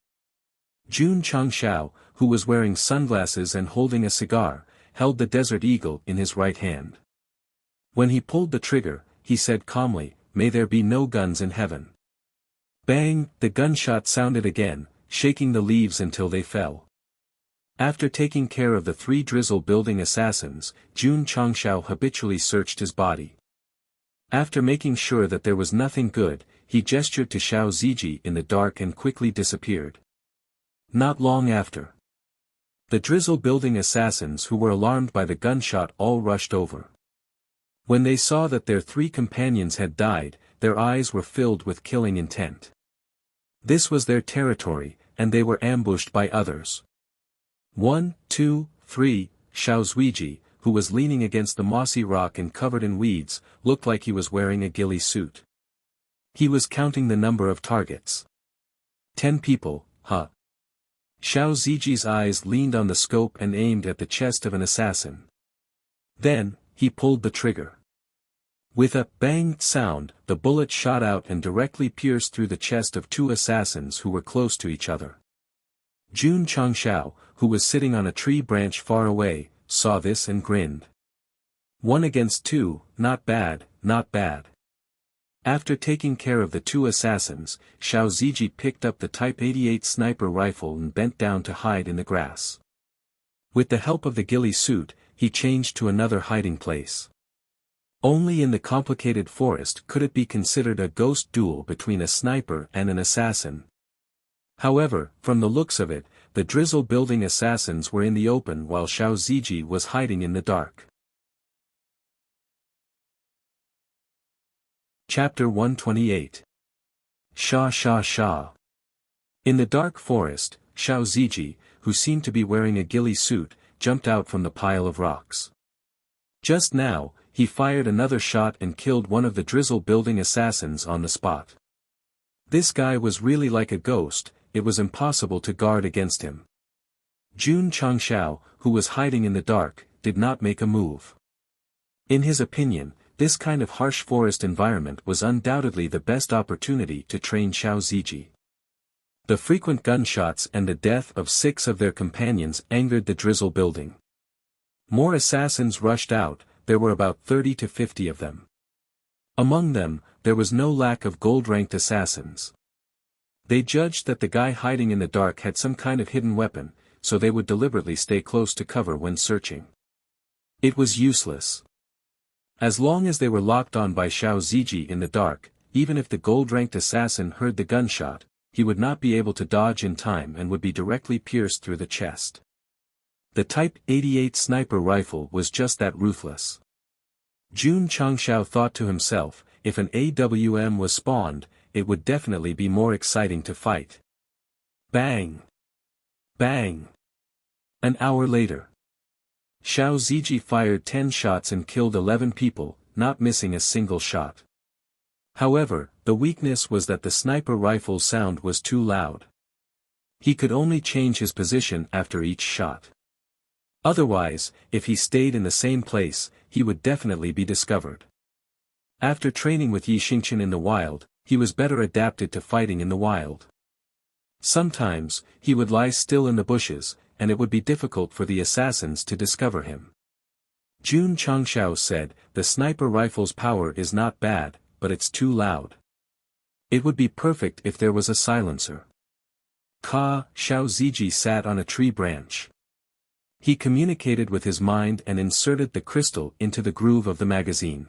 Jun Changshao, who was wearing sunglasses and holding a cigar, held the Desert Eagle in his right hand. When he pulled the trigger, he said calmly, "May there be no guns in heaven." Bang! The gunshot sounded again, shaking the leaves until they fell. After taking care of the three Drizzle building assassins, Jun Changshao habitually searched his body. After making sure that there was nothing good, he gestured to Xiao Ziji in the dark and quickly disappeared. Not long after, the Drizzle building assassins who were alarmed by the gunshot all rushed over. When they saw that their three companions had died, their eyes were filled with killing intent. This was their territory, and they were ambushed by others. 1, 2, 3, Xiao Zuiji, who was leaning against the mossy rock and covered in weeds, looked like he was wearing a ghillie suit. He was counting the number of targets. 10 people, huh? Xiao Ziji's eyes leaned on the scope and aimed at the chest of an assassin. Then, he pulled the trigger. With a bang sound, the bullet shot out and directly pierced through the chest of two assassins who were close to each other. Jun Changshao, who was sitting on a tree branch far away, saw this and grinned. 1 against 2, not bad, not bad. After taking care of the two assassins, Xiao Ziji picked up the Type 88 sniper rifle and bent down to hide in the grass. With the help of the ghillie suit, he changed to another hiding place. Only in the complicated forest could it be considered a ghost duel between a sniper and an assassin. However, from the looks of it, the Drizzle building assassins were in the open while Xiao Ziji was hiding in the dark. Chapter 128. Sha Sha Sha. In the dark forest, Xiao Ziji, who seemed to be wearing a ghillie suit, jumped out from the pile of rocks. Just now, he fired another shot and killed one of the Drizzle building assassins on the spot. This guy was really like a ghost, it was impossible to guard against him. Jun Changshao, who was hiding in the dark, did not make a move. In his opinion, this kind of harsh forest environment was undoubtedly the best opportunity to train Xiao Ziji. The frequent gunshots and the death of 6 of their companions angered the Drizzle building. More assassins rushed out, there were about 30 to 50 of them. Among them, there was no lack of gold-ranked assassins. They judged that the guy hiding in the dark had some kind of hidden weapon, so they would deliberately stay close to cover when searching. It was useless. As long as they were locked on by Xiao Ziji in the dark, even if the gold-ranked assassin heard the gunshot, he would not be able to dodge in time and would be directly pierced through the chest. The Type 88 sniper rifle was just that ruthless. Jun Changshao thought to himself, if an AWM was spawned, it would definitely be more exciting to fight. Bang! Bang! An hour later. Xiao Ziji fired 10 shots and killed 11 people, not missing a single shot. However, the weakness was that the sniper rifle's sound was too loud. He could only change his position after each shot. Otherwise, if he stayed in the same place, he would definitely be discovered. After training with Yi Xingqian in the wild, he was better adapted to fighting in the wild. Sometimes, he would lie still in the bushes, and it would be difficult for the assassins to discover him. Jun Changshao said, the sniper rifle's power is not bad, but it's too loud. It would be perfect if there was a silencer. Xiao Ziji sat on a tree branch. He communicated with his mind and inserted the crystal into the groove of the magazine.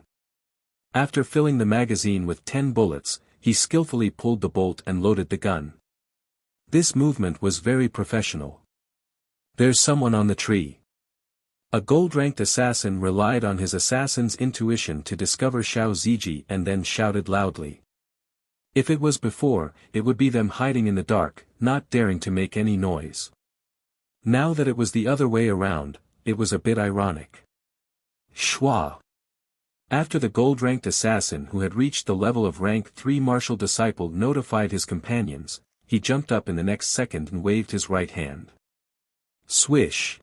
After filling the magazine with 10 bullets, he skillfully pulled the bolt and loaded the gun. This movement was very professional. There's someone on the tree. A gold-ranked assassin relied on his assassin's intuition to discover Xiao Ziji and then shouted loudly. If it was before, it would be them hiding in the dark, not daring to make any noise. Now that it was the other way around, it was a bit ironic. Shua. After the gold-ranked assassin who had reached the level of rank 3 martial disciple notified his companions, he jumped up in the next second and waved his right hand. Swish.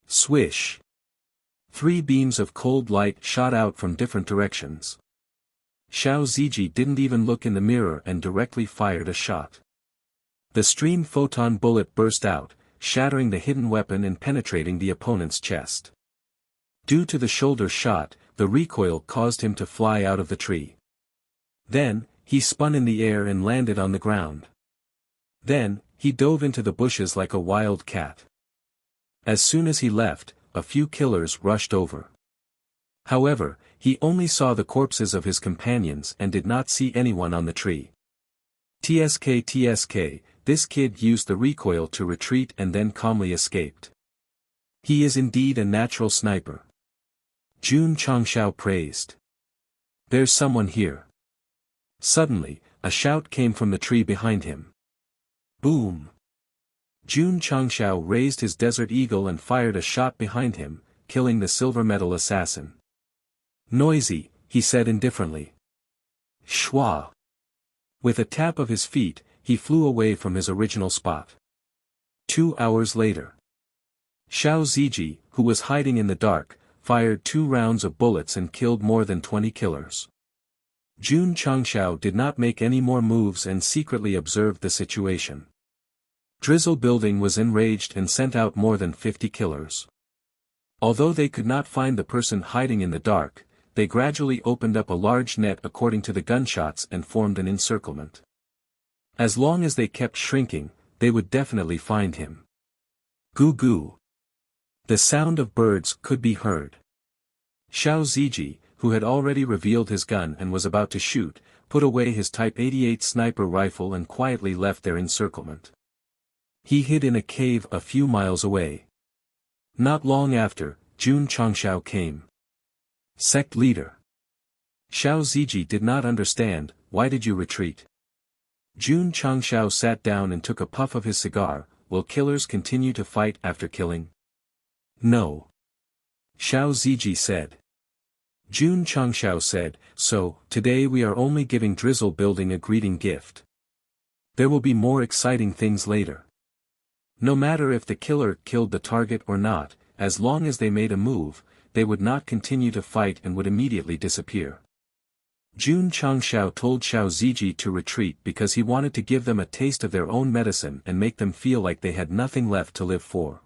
Swish. 3 beams of cold light shot out from different directions. Xiao Ziji didn't even look in the mirror and directly fired a shot. The stream photon bullet burst out, shattering the hidden weapon and penetrating the opponent's chest. Due to the shoulder shot, the recoil caused him to fly out of the tree. Then, he spun in the air and landed on the ground. Then, he dove into the bushes like a wild cat. As soon as he left, a few killers rushed over. However, he only saw the corpses of his companions and did not see anyone on the tree. TSK, this kid used the recoil to retreat and then calmly escaped. He is indeed a natural sniper. Jun Changshao praised. There's someone here. Suddenly, a shout came from the tree behind him. Boom! Jun Changshao raised his Desert Eagle and fired a shot behind him, killing the silver medal assassin. Noisy, he said indifferently. Shua! With a tap of his feet, he flew away from his original spot. 2 hours later. Xiao Ziji, who was hiding in the dark, fired 2 rounds of bullets and killed more than 20 killers. Jun Changshao did not make any more moves and secretly observed the situation. Drizzle Building was enraged and sent out more than 50 killers. Although they could not find the person hiding in the dark, they gradually opened up a large net according to the gunshots and formed an encirclement. As long as they kept shrinking, they would definitely find him. Goo goo. The sound of birds could be heard. Xiao Ziji, who had already revealed his gun and was about to shoot, put away his Type 88 sniper rifle and quietly left their encirclement. He hid in a cave a few miles away. Not long after, Jun Changshao came. Sect leader. Xiao Ziji did not understand, why did you retreat? Jun Changshao sat down and took a puff of his cigar. Will killers continue to fight after killing? No. Xiao Ziji said. Jun Changshao said, so, today we are only giving Drizzle Building a greeting gift. There will be more exciting things later. No matter if the killer killed the target or not, as long as they made a move, they would not continue to fight and would immediately disappear. Jun Changshao told Xiao Ziji to retreat because he wanted to give them a taste of their own medicine and make them feel like they had nothing left to live for.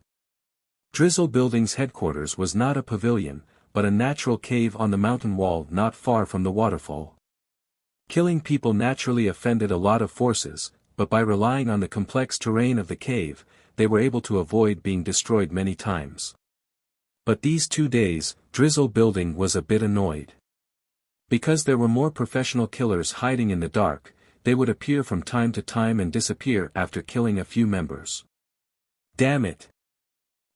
Drizzle Building's headquarters was not a pavilion, but a natural cave on the mountain wall not far from the waterfall. Killing people naturally offended a lot of forces, but by relying on the complex terrain of the cave, they were able to avoid being destroyed many times. But these 2 days, Drizzle Building was a bit annoyed. Because there were more professional killers hiding in the dark, they would appear from time to time and disappear after killing a few members. Damn it!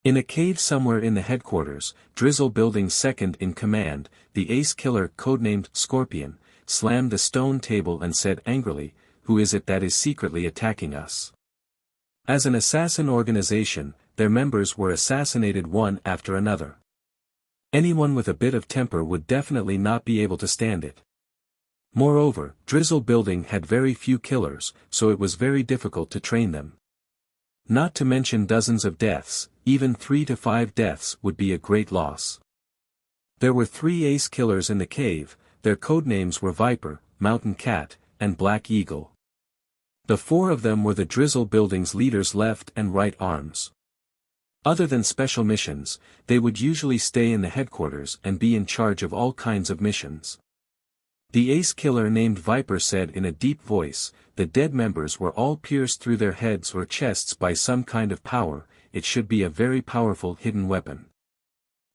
In a cave somewhere in the headquarters, Drizzle Building's second in command, the ace killer codenamed Scorpion, slammed the stone table and said angrily, "Who is it that is secretly attacking us?" As an assassin organization, their members were assassinated one after another. Anyone with a bit of temper would definitely not be able to stand it. Moreover, Drizzle Building had very few killers, so it was very difficult to train them. Not to mention dozens of deaths, even 3 to 5 deaths would be a great loss. There were 3 ace killers in the cave, their codenames were Viper, Mountain Cat, and Black Eagle. The 4 of them were the Drizzle Building's leaders' left and right arms. Other than special missions, they would usually stay in the headquarters and be in charge of all kinds of missions. The ace killer named Viper said in a deep voice, "The dead members were all pierced through their heads or chests by some kind of power, it should be a very powerful hidden weapon."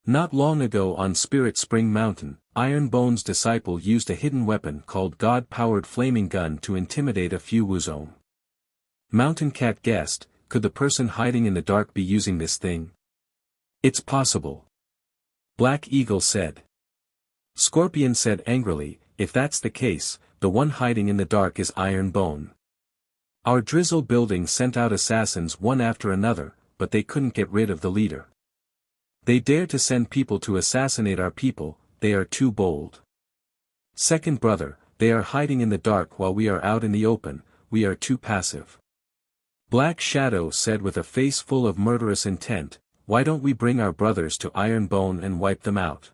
Not long ago on Spirit Spring Mountain, Iron Bone's disciple used a hidden weapon called God-powered flaming gun to intimidate a few Wuzong. Mountain Cat guessed, could the person hiding in the dark be using this thing? It's possible. Black Eagle said. Scorpion said angrily, "If that's the case, the one hiding in the dark is Iron Bone. Our Drizzle Building sent out assassins one after another, but they couldn't get rid of the leader. They dare to send people to assassinate our people, they are too bold. Second brother, they are hiding in the dark while we are out in the open, we are too passive." Black Shadow said with a face full of murderous intent, "Why don't we bring our brothers to Iron Bone and wipe them out?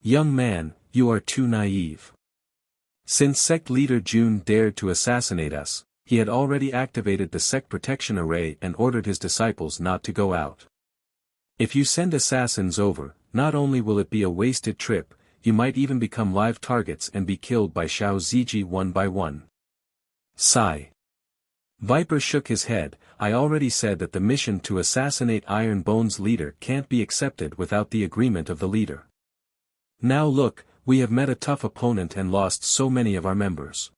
Young man, you are too naive. Since Sect leader June dared to assassinate us, he had already activated the Sect protection array and ordered his disciples not to go out. If you send assassins over, not only will it be a wasted trip, you might even become live targets and be killed by Xiao Ziji one by one." Sigh. Viper shook his head, "I already said that the mission to assassinate Iron Bone's leader can't be accepted without the agreement of the leader. Now look, we have met a tough opponent and lost so many of our members."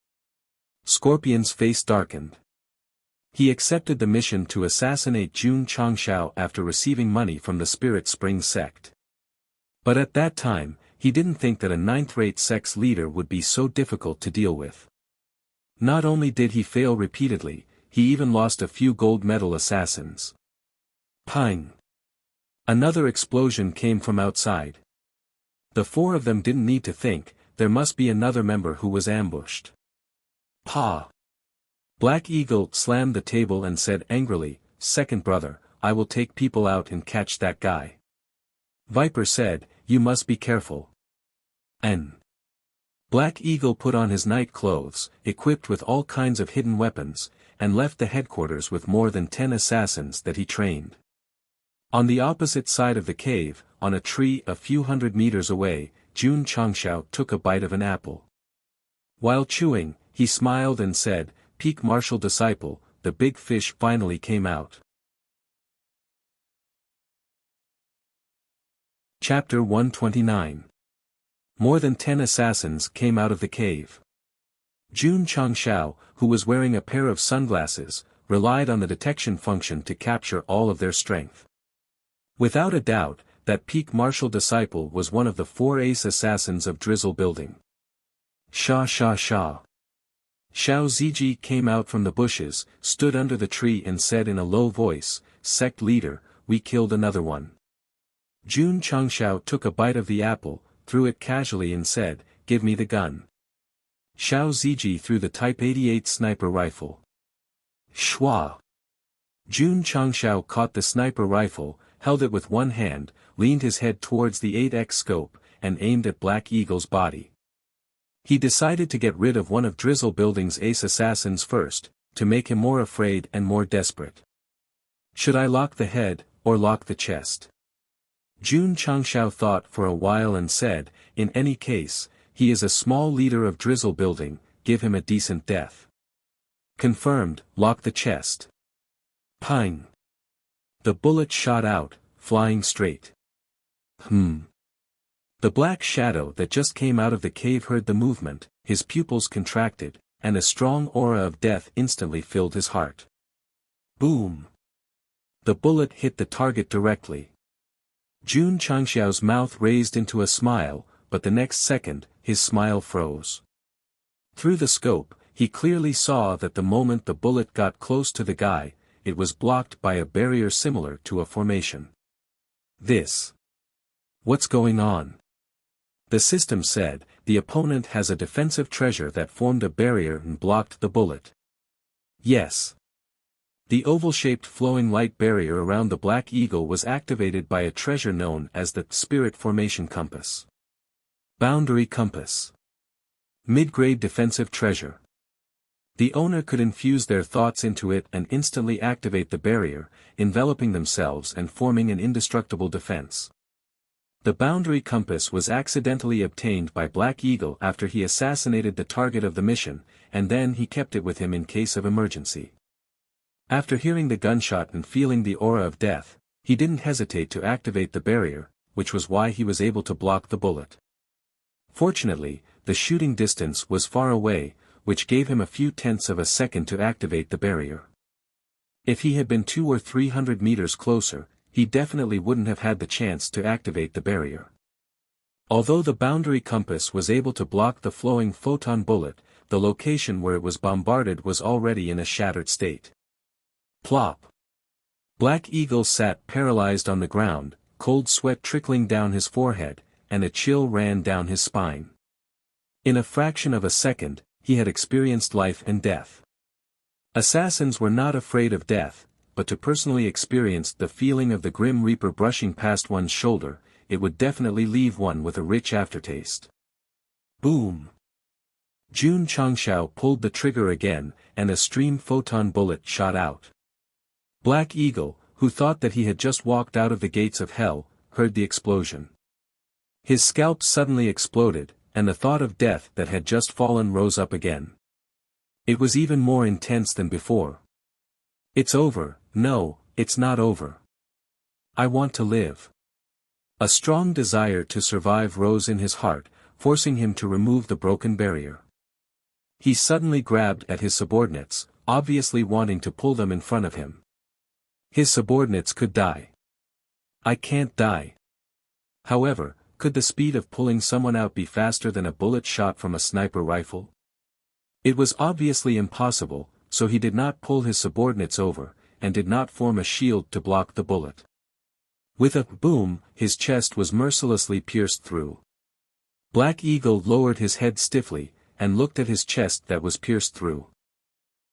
Scorpion's face darkened. He accepted the mission to assassinate Jun Changshao after receiving money from the Spirit Spring Sect. But at that time, he didn't think that a 9th-rate sect's leader would be so difficult to deal with. Not only did he fail repeatedly, he even lost a few gold medal assassins. Ping! Another explosion came from outside. The 4 of them didn't need to think, there must be another member who was ambushed. Pa! Black Eagle slammed the table and said angrily, "Second brother, I will take people out and catch that guy." Viper said, "You must be careful." N. Black Eagle put on his night clothes, equipped with all kinds of hidden weapons, and left the headquarters with more than 10 assassins that he trained. On the opposite side of the cave, on a tree a few hundred meters away, Jun Changshao took a bite of an apple. While chewing, he smiled and said, "Peak martial disciple, the big fish finally came out." Chapter 129. More than 10 assassins came out of the cave. Jun Changshao, who was wearing a pair of sunglasses, relied on the detection function to capture all of their strength. Without a doubt, that peak martial disciple was one of the 4 ace assassins of Drizzle Building. Sha sha sha. Xiao Ziji came out from the bushes, stood under the tree and said in a low voice, "Sect leader, we killed another one." Jun Changshao took a bite of the apple, threw it casually and said, "Give me the gun." Xiao Ziji threw the Type 88 sniper rifle. Shwa! Jun Changshao caught the sniper rifle, held it with one hand, leaned his head towards the 8x scope, and aimed at Black Eagle's body. He decided to get rid of one of Drizzle Building's ace assassins first, to make him more afraid and more desperate. Should I lock the head, or lock the chest? Jun Changshao thought for a while and said, "In any case, he is a small leader of Drizzle Building, give him a decent death." Confirmed, lock the chest. Ping! The bullet shot out, flying straight. The black shadow that just came out of the cave heard the movement, his pupils contracted, and a strong aura of death instantly filled his heart. Boom! The bullet hit the target directly. Jun Changxiao's mouth raised into a smile, but the next second, his smile froze. Through the scope, he clearly saw that the moment the bullet got close to the guy, it was blocked by a barrier similar to a formation. What's going on? The system said, the opponent has a defensive treasure that formed a barrier and blocked the bullet. Yes. The oval-shaped flowing light barrier around the Black Eagle was activated by a treasure known as the Spirit Formation Compass. Boundary Compass. Mid-grade defensive treasure. The owner could infuse their thoughts into it and instantly activate the barrier, enveloping themselves and forming an indestructible defense. The boundary compass was accidentally obtained by Black Eagle after he assassinated the target of the mission, and then he kept it with him in case of emergency. After hearing the gunshot and feeling the aura of death, he didn't hesitate to activate the barrier, which was why he was able to block the bullet. Fortunately, the shooting distance was far away, which gave him a few tenths of a second to activate the barrier. If he had been 200 or 300 meters closer, he definitely wouldn't have had the chance to activate the barrier. Although the boundary compass was able to block the flowing photon bullet, the location where it was bombarded was already in a shattered state. Plop! Black Eagle sat paralyzed on the ground, cold sweat trickling down his forehead, and a chill ran down his spine. In a fraction of a second, he had experienced life and death. Assassins were not afraid of death, but to personally experience the feeling of the Grim Reaper brushing past one's shoulder, it would definitely leave one with a rich aftertaste. Boom! Jun Changxiao pulled the trigger again, and a stream photon bullet shot out. Black Eagle, who thought that he had just walked out of the gates of hell, heard the explosion. His scalp suddenly exploded, and the thought of death that had just fallen rose up again. It was even more intense than before. It's over. No, it's not over. I want to live. A strong desire to survive rose in his heart, forcing him to remove the broken barrier. He suddenly grabbed at his subordinates, obviously wanting to pull them in front of him. His subordinates could die. I can't die. However, could the speed of pulling someone out be faster than a bullet shot from a sniper rifle? It was obviously impossible, so he did not pull his subordinates over, and did not form a shield to block the bullet. With a boom, his chest was mercilessly pierced through. Black Eagle lowered his head stiffly, and looked at his chest that was pierced through.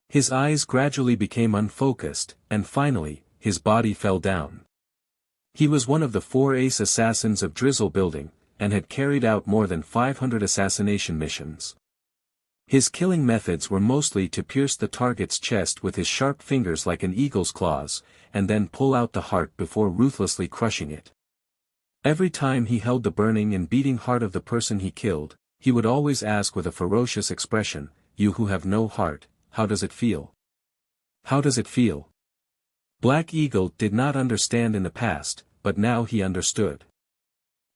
His eyes gradually became unfocused, and finally, his body fell down. He was one of the 4 ace assassins of Drizzle Building, and had carried out more than 500 assassination missions. His killing methods were mostly to pierce the target's chest with his sharp fingers like an eagle's claws, and then pull out the heart before ruthlessly crushing it. Every time he held the burning and beating heart of the person he killed, he would always ask with a ferocious expression, "You who have no heart, how does it feel? How does it feel?" Black Eagle did not understand in the past, but now he understood.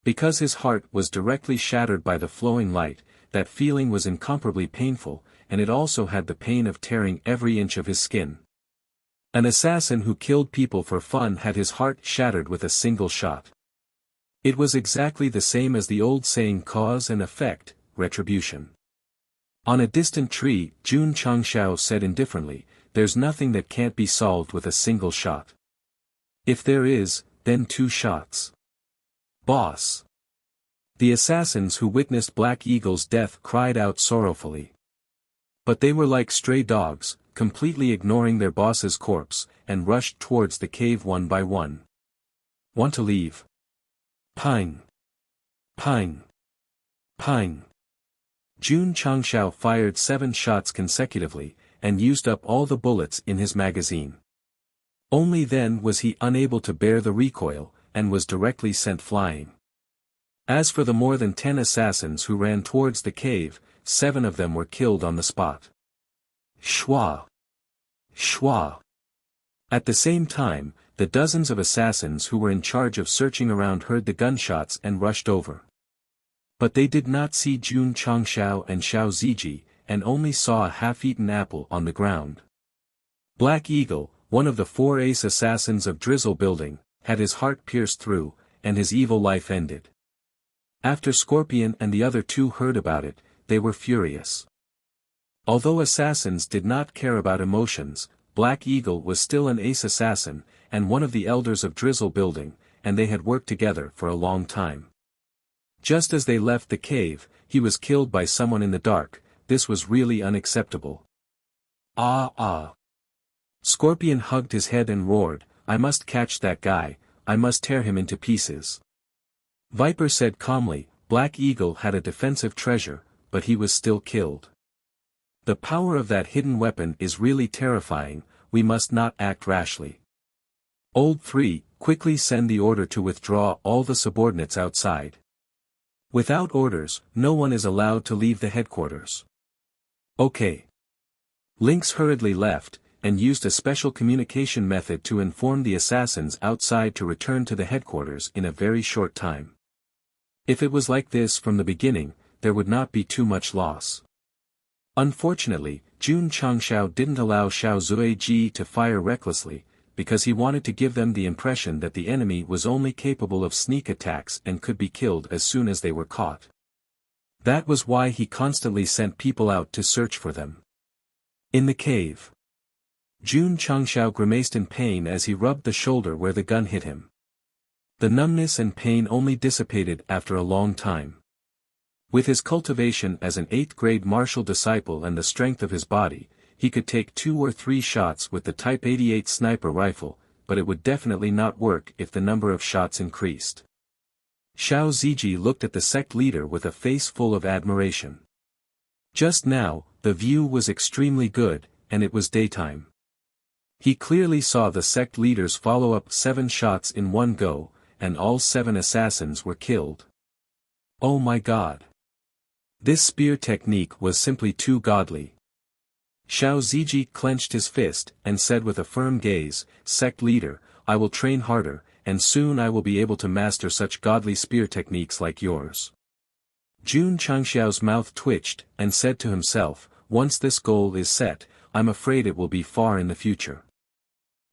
Because his heart was directly shattered by the flowing light, that feeling was incomparably painful, and it also had the pain of tearing every inch of his skin. An assassin who killed people for fun had his heart shattered with a single shot. It was exactly the same as the old saying cause and effect, retribution. On a distant tree, Jun Changxiao said indifferently, "There's nothing that can't be solved with a single shot. If there is, then 2 shots. Boss." The assassins who witnessed Black Eagle's death cried out sorrowfully. But they were like stray dogs, completely ignoring their boss's corpse, and rushed towards the cave one by one. Want to leave? Pine. Pine. Pine. Jun Changxiao fired 7 shots consecutively, and used up all the bullets in his magazine. Only then was he unable to bear the recoil, and was directly sent flying. As for the more than 10 assassins who ran towards the cave, 7 of them were killed on the spot. Shwa! Shwa! At the same time, the dozens of assassins who were in charge of searching around heard the gunshots and rushed over. But they did not see Jun Changshao and Xiao Ziji, and only saw a half-eaten apple on the ground. Black Eagle, one of the 4 ace assassins of Drizzle Building, had his heart pierced through, and his evil life ended. After Scorpion and the other 2 heard about it, they were furious. Although assassins did not care about emotions, Black Eagle was still an ace assassin, and one of the elders of Drizzle Building, and they had worked together for a long time. Just as they left the cave, he was killed by someone in the dark. This was really unacceptable. Ah! Scorpion hugged his head and roared, "I must catch that guy, I must tear him into pieces." Viper said calmly, Black Eagle had a defensive treasure, but he was still killed. The power of that hidden weapon is really terrifying, we must not act rashly. Old 3, quickly send the order to withdraw all the subordinates outside. Without orders, no one is allowed to leave the headquarters. Okay. Lynx hurriedly left, and used a special communication method to inform the assassins outside to return to the headquarters in a very short time. If it was like this from the beginning, there would not be too much loss. Unfortunately, Jun Changshao didn't allow Xiao Zuiji to fire recklessly, because he wanted to give them the impression that the enemy was only capable of sneak attacks and could be killed as soon as they were caught. That was why he constantly sent people out to search for them. In the cave, Jun Changshao grimaced in pain as he rubbed the shoulder where the gun hit him. The numbness and pain only dissipated after a long time. With his cultivation as an 8th-grade martial disciple and the strength of his body, he could take 2 or 3 shots with the Type 88 sniper rifle, but it would definitely not work if the number of shots increased. Xiao Ziji looked at the sect leader with a face full of admiration. Just now, the view was extremely good, and it was daytime. He clearly saw the sect leaders follow up 7 shots in one go, and all 7 assassins were killed. Oh my god! This spear technique was simply too godly. Xiao Ziji clenched his fist, and said with a firm gaze, "Sect leader, I will train harder, and soon I will be able to master such godly spear techniques like yours." Jun Changxiao's mouth twitched, and said to himself, "Once this goal is set, I'm afraid it will be far in the future."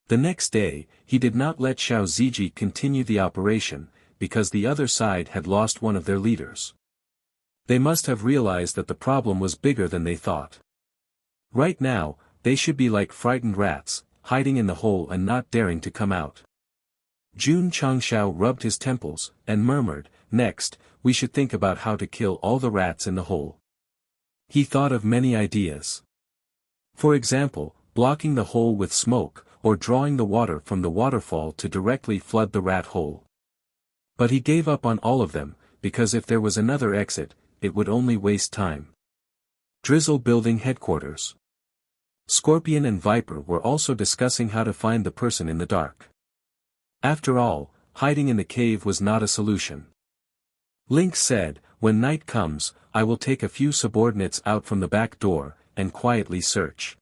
The next day, he did not let Xiao Ziji continue the operation, because the other side had lost one of their leaders. They must have realized that the problem was bigger than they thought. Right now, they should be like frightened rats, hiding in the hole and not daring to come out. Jun Changxiao rubbed his temples, and murmured, "Next, we should think about how to kill all the rats in the hole." He thought of many ideas. For example, blocking the hole with smoke, or drawing the water from the waterfall to directly flood the rat hole. But he gave up on all of them, because if there was another exit, it would only waste time. Drizzle Building Headquarters. Scorpion and Viper were also discussing how to find the person in the dark. After all, hiding in the cave was not a solution. Lynx said, "When night comes, I will take a few subordinates out from the back door, and quietly search.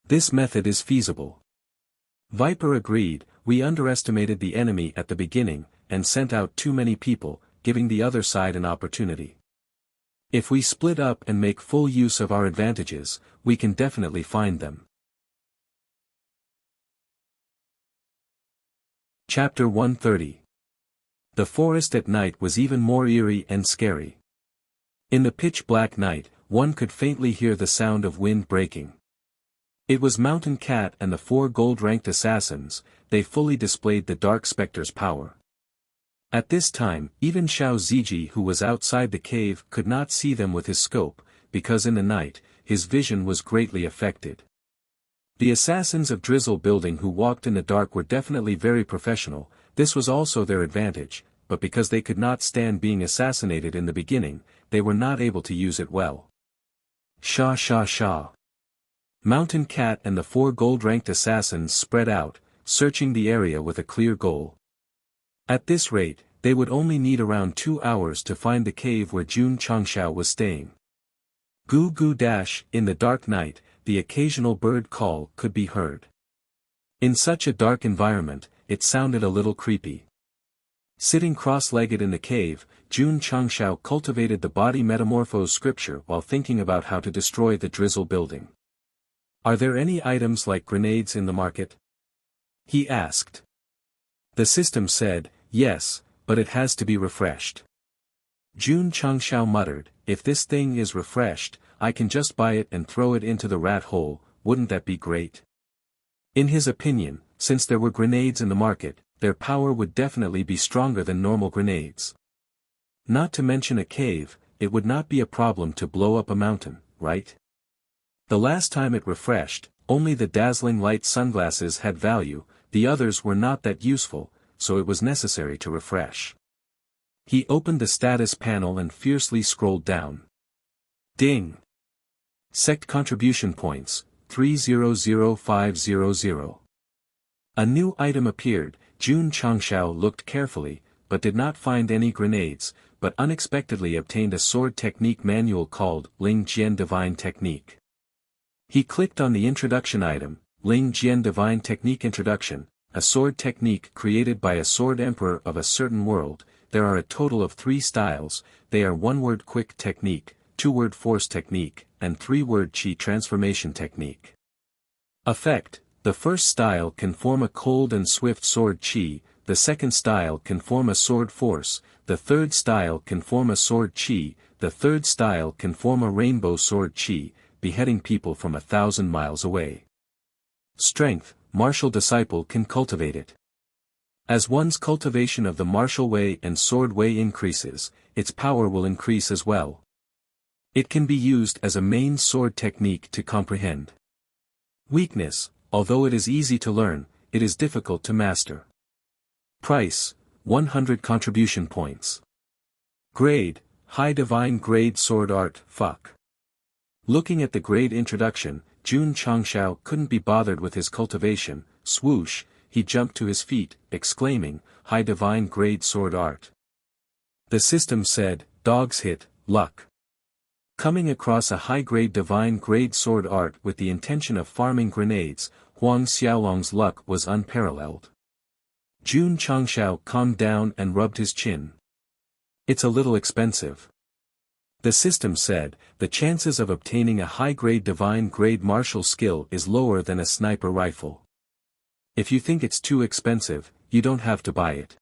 This method is feasible." Viper agreed, "We underestimated the enemy at the beginning, and sent out too many people, giving the other side an opportunity. If we split up and make full use of our advantages, we can definitely find them." Chapter 130. The forest at night was even more eerie and scary. In the pitch-black night, one could faintly hear the sound of wind breaking. It was Mountain Cat and the 4 gold-ranked assassins. They fully displayed the Dark Spectre's power. At this time, even Xiao Ziji, who was outside the cave, could not see them with his scope, because in the night, his vision was greatly affected. The assassins of Drizzle Building who walked in the dark were definitely very professional. This was also their advantage, but because they could not stand being assassinated in the beginning, they were not able to use it well. Sha sha sha. Mountain Cat and the 4 gold-ranked assassins spread out, searching the area with a clear goal. At this rate, they would only need around 2 hours to find the cave where Jun Changxiao was staying. Goo goo dash, in the dark night, the occasional bird call could be heard. In such a dark environment, it sounded a little creepy. Sitting cross-legged in the cave, Jun Changshao cultivated the body metamorphose scripture while thinking about how to destroy the drizzle building. Are there any items like grenades in the market? He asked. The system said, yes, but it has to be refreshed. Jun Changshao muttered, if this thing is refreshed, I can just buy it and throw it into the rat hole, wouldn't that be great? In his opinion, since there were grenades in the market, their power would definitely be stronger than normal grenades. Not to mention a cave, it would not be a problem to blow up a mountain, right? The last time it refreshed, only the dazzling light sunglasses had value, the others were not that useful, so it was necessary to refresh. He opened the status panel and fiercely scrolled down. Ding! Sect contribution points, 300500. A new item appeared. Jun Changshao looked carefully, but did not find any grenades, but unexpectedly obtained a sword technique manual called Ling Jian Divine Technique. He clicked on the introduction item, Ling Jian Divine Technique Introduction, a sword technique created by a sword emperor of a certain world. There are a total of 3 styles, they are 1-word quick technique, 2-word force technique, and 3-word chi transformation technique. Effect: the first style can form a cold and swift sword chi, the second style can form a sword force, the third style can form a sword chi, the third style can form a rainbow sword chi, beheading people from 1,000 miles away. Strength: martial disciple can cultivate it. As one's cultivation of the martial way and sword way increases, its power will increase as well. It can be used as a main sword technique to comprehend. Weakness: although it is easy to learn, it is difficult to master. Price: 100 contribution points. Grade: High Divine Grade Sword Art. Fuck. Looking at the grade introduction, Jun Changshao couldn't be bothered with his cultivation. Swoosh, he jumped to his feet, exclaiming, High Divine Grade Sword Art. The system said, Dog's Hit, Luck. Coming across a high-grade Divine Grade Sword Art with the intention of farming grenades, Huang Xiaolong's luck was unparalleled. Jun Changshao calmed down and rubbed his chin. It's a little expensive. The system said, the chances of obtaining a high-grade Divine Grade martial skill is lower than a sniper rifle. If you think it's too expensive, you don't have to buy it.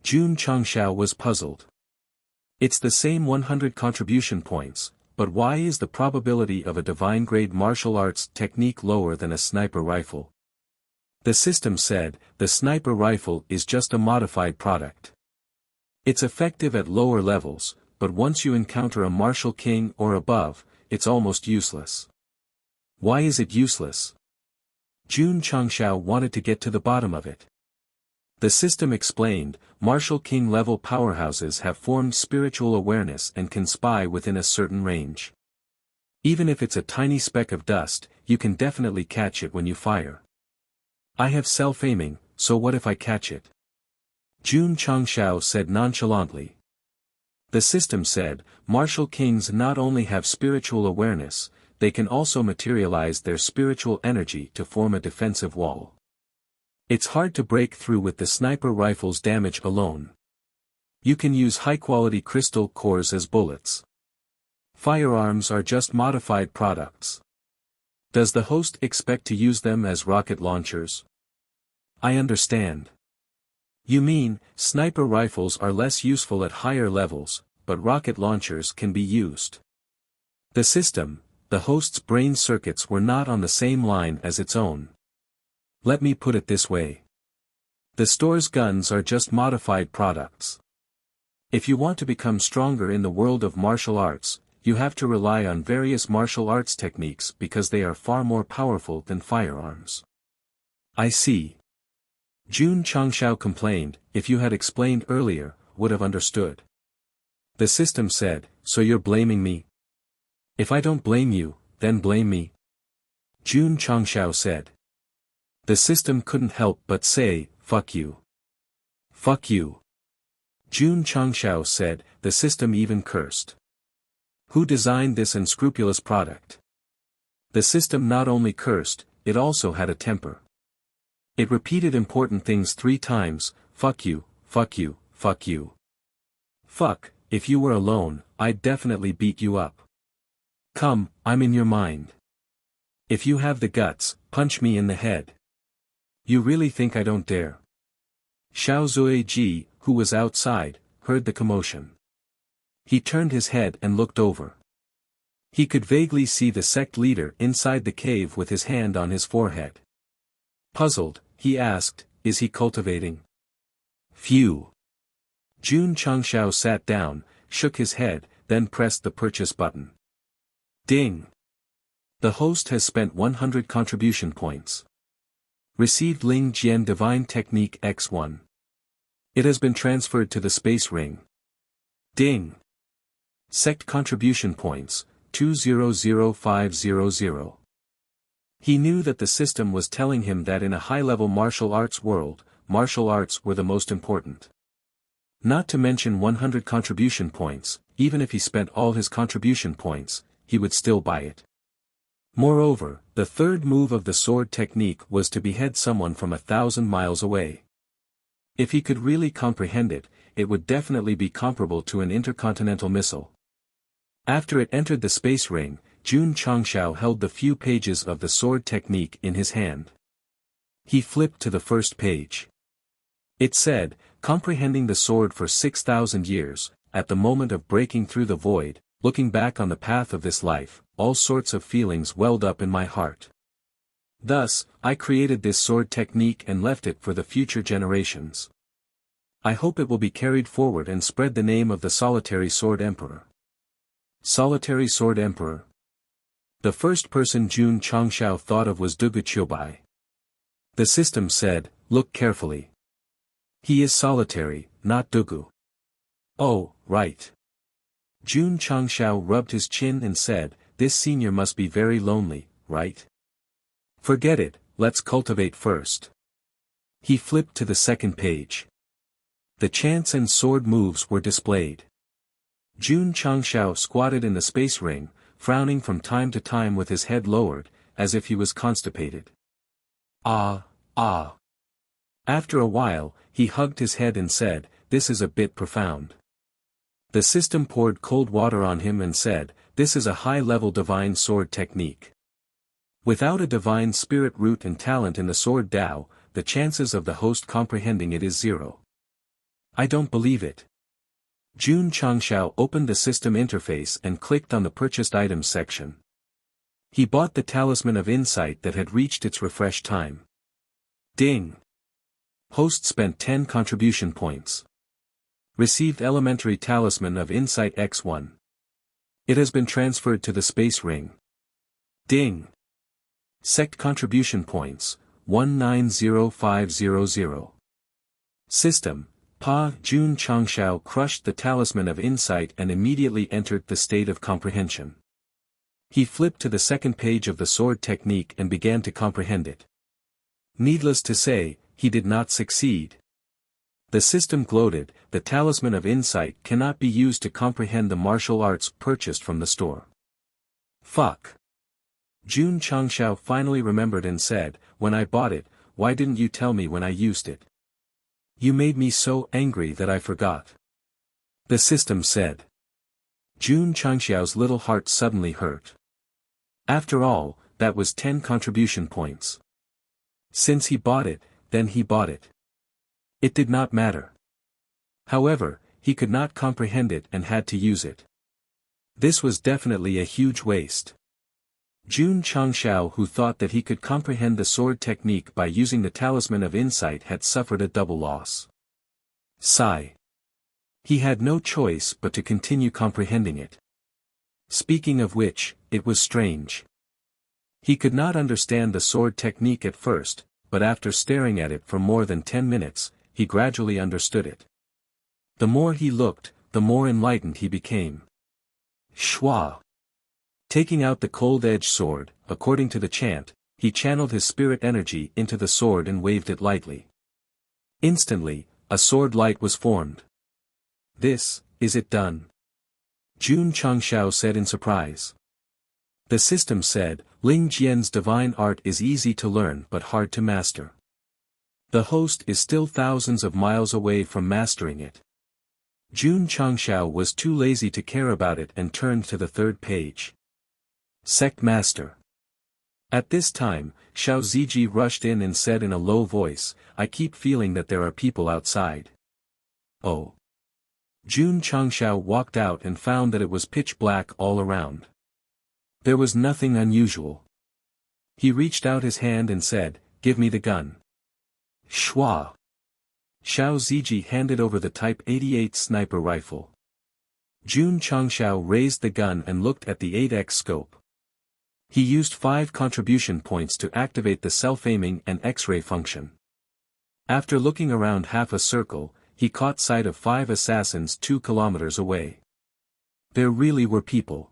Jun Changshao was puzzled. It's the same 100 contribution points, but why is the probability of a Divine Grade martial arts technique lower than a sniper rifle? The system said, the sniper rifle is just a modified product. It's effective at lower levels, but once you encounter a martial king or above, it's almost useless. Why is it useless? Jun Changshao wanted to get to the bottom of it. The system explained, martial king level powerhouses have formed spiritual awareness and can spy within a certain range. Even if it's a tiny speck of dust, you can definitely catch it when you fire. I have self-aiming, so what if I catch it? Jun Changshao said nonchalantly. The system said, martial kings not only have spiritual awareness, they can also materialize their spiritual energy to form a defensive wall. It's hard to break through with the sniper rifle's damage alone. You can use high-quality crystal cores as bullets. Firearms are just modified products. Does the host expect to use them as rocket launchers? I understand. You mean, sniper rifles are less useful at higher levels, but rocket launchers can be used. The system, the host's brain circuits were not on the same line as its own. Let me put it this way. The store's guns are just modified products. If you want to become stronger in the world of martial arts, you have to rely on various martial arts techniques because they are far more powerful than firearms. I see. Jun Changshao complained, if you had explained earlier, would have understood. The system said, so you're blaming me? If I don't blame you, then blame me. Jun Changshao said. The system couldn't help but say, fuck you. Fuck you. Jun Changshao said, the system even cursed. Who designed this unscrupulous product? The system not only cursed, it also had a temper. It repeated important things 3 times, fuck you, fuck you, fuck you. Fuck, if you were alone, I'd definitely beat you up. Come, I'm in your mind. If you have the guts, punch me in the head. You really think I don't dare? Xiao Zuiji, who was outside, heard the commotion. He turned his head and looked over. He could vaguely see the sect leader inside the cave with his hand on his forehead. Puzzled, he asked, is he cultivating? Phew. Jun Changshao sat down, shook his head, then pressed the purchase button. Ding. The host has spent 100 contribution points. Received Ling Jian Divine Technique X1. It has been transferred to the space ring. Ding. Sect contribution points, 200500. He knew that the system was telling him that in a high-level martial arts world, martial arts were the most important. Not to mention 100 contribution points, even if he spent all his contribution points, he would still buy it. Moreover, the third move of the sword technique was to behead someone from 1,000 miles away. If he could really comprehend it, it would definitely be comparable to an intercontinental missile. After it entered the space ring, Jun Changshao held the few pages of the sword technique in his hand. He flipped to the first page. It said, comprehending the sword for 6,000 years, at the moment of breaking through the void, looking back on the path of this life, all sorts of feelings welled up in my heart. Thus, I created this sword technique and left it for the future generations. I hope it will be carried forward and spread the name of the Solitary Sword Emperor. Solitary Sword Emperor. The first person Jun Changshao thought of was Dugu Qiubai. The system said, look carefully. He is solitary, not Dugu. Oh, right. Jun Changshao rubbed his chin and said, this senior must be very lonely, right? Forget it, let's cultivate first. He flipped to the second page. The chants and sword moves were displayed. Jun Changshao squatted in the space ring, frowning from time to time with his head lowered, as if he was constipated. Ah. After a while, he hugged his head and said, this is a bit profound. The system poured cold water on him and said, this is a high-level divine sword technique. Without a divine spirit root and talent in the sword Tao, the chances of the host comprehending it is 0. I don't believe it. Jun Changshao opened the system interface and clicked on the purchased items section. He bought the Talisman of Insight that had reached its refresh time. Ding. Host spent 10 contribution points. Received Elementary Talisman of Insight X1. It has been transferred to the space ring. Ding. Sect contribution points, 190500. System. Jun Changshao crushed the Talisman of Insight and immediately entered the state of comprehension. He flipped to the second page of the sword technique and began to comprehend it. Needless to say, he did not succeed. The system gloated, the Talisman of Insight cannot be used to comprehend the martial arts purchased from the store. Fuck. Jun Changshao finally remembered and said, when I bought it, why didn't you tell me when I used it? You made me so angry that I forgot. The system said. Jun Changxiao's little heart suddenly hurt. After all, that was 10 contribution points. Since he bought it, then he bought it. It did not matter. However, he could not comprehend it and had to use it. This was definitely a huge waste. Jun Changshao, who thought that he could comprehend the sword technique by using the Talisman of Insight, had suffered a double loss. Sigh. He had no choice but to continue comprehending it. Speaking of which, it was strange. He could not understand the sword technique at first, but after staring at it for more than 10 minutes, he gradually understood it. The more he looked, the more enlightened he became. Shwa. Taking out the cold-edged sword, according to the chant, he channeled his spirit energy into the sword and waved it lightly. Instantly, a sword light was formed. Is it done? Jun Changshao said in surprise. The system said, Ling Jian's divine art is easy to learn but hard to master. The host is still thousands of miles away from mastering it. Jun Changshao was too lazy to care about it and turned to the third page. Sect Master. At this time, Xiao Ziji rushed in and said in a low voice, I keep feeling that there are people outside. Oh. Jun Changshao walked out and found that it was pitch black all around. There was nothing unusual. He reached out his hand and said, give me the gun. Shwa. Xiao Ziji handed over the Type 88 sniper rifle. Jun Changshao raised the gun and looked at the 8x scope. He used 5 contribution points to activate the self-aiming and X-ray function. After looking around half a circle, he caught sight of 5 assassins 2 kilometers away. There really were people.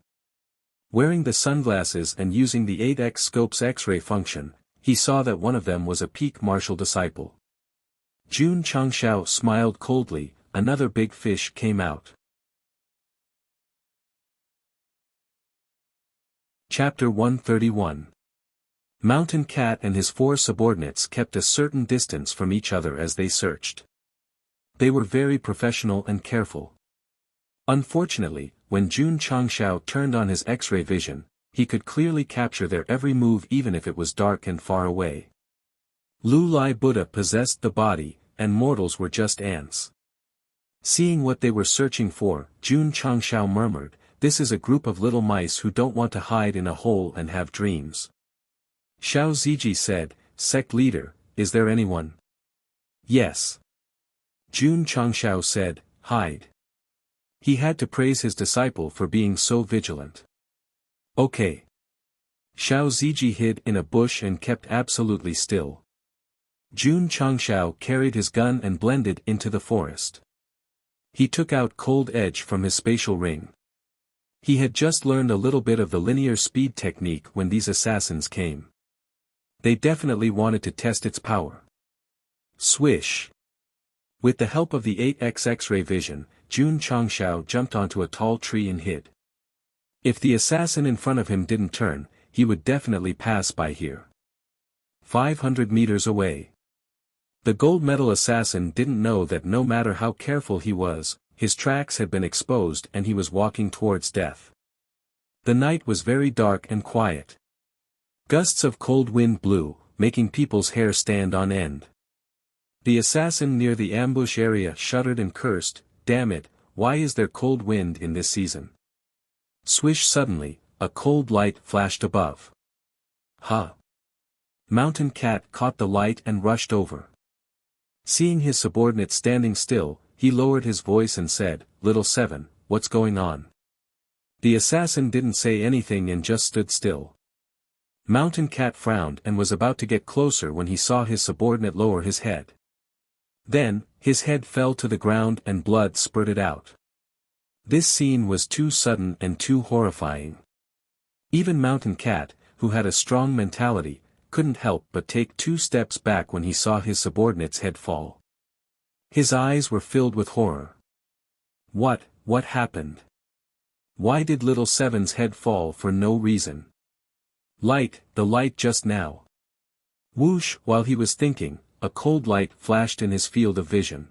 Wearing the sunglasses and using the 8x scope's X-ray function, he saw that one of them was a peak martial disciple. Jun Changshao smiled coldly, another big fish came out. Chapter 131. Mountain Cat and his 4 subordinates kept a certain distance from each other as they searched. They were very professional and careful. Unfortunately, when Jun Changshao turned on his X-ray vision, he could clearly capture their every move even if it was dark and far away. Lu Lai Buddha possessed the body, and mortals were just ants. Seeing what they were searching for, Jun Changshao murmured, this is a group of little mice who don't want to hide in a hole and have dreams. Xiao Ziji said, Sect leader, is there anyone? Yes. Jun Changshao said, hide. He had to praise his disciple for being so vigilant. Okay. Xiao Ziji hid in a bush and kept absolutely still. Jun Changshao carried his gun and blended into the forest. He took out Cold Edge from his spatial ring. He had just learned a little bit of the linear speed technique when these assassins came. They definitely wanted to test its power. Swish. With the help of the 8x X-ray vision, Jun Changshao jumped onto a tall tree and hid. If the assassin in front of him didn't turn, he would definitely pass by here. 500 meters away. The gold medal assassin didn't know that no matter how careful he was, his tracks had been exposed and he was walking towards death. The night was very dark and quiet. Gusts of cold wind blew, making people's hair stand on end. The assassin near the ambush area shuddered and cursed, damn it, why is there cold wind in this season? Swish suddenly, a cold light flashed above. Ha! Mountain Cat caught the light and rushed over. Seeing his subordinate standing still, he lowered his voice and said, Little Seven, what's going on? The assassin didn't say anything and just stood still. Mountain Cat frowned and was about to get closer when he saw his subordinate lower his head. Then, his head fell to the ground and blood spurted out. This scene was too sudden and too horrifying. Even Mountain Cat, who had a strong mentality, couldn't help but take 2 steps back when he saw his subordinate's head fall. His eyes were filled with horror. What happened? Why did Little Seven's head fall for no reason? The light just now. Whoosh, while he was thinking, a cold light flashed in his field of vision.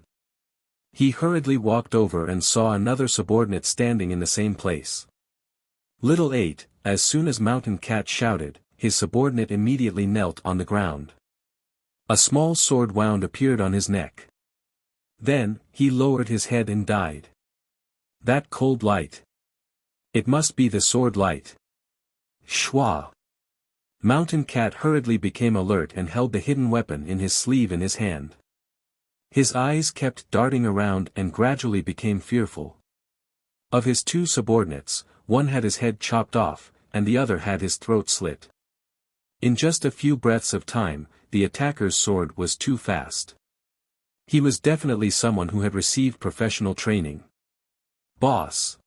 He hurriedly walked over and saw another subordinate standing in the same place. Little 8, as soon as Mountain Cat shouted, his subordinate immediately knelt on the ground. A small sword wound appeared on his neck. Then, he lowered his head and died. That cold light. It must be the sword light. Shwa. Mountain Cat hurriedly became alert and held the hidden weapon in his sleeve in his hand. His eyes kept darting around and gradually became fearful. Of his 2 subordinates, one had his head chopped off, and the other had his throat slit. In just a few breaths of time, the attacker's sword was too fast. He was definitely someone who had received professional training. Boss.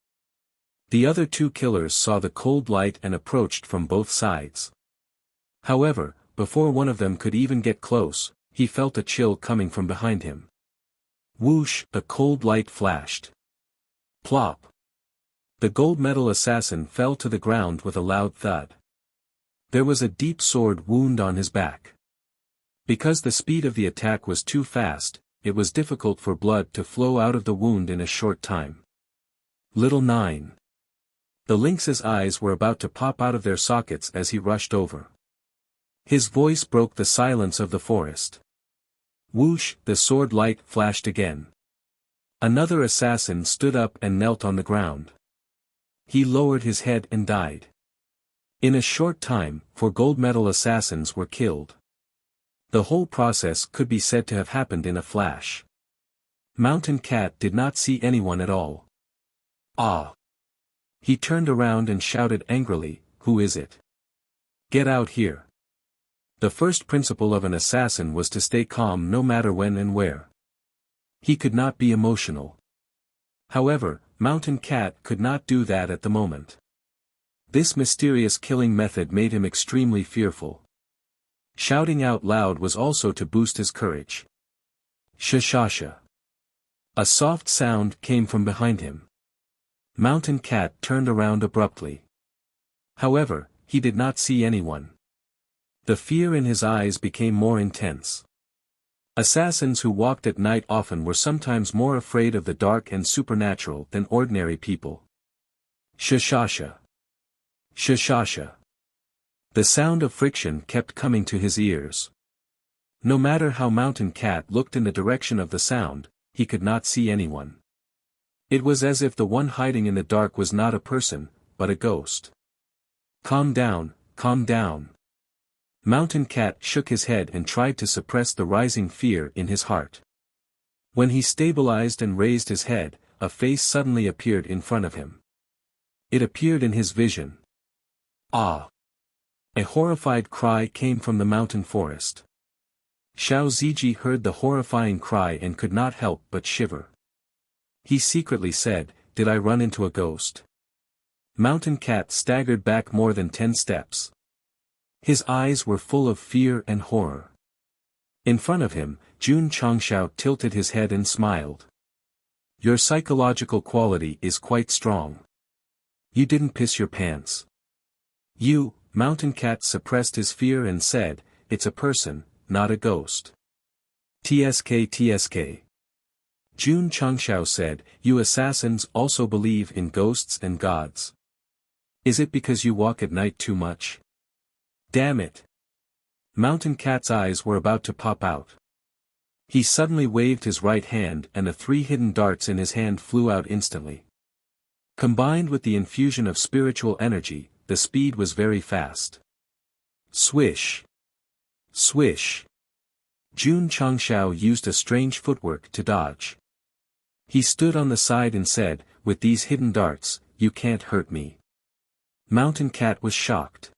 The other 2 killers saw the cold light and approached from both sides. However, before one of them could even get close, he felt a chill coming from behind him. Whoosh, a cold light flashed. Plop. The gold medal assassin fell to the ground with a loud thud. There was a deep sword wound on his back. Because the speed of the attack was too fast, it was difficult for blood to flow out of the wound in a short time. Little 9. The lynx's eyes were about to pop out of their sockets as he rushed over. His voice broke the silence of the forest. Whoosh, the sword light flashed again. Another assassin stood up and knelt on the ground. He lowered his head and died. In a short time, 4 gold medal assassins were killed. The whole process could be said to have happened in a flash. Mountain Cat did not see anyone at all. Ah! He turned around and shouted angrily, "Who is it? Get out here." The first principle of an assassin was to stay calm no matter when and where. He could not be emotional. However, Mountain Cat could not do that at the moment. This mysterious killing method made him extremely fearful. Shouting out loud was also to boost his courage. Shashasha. A soft sound came from behind him. Mountain Cat turned around abruptly. However, he did not see anyone. The fear in his eyes became more intense. Assassins who walked at night often were sometimes more afraid of the dark and supernatural than ordinary people. Shashasha. Shashasha. The sound of friction kept coming to his ears. No matter how Mountain Cat looked in the direction of the sound, he could not see anyone. It was as if the one hiding in the dark was not a person, but a ghost. Calm down, calm down. Mountain Cat shook his head and tried to suppress the rising fear in his heart. When he stabilized and raised his head, a face suddenly appeared in front of him. It appeared in his vision. Ah! A horrified cry came from the mountain forest. Xiao Ziji heard the horrifying cry and could not help but shiver. He secretly said, "Did I run into a ghost?" Mountain Cat staggered back more than 10 steps. His eyes were full of fear and horror. In front of him, Jun Changshao tilted his head and smiled. "Your psychological quality is quite strong. You didn't piss your pants." Mountain Cat suppressed his fear and said, "It's a person, not a ghost." "TSK TSK. Jun Changshao said, "You assassins also believe in ghosts and gods. Is it because you walk at night too much? Damn it." Mountain Cat's eyes were about to pop out. He suddenly waved his right hand and the 3 hidden darts in his hand flew out instantly. Combined with the infusion of spiritual energy, the speed was very fast. Swish! Swish! Jun Changshao used a strange footwork to dodge. He stood on the side and said, "With these hidden darts, you can't hurt me." Mountain Cat was shocked.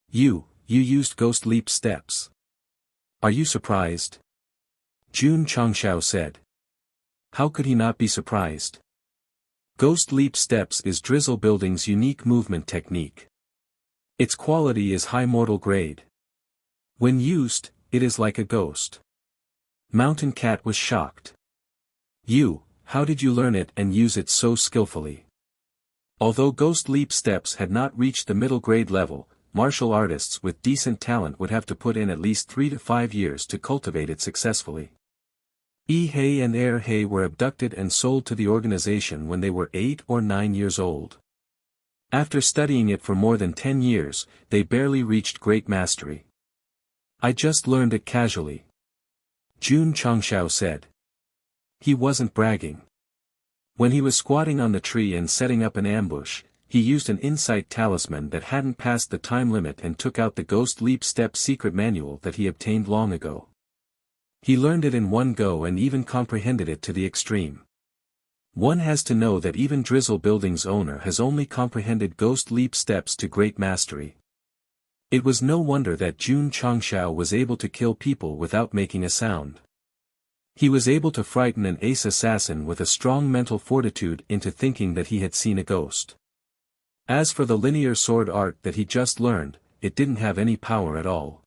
You used ghost leap steps. Are you surprised?" Jun Changshao said. How could he not be surprised? Ghost leap steps is Drizzle Building's unique movement technique. Its quality is high mortal grade. When used, it is like a ghost. Mountain Cat was shocked. How did you learn it and use it so skillfully? Although Ghost Leap Steps had not reached the middle grade level, martial artists with decent talent would have to put in at least 3 to 5 years to cultivate it successfully. Hei and Hei were abducted and sold to the organization when they were 8 or 9 years old. After studying it for more than 10 years, they barely reached great mastery. I just learned it casually. Jun Changshao said. He wasn't bragging. When he was squatting on the tree and setting up an ambush, he used an insight talisman that hadn't passed the time limit and took out the Ghost Leap Step secret manual that he obtained long ago. He learned it in one go and even comprehended it to the extreme. One has to know that even Drizzle Building's owner has only comprehended Ghost Leap Steps to great mastery. It was no wonder that Jun Changshao was able to kill people without making a sound. He was able to frighten an ace assassin with a strong mental fortitude into thinking that he had seen a ghost. As for the linear sword art that he just learned, it didn't have any power at all.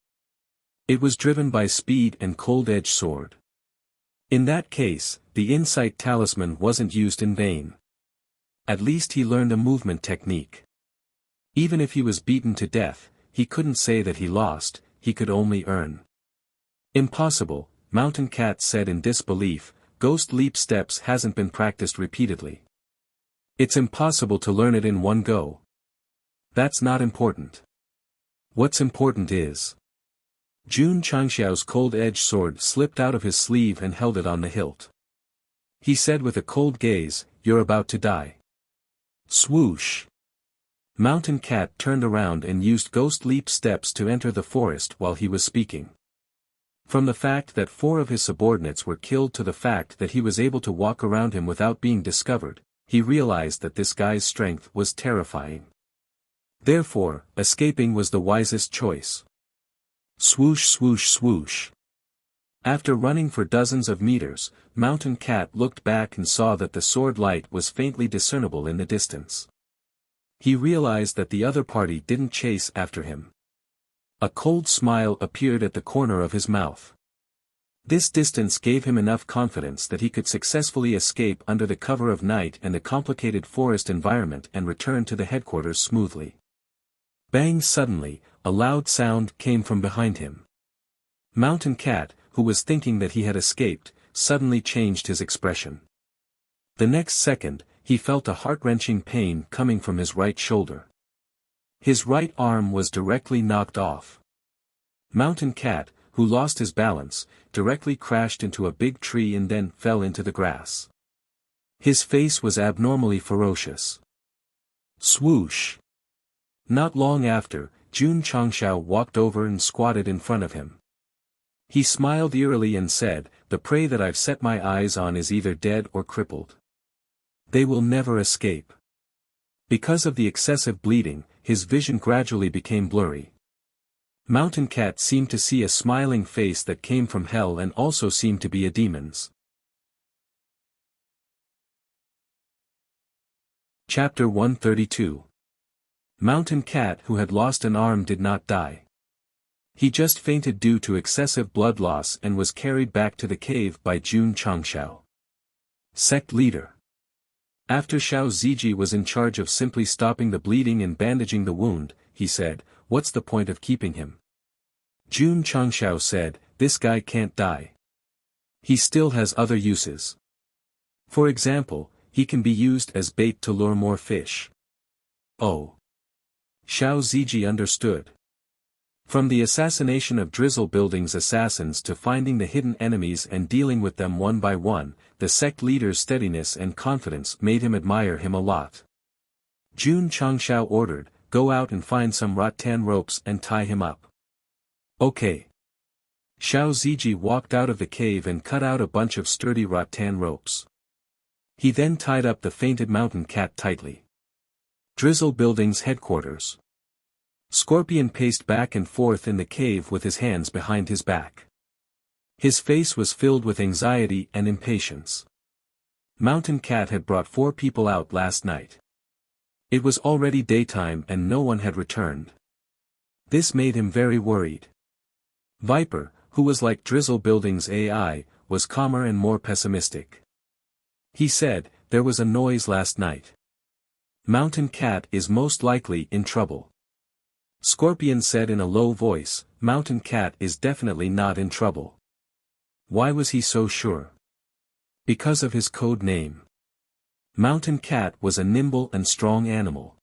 It was driven by speed and cold-edged sword. In that case, the insight talisman wasn't used in vain. At least he learned a movement technique. Even if he was beaten to death, he couldn't say that he lost, he could only earn. Impossible, Mountain Cat said in disbelief. Ghost leap steps hasn't been practiced repeatedly. It's impossible to learn it in one go. That's not important. What's important is. Jun Changxiao's cold-edged sword slipped out of his sleeve and held it on the hilt. He said with a cold gaze, "You're about to die." Swoosh! Mountain Cat turned around and used ghost leap steps to enter the forest while he was speaking. From the fact that 4 of his subordinates were killed to the fact that he was able to walk around him without being discovered, he realized that this guy's strength was terrifying. Therefore, escaping was the wisest choice. Swoosh swoosh swoosh. After running for dozens of meters, Mountain Cat looked back and saw that the sword light was faintly discernible in the distance. He realized that the other party didn't chase after him. A cold smile appeared at the corner of his mouth. This distance gave him enough confidence that he could successfully escape under the cover of night and a complicated forest environment and return to the headquarters smoothly. Bang! Suddenly, a loud sound came from behind him. Mountain Cat, who was thinking that he had escaped, suddenly changed his expression. The next second, he felt a heart-wrenching pain coming from his right shoulder. His right arm was directly knocked off. Mountain Cat, who lost his balance, directly crashed into a big tree and then fell into the grass. His face was abnormally ferocious. Swoosh! Not long after, Jun Changxiao walked over and squatted in front of him. He smiled eerily and said, "The prey that I've set my eyes on is either dead or crippled. They will never escape." Because of the excessive bleeding, his vision gradually became blurry. Mountain Cat seemed to see a smiling face that came from hell and also seemed to be a demon's. Chapter 132. Mountain Cat who had lost an arm did not die. He just fainted due to excessive blood loss and was carried back to the cave by Jun Changxiao. Sect leader. After Xiao Ziji was in charge of simply stopping the bleeding and bandaging the wound, he said, "What's the point of keeping him?" Jun Changxiao said, "This guy can't die. He still has other uses. For example, he can be used as bait to lure more fish." Oh. Xiao Ziji understood. From the assassination of Drizzle Building's assassins to finding the hidden enemies and dealing with them one by one, the sect leader's steadiness and confidence made him admire him a lot. Jun Changxiao ordered, "Go out and find some rattan ropes and tie him up." Okay. Xiao Ziji walked out of the cave and cut out a bunch of sturdy rattan ropes. He then tied up the fainted Mountain Cat tightly. Drizzle Building's headquarters. Scorpion paced back and forth in the cave with his hands behind his back. His face was filled with anxiety and impatience. Mountain Cat had brought 4 people out last night. It was already daytime and no one had returned. This made him very worried. Viper, who was like Drizzle Building's AI, was calmer and more pessimistic. He said, "There was a noise last night. Mountain Cat is most likely in trouble." Scorpion said in a low voice, "Mountain Cat is definitely not in trouble." Why was he so sure? Because of his code name. Mountain Cat was a nimble and strong animal.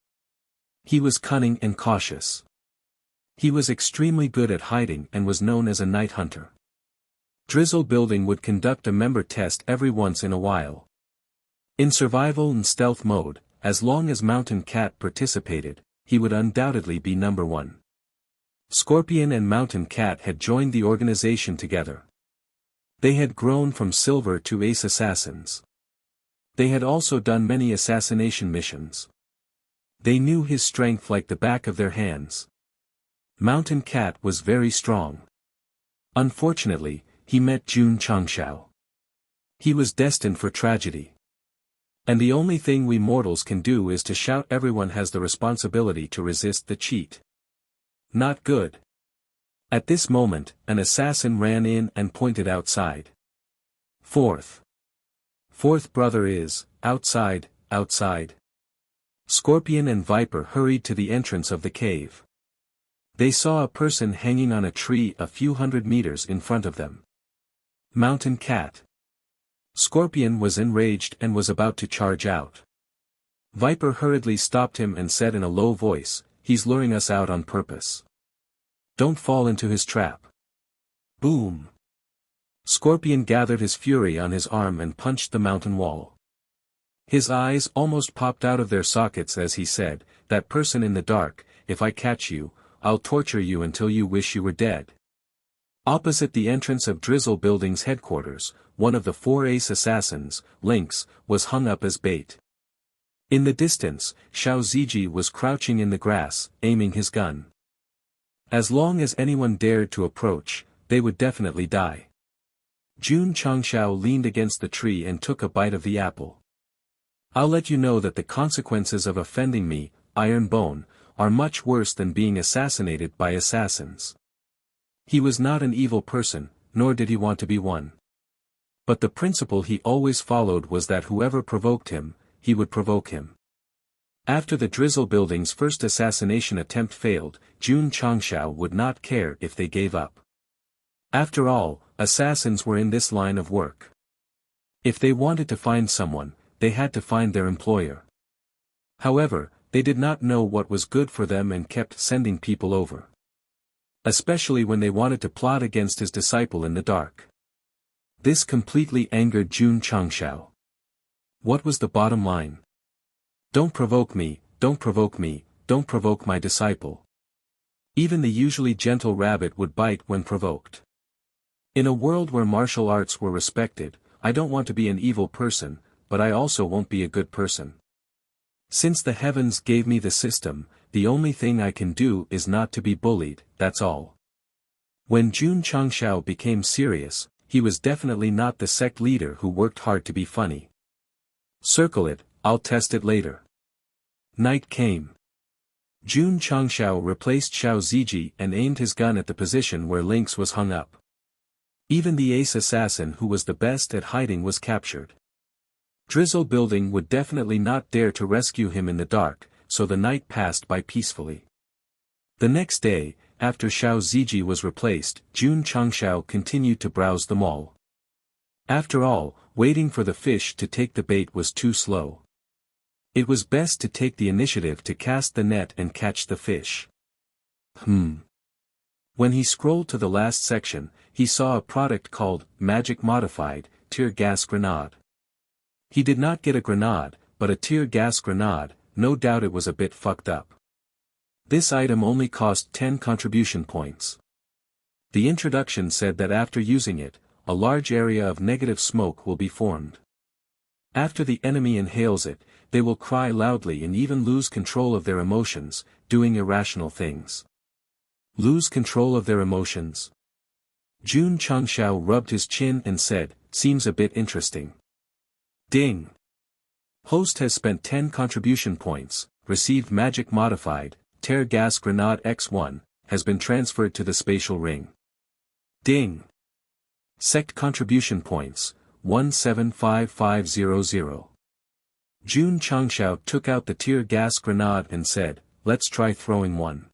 He was cunning and cautious. He was extremely good at hiding and was known as a night hunter. Drizzle Building would conduct a member test every once in a while. In survival and stealth mode, as long as Mountain Cat participated, he would undoubtedly be number 1. Scorpion and Mountain Cat had joined the organization together. They had grown from silver to ace assassins. They had also done many assassination missions. They knew his strength like the back of their hands. Mountain Cat was very strong. Unfortunately, he met Jun Changxiao. He was destined for tragedy. And the only thing we mortals can do is to shout everyone has the responsibility to resist the cheat. Not good. At this moment, an assassin ran in and pointed outside. Fourth brother is, outside, outside. Scorpion and Viper hurried to the entrance of the cave. They saw a person hanging on a tree a few hundred meters in front of them. Mountain cat. Scorpion was enraged and was about to charge out. Viper hurriedly stopped him and said in a low voice, "He's luring us out on purpose. Don't fall into his trap." Boom! Scorpion gathered his fury on his arm and punched the mountain wall. His eyes almost popped out of their sockets as he said, "That person in the dark, if I catch you, I'll torture you until you wish you were dead." Opposite the entrance of Drizzle Building's headquarters, one of the 4 ace assassins, Lynx, was hung up as bait. In the distance, Xiao Ziji was crouching in the grass, aiming his gun. As long as anyone dared to approach, they would definitely die. Jun Changxiao leaned against the tree and took a bite of the apple. "I'll let you know that the consequences of offending me, Iron Bone, are much worse than being assassinated by assassins." He was not an evil person, nor did he want to be one. But the principle he always followed was that whoever provoked him, he would provoke him. After the Drizzle Building's first assassination attempt failed, Jun Changxiao would not care if they gave up. After all, assassins were in this line of work. If they wanted to find someone, they had to find their employer. However, they did not know what was good for them and kept sending people over. Especially when they wanted to plot against his disciple in the dark. This completely angered Jun Changxiao. What was the bottom line? "Don't provoke me, don't provoke me, don't provoke my disciple." Even the usually gentle rabbit would bite when provoked. In a world where martial arts were respected, I don't want to be an evil person, but I also won't be a good person. Since the heavens gave me the system, the only thing I can do is not to be bullied, that's all. When Jun Changxiao became serious, he was definitely not the sect leader who worked hard to be funny. "Circle it, I'll test it later." Night came. Jun Changxiao replaced Xiao Ziji and aimed his gun at the position where Lynx was hung up. Even the ace assassin who was the best at hiding was captured. Drizzle Building would definitely not dare to rescue him in the dark, so the night passed by peacefully. The next day, after Xiao Ziji was replaced, Jun Changxiao continued to browse the mall. After all, waiting for the fish to take the bait was too slow. It was best to take the initiative to cast the net and catch the fish. When he scrolled to the last section, he saw a product called Magic Modified Tear Gas Grenade. He did not get a grenade, but a tear gas grenade. No doubt it was a bit fucked up. This item only cost 10 contribution points. The introduction said that after using it, a large area of negative smoke will be formed. After the enemy inhales it, they will cry loudly and even lose control of their emotions, doing irrational things. Lose control of their emotions? Jun Changxiao rubbed his chin and said, "Seems a bit interesting." Ding! Host has spent 10 contribution points, received Magic Modified, Tear Gas Grenade X1, has been transferred to the spatial ring. Ding! Sect contribution points, 175500. Jun Changxiao took out the tear gas grenade and said, "Let's try throwing one."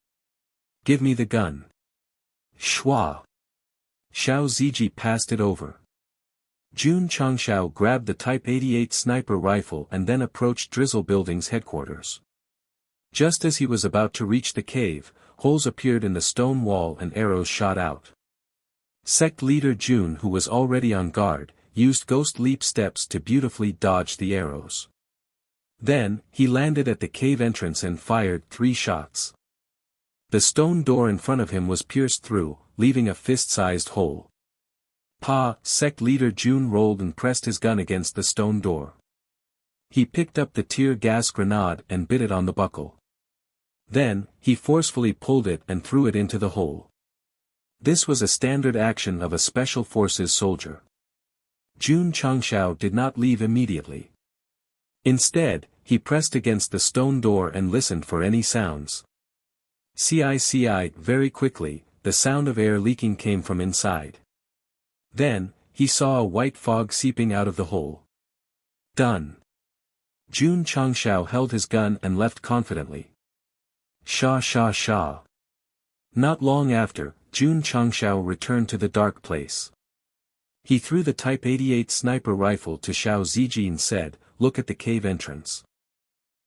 "Give me the gun." Shwa! Xiao Ziji passed it over. Jun Changxiao grabbed the Type 88 sniper rifle and then approached Drizzle Building's headquarters. Just as he was about to reach the cave, holes appeared in the stone wall and arrows shot out. Sect leader Jun, who was already on guard, used ghost leap steps to beautifully dodge the arrows. Then, he landed at the cave entrance and fired 3 shots. The stone door in front of him was pierced through, leaving a fist-sized hole. Sect leader Jun rolled and pressed his gun against the stone door. He picked up the tear gas grenade and bit it on the buckle. Then, he forcefully pulled it and threw it into the hole. This was a standard action of a Special Forces soldier. Jun Changxiao did not leave immediately. Instead, he pressed against the stone door and listened for any sounds. Very quickly, the sound of air leaking came from inside. Then, he saw a white fog seeping out of the hole. Done. Jun Changxiao held his gun and left confidently. Sha. Not long after, Jun Changshao returned to the dark place. He threw the Type 88 sniper rifle to Xiao Ziji and said, "Look at the cave entrance.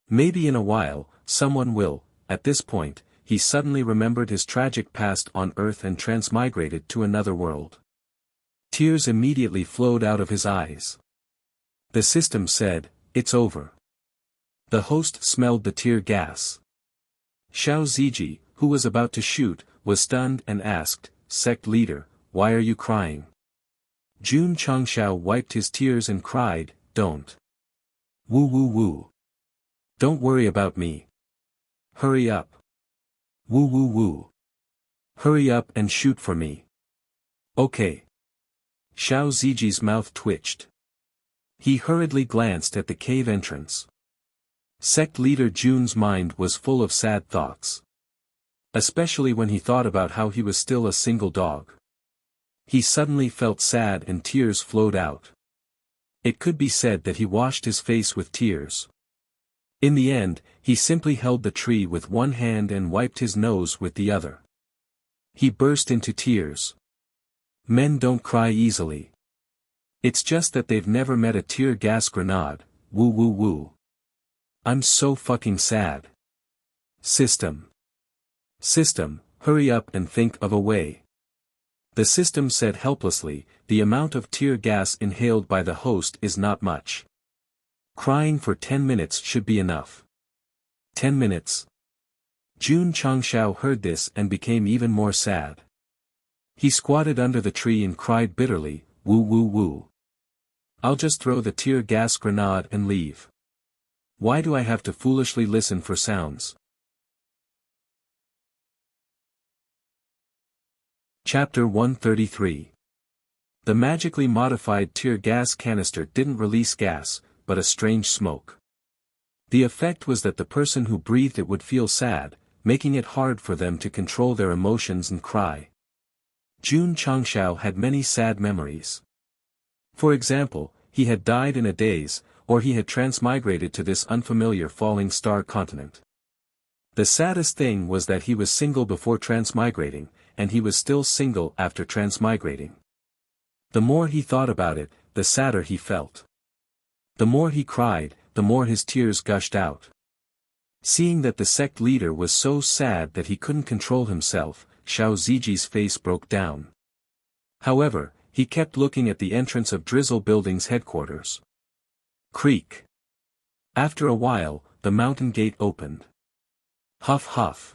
Maybe in a while, someone will." At this point, he suddenly remembered his tragic past on Earth and transmigrated to another world. Tears immediately flowed out of his eyes. The system said, "It's over." The host smelled the tear gas. Xiao Ziji, who was about to shoot, was stunned and asked, "Sect leader, why are you crying?" Jun Changshao wiped his tears and cried, "Don't. Woo woo woo. Don't worry about me. Hurry up. Woo woo woo. Hurry up and shoot for me." "Okay." Xiao Ziji's mouth twitched. He hurriedly glanced at the cave entrance. Sect leader Jun's mind was full of sad thoughts. Especially when he thought about how he was still a single dog. He suddenly felt sad and tears flowed out. It could be said that he washed his face with tears. In the end, he simply held the tree with one hand and wiped his nose with the other. He burst into tears. Men don't cry easily. It's just that they've never met a tear gas grenade. Woo woo woo. I'm so fucking sad. System. System, hurry up and think of a way. The system said helplessly, the amount of tear gas inhaled by the host is not much. Crying for 10 minutes should be enough. 10 minutes. Jun Changshao heard this and became even more sad. He squatted under the tree and cried bitterly, "Woo woo woo. I'll just throw the tear gas grenade and leave. Why do I have to foolishly listen for sounds?" Chapter 133. The magically modified tear gas canister didn't release gas, but a strange smoke. The effect was that the person who breathed it would feel sad, making it hard for them to control their emotions and cry. Jun Changshao had many sad memories. For example, he had died in a daze, or he had transmigrated to this unfamiliar falling star continent. The saddest thing was that he was single before transmigrating, and he was still single after transmigrating. The more he thought about it, the sadder he felt. The more he cried, the more his tears gushed out. Seeing that the sect leader was so sad that he couldn't control himself, Xiao Ziji's face broke down. However, he kept looking at the entrance of Drizzle Building's headquarters. Creak. After a while, the mountain gate opened. Huff huff.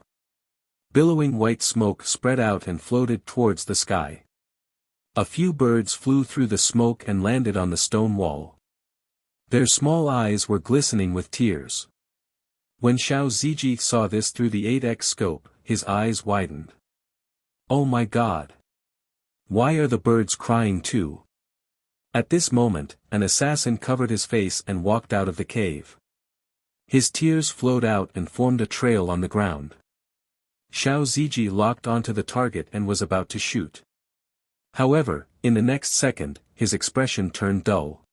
Billowing white smoke spread out and floated towards the sky. A few birds flew through the smoke and landed on the stone wall. Their small eyes were glistening with tears. When Xiao Ziji saw this through the 8x scope, his eyes widened. Oh my god! Why are the birds crying too? At this moment, an assassin covered his face and walked out of the cave. His tears flowed out and formed a trail on the ground. Xiao Ziji locked onto the target and was about to shoot. However, in the next second, his expression turned dull.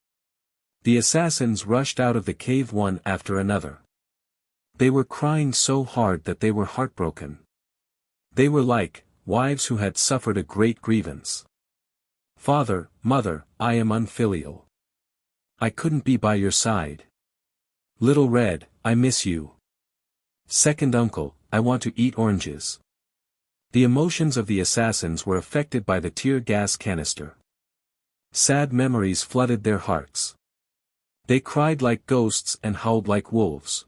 The assassins rushed out of the cave one after another. They were crying so hard that they were heartbroken. They were like wives who had suffered a great grievance. "Father, mother, I am unfilial. I couldn't be by your side. Little Red, I miss you. Second uncle, I want to eat oranges." The emotions of the assassins were affected by the tear gas canister. Sad memories flooded their hearts. They cried like ghosts and howled like wolves.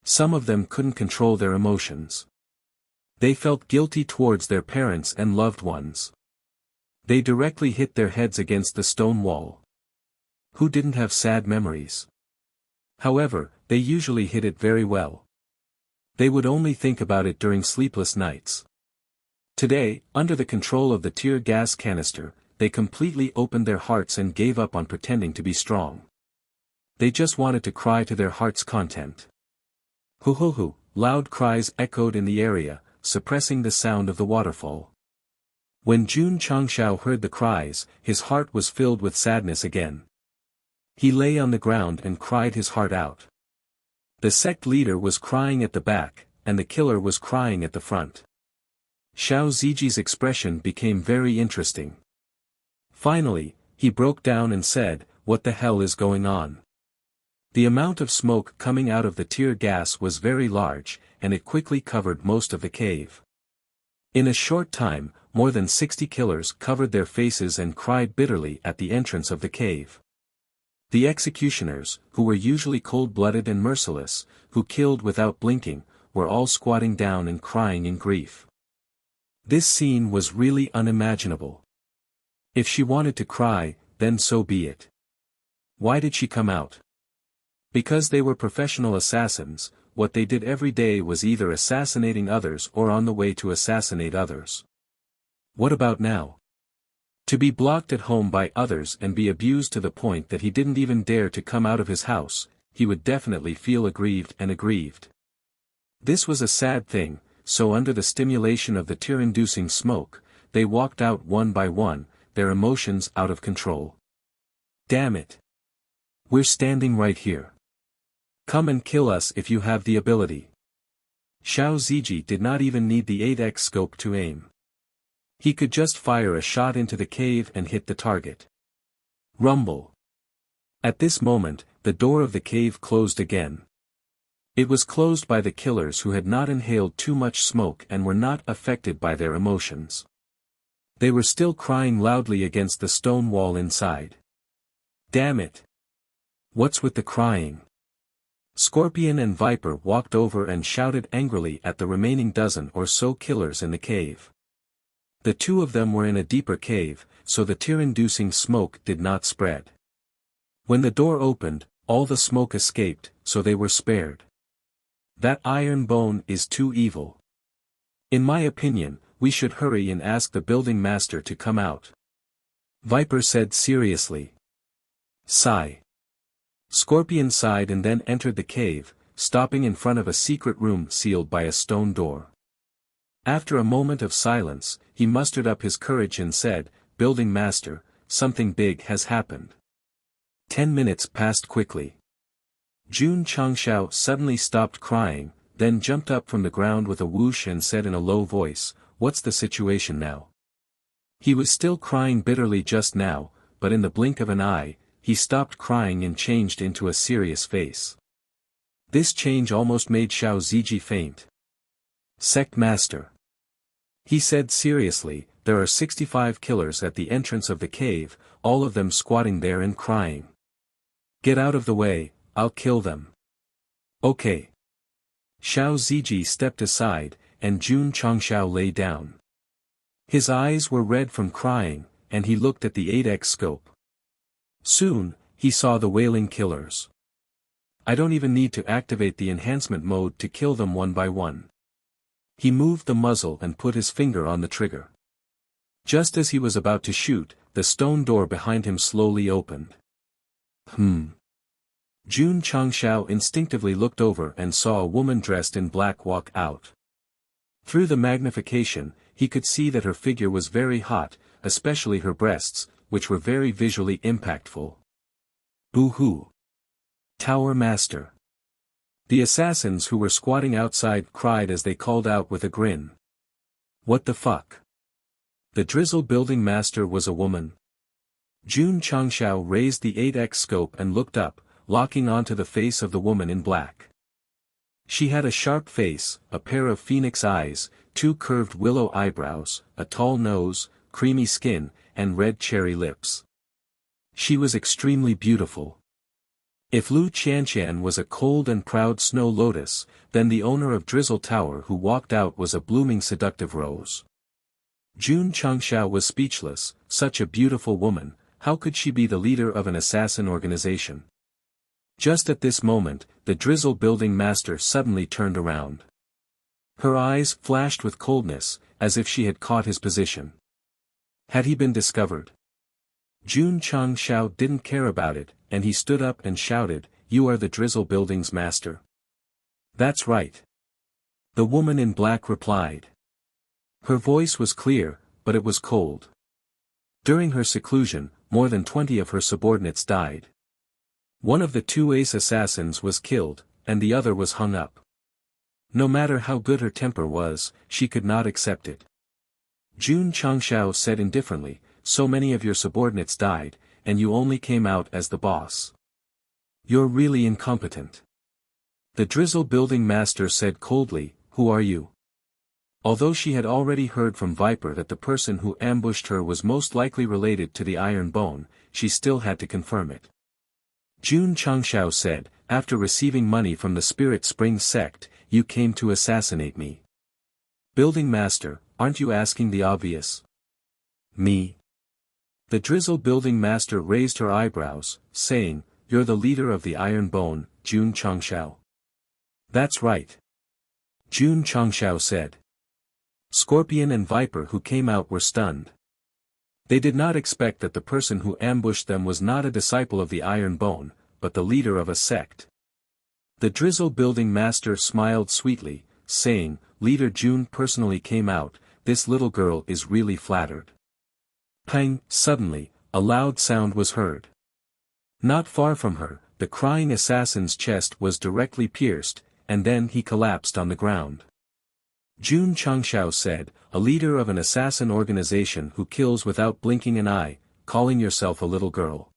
Some of them couldn't control their emotions. They felt guilty towards their parents and loved ones. They directly hit their heads against the stone wall. Who didn't have sad memories? However, they usually hid it very well. They would only think about it during sleepless nights. Today, under the control of the tear gas canister, they completely opened their hearts and gave up on pretending to be strong. They just wanted to cry to their heart's content. Hoo hoo hoo, loud cries echoed in the area, suppressing the sound of the waterfall. When Jun Changshao heard the cries, his heart was filled with sadness again. He lay on the ground and cried his heart out. The sect leader was crying at the back, and the killer was crying at the front. Xiao Ziji's expression became very interesting. Finally, he broke down and said, "What the hell is going on?" The amount of smoke coming out of the tear gas was very large, and it quickly covered most of the cave. In a short time, more than 60 killers covered their faces and cried bitterly at the entrance of the cave. The executioners, who were usually cold-blooded and merciless, who killed without blinking, were all squatting down and crying in grief. This scene was really unimaginable. If she wanted to cry, then so be it. Why did she come out? Because they were professional assassins. What they did every day was either assassinating others or on the way to assassinate others. What about now? To be blocked at home by others and be abused to the point that he didn't even dare to come out of his house, he would definitely feel aggrieved and aggrieved. This was a sad thing, so under the stimulation of the tear-inducing smoke, they walked out one by one, their emotions out of control. Damn it! We're standing right here. Come and kill us if you have the ability. Xiao Ziji did not even need the 8x scope to aim. He could just fire a shot into the cave and hit the target. Rumble. At this moment, the door of the cave closed again. It was closed by the killers who had not inhaled too much smoke and were not affected by their emotions. They were still crying loudly against the stone wall inside. Damn it! What's with the crying? Scorpion and Viper walked over and shouted angrily at the remaining dozen or so killers in the cave. The two of them were in a deeper cave, so the tear-inducing smoke did not spread. When the door opened, all the smoke escaped, so they were spared. That iron bone is too evil. In my opinion, we should hurry and ask the building master to come out. Viper said seriously. Sigh. Scorpion sighed and then entered the cave, stopping in front of a secret room sealed by a stone door. After a moment of silence, he mustered up his courage and said, "Building master, something big has happened." 10 minutes passed quickly. Jun Changshao suddenly stopped crying, then jumped up from the ground with a whoosh and said in a low voice, "What's the situation now?" He was still crying bitterly just now, but in the blink of an eye, he stopped crying and changed into a serious face. This change almost made Xiao Ziji faint. "Sect master," he said seriously, "there are 65 killers at the entrance of the cave, all of them squatting there and crying. Get out of the way, I'll kill them." Okay. Xiao Ziji stepped aside, and Jun Changshao lay down. His eyes were red from crying, and he looked at the 8x scope. Soon, he saw the wailing killers. I don't even need to activate the enhancement mode to kill them one by one. He moved the muzzle and put his finger on the trigger. Just as he was about to shoot, the stone door behind him slowly opened. Jun Changshao instinctively looked over and saw a woman dressed in black walk out. Through the magnification, he could see that her figure was very hot, especially her breasts, which were very visually impactful. Boo-hoo! Tower Master! The assassins who were squatting outside cried as they called out with a grin. What the fuck? The Drizzle Building Master was a woman. Jun Changshao raised the 8x scope and looked up, locking onto the face of the woman in black. She had a sharp face, a pair of phoenix eyes, 2 curved willow eyebrows, a tall nose, creamy skin, and red cherry lips. She was extremely beautiful. If Lu Qianqian was a cold and proud snow lotus, then the owner of Drizzle Tower who walked out was a blooming seductive rose. Jun Changshao was speechless. Such a beautiful woman, how could she be the leader of an assassin organization? Just at this moment, the Drizzle Building Master suddenly turned around. Her eyes flashed with coldness, as if she had caught his position. Had he been discovered? Jun Changshao didn't care about it, and he stood up and shouted, "You are the Drizzle Building's master." "That's right." The woman in black replied. Her voice was clear, but it was cold. During her seclusion, more than 20 of her subordinates died. One of the 2 ace assassins was killed, and the other was hung up. No matter how good her temper was, she could not accept it. Jun Changshao said indifferently, so many of your subordinates died, and you only came out as the boss. You're really incompetent. The drizzle building master said coldly, who are you? Although she had already heard from Viper that the person who ambushed her was most likely related to the Iron Bone, she still had to confirm it. Jun Changshao said, after receiving money from the Spirit Spring Sect, you came to assassinate me. Building master, aren't you asking the obvious? Me? The drizzle building master raised her eyebrows, saying, you're the leader of the Iron Bone, Jun Changshao. That's right. Jun Changshao said. Scorpion and Viper who came out were stunned. They did not expect that the person who ambushed them was not a disciple of the Iron Bone, but the leader of a sect. The drizzle building master smiled sweetly, saying, Leader Jun personally came out, this little girl is really flattered. Pang! Suddenly, a loud sound was heard. Not far from her, the crying assassin's chest was directly pierced, and then he collapsed on the ground. Jun Changshao said, a leader of an assassin organization who kills without blinking an eye, calling yourself a little girl.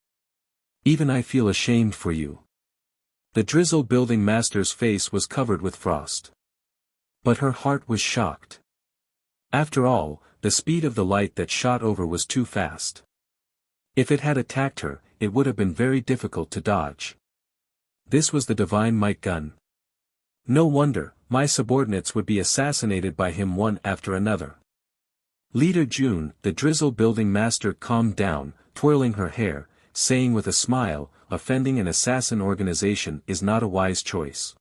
Even I feel ashamed for you. The drizzle building master's face was covered with frost. But her heart was shocked. After all, the speed of the light that shot over was too fast. If it had attacked her, it would have been very difficult to dodge. This was the divine might gun. No wonder, my subordinates would be assassinated by him one after another. Leader Jun, the drizzle building master calmed down, twirling her hair, saying with a smile, offending an assassin organization is not a wise choice.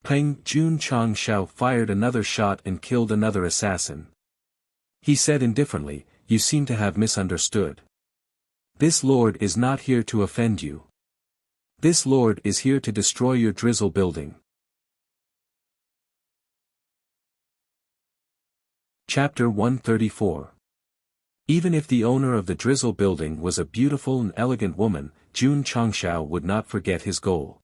Peng Jun Changshao fired another shot and killed another assassin. He said indifferently, you seem to have misunderstood. This lord is not here to offend you. This lord is here to destroy your drizzle building. Chapter 134. Even if the owner of the drizzle building was a beautiful and elegant woman, Jun Changshao would not forget his goal.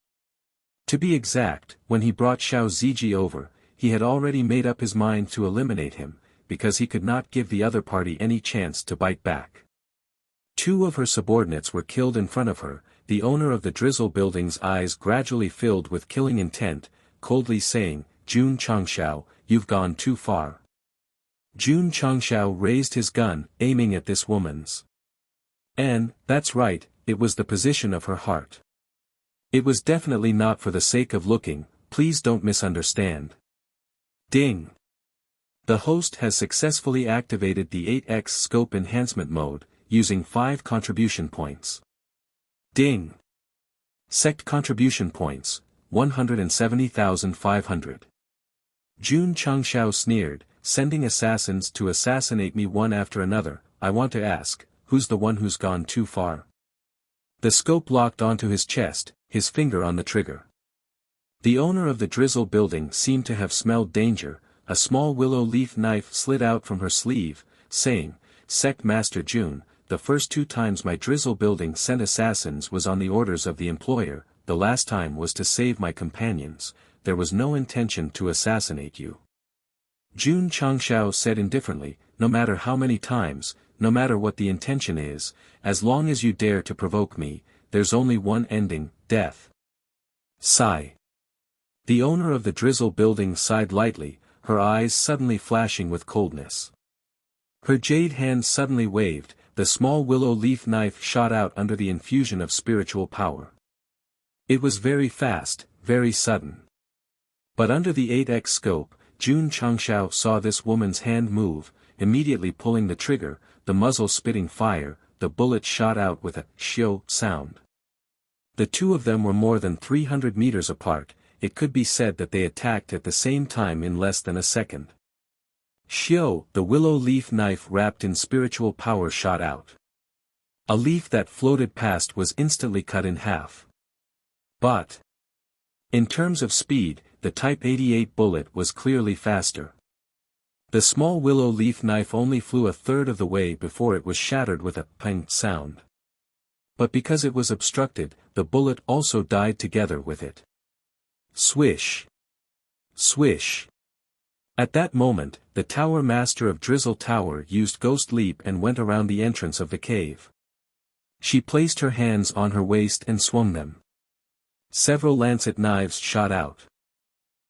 To be exact, when he brought Xiao Ziji over, he had already made up his mind to eliminate him, because he could not give the other party any chance to bite back. Two of her subordinates were killed in front of her, the owner of the drizzle building's eyes gradually filled with killing intent, coldly saying, Jun Changshao, you've gone too far. Jun Changshao raised his gun, aiming at this woman's. And, that's right, it was the position of her heart. It was definitely not for the sake of looking, please don't misunderstand. Ding! The host has successfully activated the 8x scope enhancement mode, using 5 contribution points. Ding! Sect contribution points, 170,500. Jun Changshao sneered, sending assassins to assassinate me one after another, I want to ask, who's the one who's gone too far? The scope locked onto his chest, his finger on the trigger. The owner of the drizzle building seemed to have smelled danger, a small willow leaf knife slid out from her sleeve, saying, Sect Master Jun, the first 2 times my drizzle building sent assassins was on the orders of the employer, the last time was to save my companions, there was no intention to assassinate you. Jun Changshao said indifferently, no matter how many times, no matter what the intention is, as long as you dare to provoke me, there's only one ending, death. Sigh. The owner of the drizzle building sighed lightly, her eyes suddenly flashing with coldness. Her jade hand suddenly waved, the small willow leaf knife shot out under the infusion of spiritual power. It was very fast, very sudden. But under the 8x scope, Jun Changshao saw this woman's hand move, immediately pulling the trigger, the muzzle spitting fire, the bullet shot out with a "shio" sound. The two of them were more than 300 meters apart, it could be said that they attacked at the same time in less than a second. Shio, the willow leaf knife wrapped in spiritual power shot out. A leaf that floated past was instantly cut in half. But, in terms of speed, the Type 88 bullet was clearly faster. The small willow leaf knife only flew a third of the way before it was shattered with a "pang" sound. But because it was obstructed, the bullet also died together with it. Swish! Swish! At that moment, the tower master of Drizzle Tower used Ghost Leap and went around the entrance of the cave. She placed her hands on her waist and swung them. Several lancet knives shot out.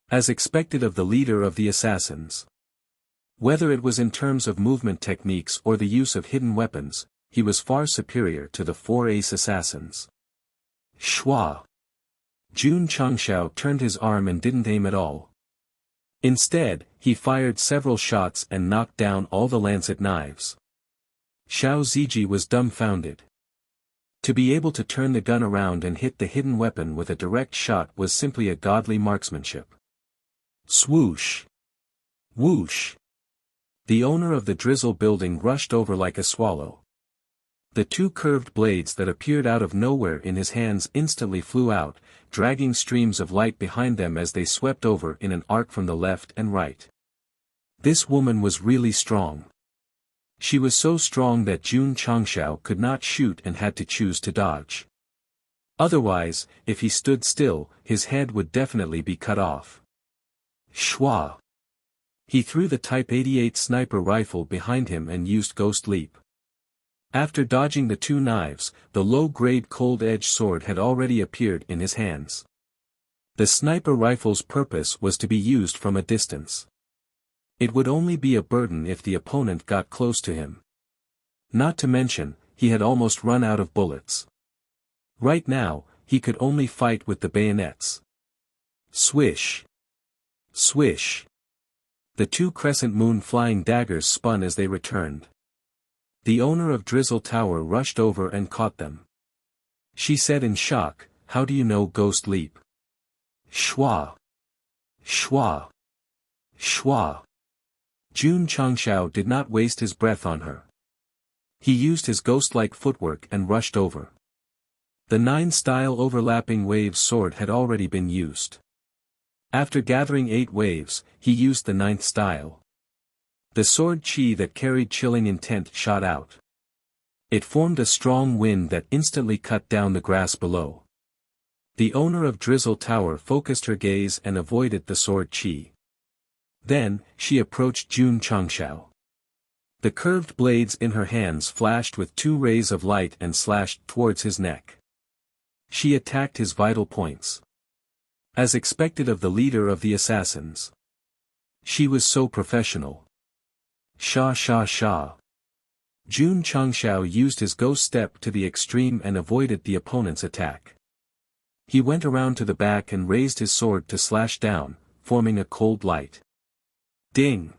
As expected of the leader of the assassins. Whether it was in terms of movement techniques or the use of hidden weapons, he was far superior to the 4 ace assassins. Shwa! Jun Changshao turned his arm and didn't aim at all. Instead, he fired several shots and knocked down all the lancet knives. Xiao Ziji was dumbfounded. To be able to turn the gun around and hit the hidden weapon with a direct shot was simply a godly marksmanship. Swoosh! Whoosh! The owner of the Drizzle building rushed over like a swallow. The 2 curved blades that appeared out of nowhere in his hands instantly flew out, dragging streams of light behind them as they swept over in an arc from the left and right. This woman was really strong. She was so strong that Jun Changshao could not shoot and had to choose to dodge. Otherwise, if he stood still, his head would definitely be cut off. Shwa! He threw the Type 88 sniper rifle behind him and used Ghost Leap. After dodging the 2 knives, the low-grade cold-edge sword had already appeared in his hands. The sniper rifle's purpose was to be used from a distance. It would only be a burden if the opponent got close to him. Not to mention, he had almost run out of bullets. Right now, he could only fight with the bayonets. Swish! Swish! The 2 crescent moon flying daggers spun as they returned. The owner of Drizzle Tower rushed over and caught them. She said in shock, "How do you know Ghost Leap?" Shwa! Shwa! Shwa! Jun Changshao did not waste his breath on her. He used his ghost-like footwork and rushed over. The 9-style overlapping waves sword had already been used. After gathering 8 waves, he used the 9th style. The sword chi that carried chilling intent shot out. It formed a strong wind that instantly cut down the grass below. The owner of Drizzle Tower focused her gaze and avoided the sword chi. Then, she approached Jun Changshao. The curved blades in her hands flashed with 2 rays of light and slashed towards his neck. She attacked his vital points. As expected of the leader of the assassins. She was so professional. Sha sha sha. Jun Changshao used his ghost step to the extreme and avoided the opponent's attack. He went around to the back and raised his sword to slash down, forming a cold light. Ding!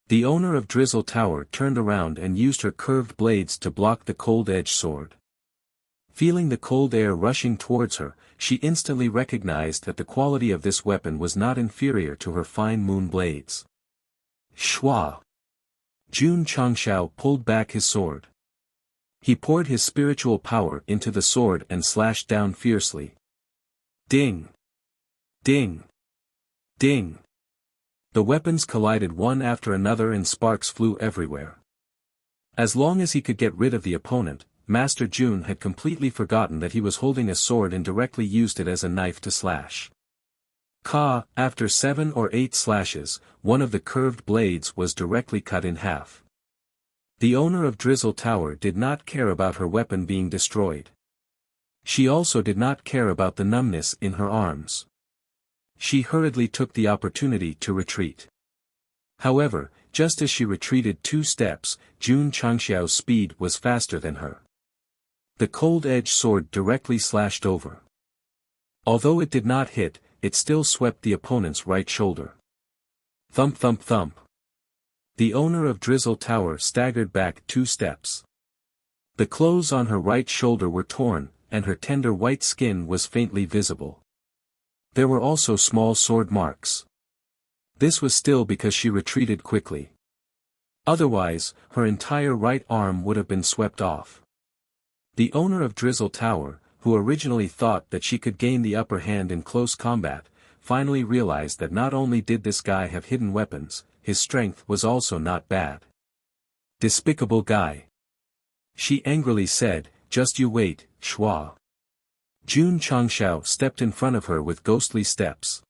The owner of Drizzle Tower turned around and used her curved blades to block the cold-edged sword. Feeling the cold air rushing towards her, she instantly recognized that the quality of this weapon was not inferior to her fine moon blades. Shwa! Jun Changshao pulled back his sword. He poured his spiritual power into the sword and slashed down fiercely. Ding! Ding! Ding! The weapons collided one after another and sparks flew everywhere. As long as he could get rid of the opponent, Master Jun had completely forgotten that he was holding a sword and directly used it as a knife to slash. After 7 or 8 slashes, one of the curved blades was directly cut in half. The owner of Drizzle Tower did not care about her weapon being destroyed. She also did not care about the numbness in her arms. She hurriedly took the opportunity to retreat. However, just as she retreated 2 steps, Jun Changshao's speed was faster than her. The cold-edged sword directly slashed over. Although it did not hit, it still swept the opponent's right shoulder. Thump thump thump. The owner of Drizzle Tower staggered back 2 steps. The clothes on her right shoulder were torn, and her tender white skin was faintly visible. There were also small sword marks. This was still because she retreated quickly. Otherwise, her entire right arm would have been swept off. The owner of Drizzle Tower, who originally thought that she could gain the upper hand in close combat, finally realized that not only did this guy have hidden weapons, his strength was also not bad. Despicable guy. She angrily said, "Just you wait, Shua." Jun Changshao stepped in front of her with ghostly steps.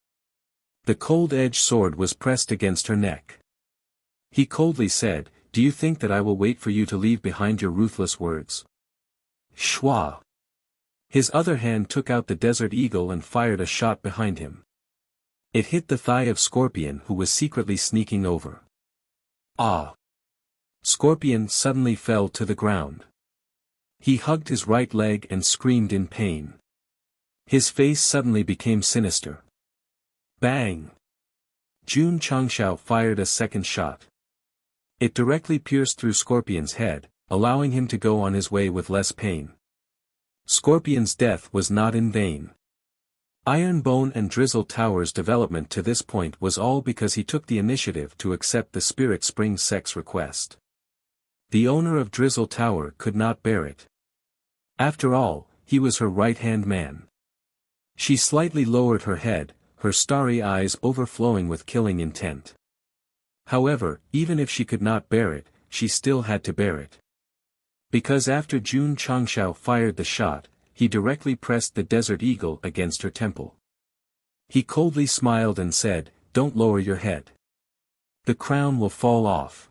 The cold-edged sword was pressed against her neck. He coldly said, "Do you think that I will wait for you to leave behind your ruthless words?" Shwa. His other hand took out the Desert Eagle and fired a shot behind him. It hit the thigh of Scorpion, who was secretly sneaking over. Ah! Scorpion suddenly fell to the ground. He hugged his right leg and screamed in pain. His face suddenly became sinister. Bang! Jun Changshao fired a second shot. It directly pierced through Scorpion's head, allowing him to go on his way with less pain. Scorpion's death was not in vain. Ironbone and Drizzle Tower's development to this point was all because he took the initiative to accept the Spirit Spring Sect's request. The owner of Drizzle Tower could not bear it. After all, he was her right-hand man. She slightly lowered her head, her starry eyes overflowing with killing intent. However, even if she could not bear it, she still had to bear it. Because after Jun Changshao fired the shot, he directly pressed the Desert Eagle against her temple. He coldly smiled and said, "Don't lower your head. The crown will fall off."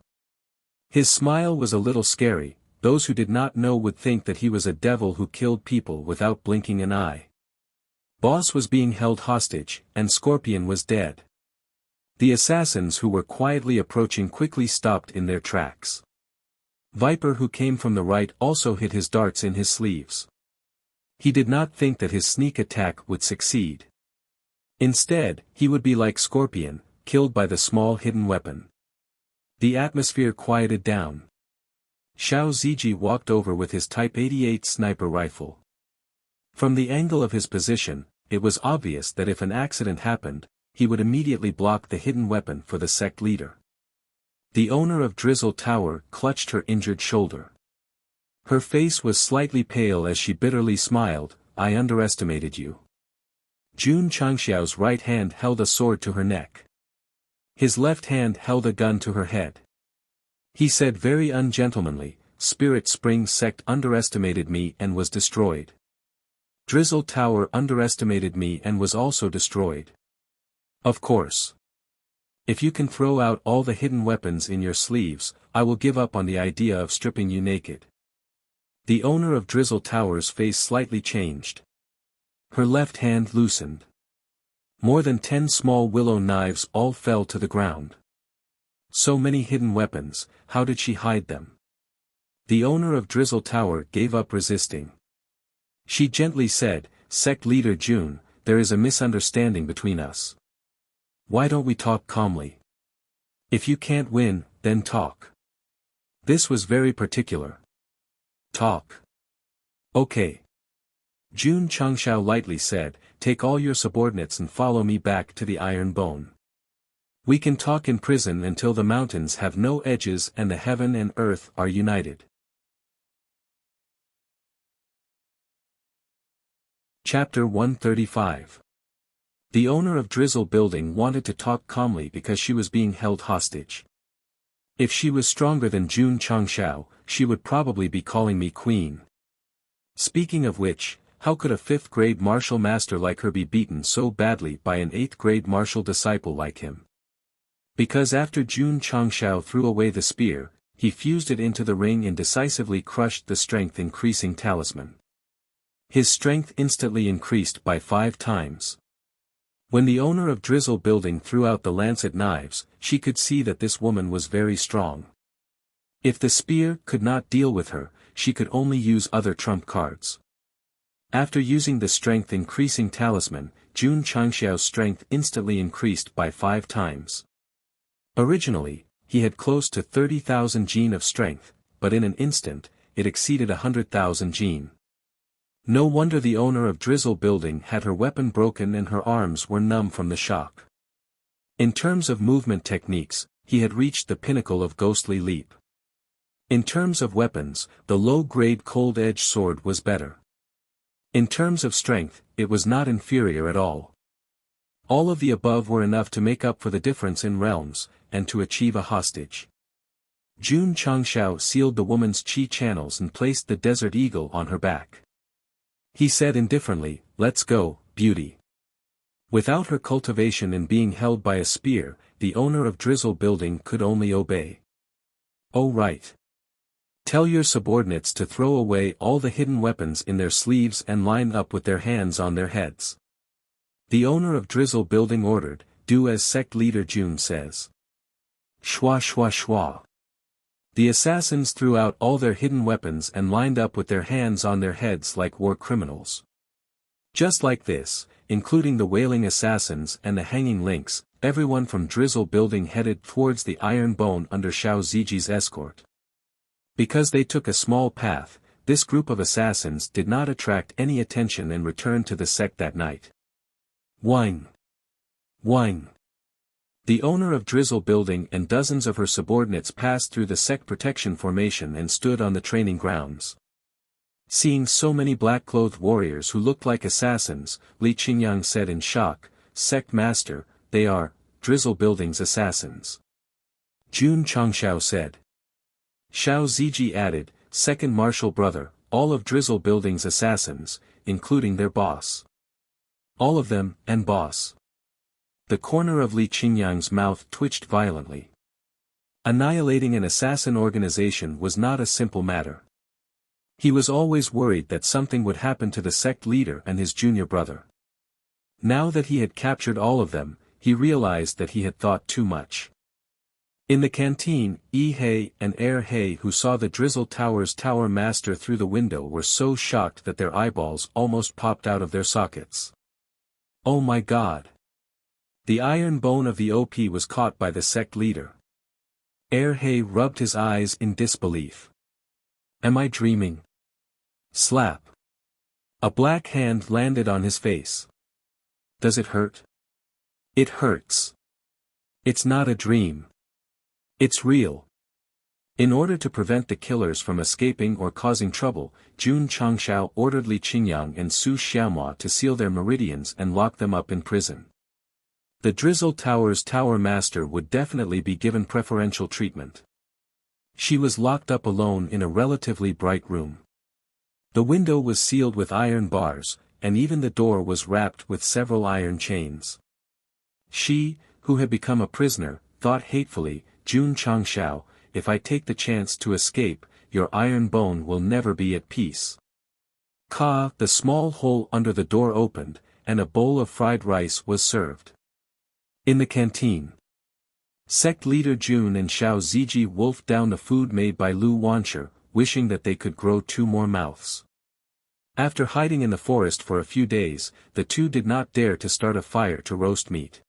His smile was a little scary. Those who did not know would think that he was a devil who killed people without blinking an eye. Boss was being held hostage, and Scorpion was dead. The assassins who were quietly approaching quickly stopped in their tracks. Viper, who came from the right, also hid his darts in his sleeves. He did not think that his sneak attack would succeed. Instead, he would be like Scorpion, killed by the small hidden weapon. The atmosphere quieted down. Xiao Ziji walked over with his Type 88 sniper rifle. From the angle of his position, it was obvious that if an accident happened, he would immediately block the hidden weapon for the sect leader. The owner of Drizzle Tower clutched her injured shoulder. Her face was slightly pale as she bitterly smiled, "I underestimated you." Jun Changxiao's right hand held a sword to her neck. His left hand held a gun to her head. He said very ungentlemanly, "Spirit Spring Sect underestimated me and was destroyed. Drizzle Tower underestimated me and was also destroyed. Of course. If you can throw out all the hidden weapons in your sleeves, I will give up on the idea of stripping you naked." The owner of Drizzle Tower's face slightly changed. Her left hand loosened. More than 10 small willow knives all fell to the ground. So many hidden weapons, how did she hide them? The owner of Drizzle Tower gave up resisting. She gently said, "Sect leader Jun, there is a misunderstanding between us. Why don't we talk calmly? If you can't win, then talk." This was very particular. Talk. Okay. Jun Changshao lightly said, "Take all your subordinates and follow me back to the Iron Bone. We can talk in prison until the mountains have no edges and the heaven and earth are united." Chapter 135. The owner of Drizzle Building wanted to talk calmly because she was being held hostage. If she was stronger than Jun Changshao, she would probably be calling me queen. Speaking of which, how could a 5th grade martial master like her be beaten so badly by an 8th grade martial disciple like him? Because after Jun Changshao threw away the spear, he fused it into the ring and decisively crushed the strength-increasing talisman. His strength instantly increased by 5 times. When the owner of Drizzle Building threw out the lancet knives, she could see that this woman was very strong. If the spear could not deal with her, she could only use other trump cards. After using the strength-increasing talisman, Jun Changxiao's strength instantly increased by 5 times. Originally, he had close to 30,000 jin of strength, but in an instant, it exceeded 100,000 jin. No wonder the owner of Drizzle Building had her weapon broken and her arms were numb from the shock. In terms of movement techniques, he had reached the pinnacle of ghostly leap. In terms of weapons, the low-grade cold-edged sword was better. In terms of strength, it was not inferior at all. All of the above were enough to make up for the difference in realms, and to achieve a hostage. Jun Changshao sealed the woman's chi channels and placed the Desert Eagle on her back. He said indifferently, "Let's go, beauty." Without her cultivation and being held by a spear, the owner of Drizzle Building could only obey. Oh right. Tell your subordinates to throw away all the hidden weapons in their sleeves and line up with their hands on their heads. The owner of Drizzle Building ordered, do as sect leader June says. Shwa shwa shwa. The assassins threw out all their hidden weapons and lined up with their hands on their heads like war criminals. Just like this, including the wailing assassins and the hanging lynx, everyone from Drizzle Building headed towards the iron bone under Xiao Ziji's escort. Because they took a small path, this group of assassins did not attract any attention and returned to the sect that night. Whine. Whine. The owner of Drizzle Building and dozens of her subordinates passed through the sect protection formation and stood on the training grounds. Seeing so many black-clothed warriors who looked like assassins, Li Qingyang said in shock, Sect Master, they are, Drizzle Building's assassins. Jun Changshao said. Xiao Ziji added, Second Martial Brother, all of Drizzle Building's assassins, including their boss. All of them, and boss. The corner of Li Qingyang's mouth twitched violently. Annihilating an assassin organization was not a simple matter. He was always worried that something would happen to the sect leader and his junior brother. Now that he had captured all of them, he realized that he had thought too much. In the canteen, Yi He and Er He who saw the Drizzle Tower's tower master through the window were so shocked that their eyeballs almost popped out of their sockets. Oh my God! The iron bone of the OP was caught by the sect leader. Er He rubbed his eyes in disbelief. Am I dreaming? Slap. A black hand landed on his face. Does it hurt? It hurts. It's not a dream. It's real. In order to prevent the killers from escaping or causing trouble, Jun Changshao ordered Li Qingyang and Su Xiaomua to seal their meridians and lock them up in prison. The Drizzle Tower's tower master would definitely be given preferential treatment. She was locked up alone in a relatively bright room. The window was sealed with iron bars, and even the door was wrapped with several iron chains. She, who had become a prisoner, thought hatefully, Jun Changshao, if I take the chance to escape, your iron bone will never be at peace. The small hole under the door opened, and a bowl of fried rice was served. In the canteen, sect leader Jun and Xiao Ziji wolfed down the food made by Lu Wanshi, wishing that they could grow 2 more mouths. After hiding in the forest for a few days, the two did not dare to start a fire to roast meat.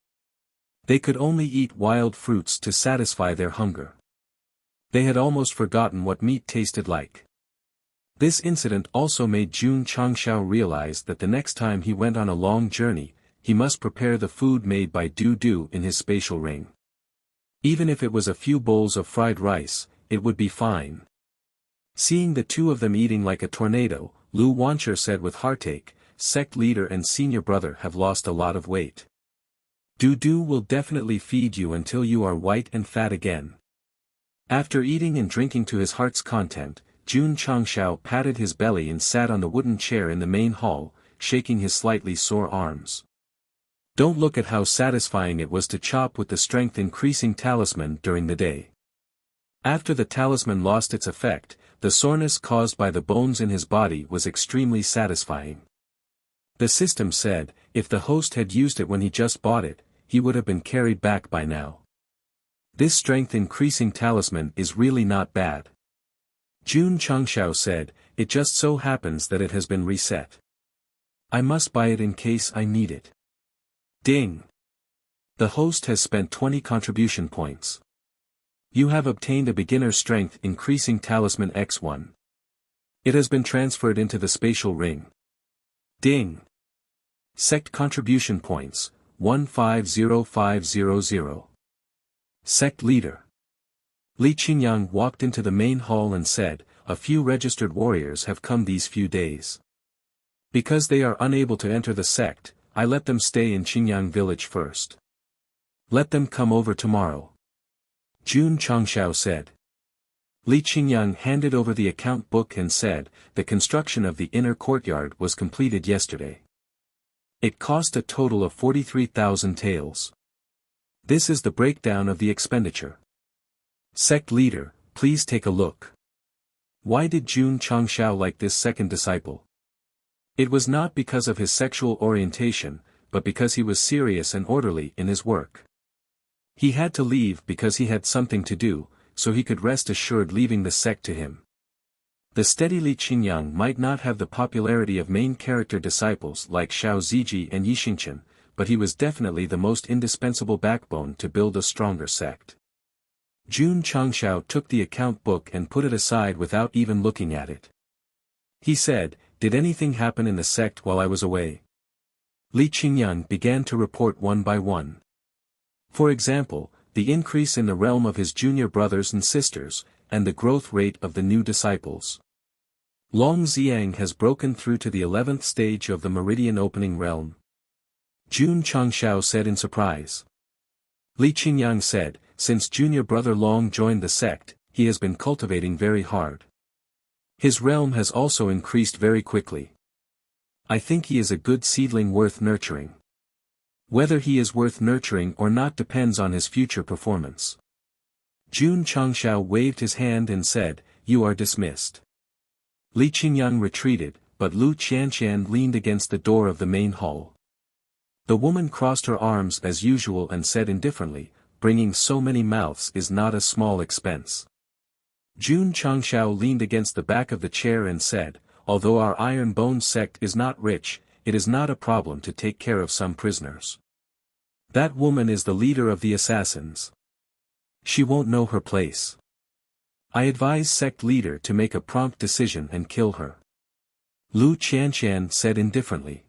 They could only eat wild fruits to satisfy their hunger. They had almost forgotten what meat tasted like. This incident also made Jun Changshao realize that the next time he went on a long journey, he must prepare the food made by Du Du in his spatial ring. Even if it was a few bowls of fried rice, it would be fine. Seeing the two of them eating like a tornado, Lu Wanshi said with heartache, Sect leader and senior brother have lost a lot of weight. Du Du will definitely feed you until you are white and fat again. After eating and drinking to his heart's content, Jun Changshao patted his belly and sat on the wooden chair in the main hall, shaking his slightly sore arms. Don't look at how satisfying it was to chop with the strength-increasing talisman during the day. After the talisman lost its effect, the soreness caused by the bones in his body was extremely satisfying. The system said, if the host had used it when he just bought it, he would have been carried back by now. This strength-increasing talisman is really not bad. Jun Changshao said, it just so happens that it has been reset. I must buy it in case I need it. Ding! The host has spent 20 contribution points. You have obtained a beginner strength increasing talisman X1. It has been transferred into the spatial ring. Ding! Sect contribution points, 150500. Sect leader. Li Qingyang walked into the main hall and said, a few registered warriors have come these few days. Because they are unable to enter the sect, I let them stay in Qingyang village first. Let them come over tomorrow. Jun Changshao said. Li Qingyang handed over the account book and said, the construction of the inner courtyard was completed yesterday. It cost a total of 43,000 taels. This is the breakdown of the expenditure. Sect leader, please take a look. Why did Jun Changshao like this second disciple? It was not because of his sexual orientation, but because he was serious and orderly in his work. He had to leave because he had something to do, so he could rest assured leaving the sect to him. The steady Li Qingyang might not have the popularity of main character disciples like Xiao Ziji and Yi Xingchen, but he was definitely the most indispensable backbone to build a stronger sect. Jun Changshao took the account book and put it aside without even looking at it. He said, "Did anything happen in the sect while I was away?" Li Qingyang began to report one by one. For example, the increase in the realm of his junior brothers and sisters, and the growth rate of the new disciples. Long Xiang has broken through to the 11th stage of the meridian opening realm. Jun Changshao said in surprise. Li Qingyang said, "Since junior brother Long joined the sect, he has been cultivating very hard. His realm has also increased very quickly. I think he is a good seedling worth nurturing. Whether he is worth nurturing or not depends on his future performance." Jun Changshao waved his hand and said, "You are dismissed." Li Qingyang retreated, but Lu Qianqian leaned against the door of the main hall. The woman crossed her arms as usual and said indifferently, "Bringing so many mouths is not a small expense." Jun Changshao leaned against the back of the chair and said, "Although our Iron Bone sect is not rich, it is not a problem to take care of some prisoners. That woman is the leader of the assassins. She won't know her place. I advise sect leader to make a prompt decision and kill her." Lu Qianqian said indifferently.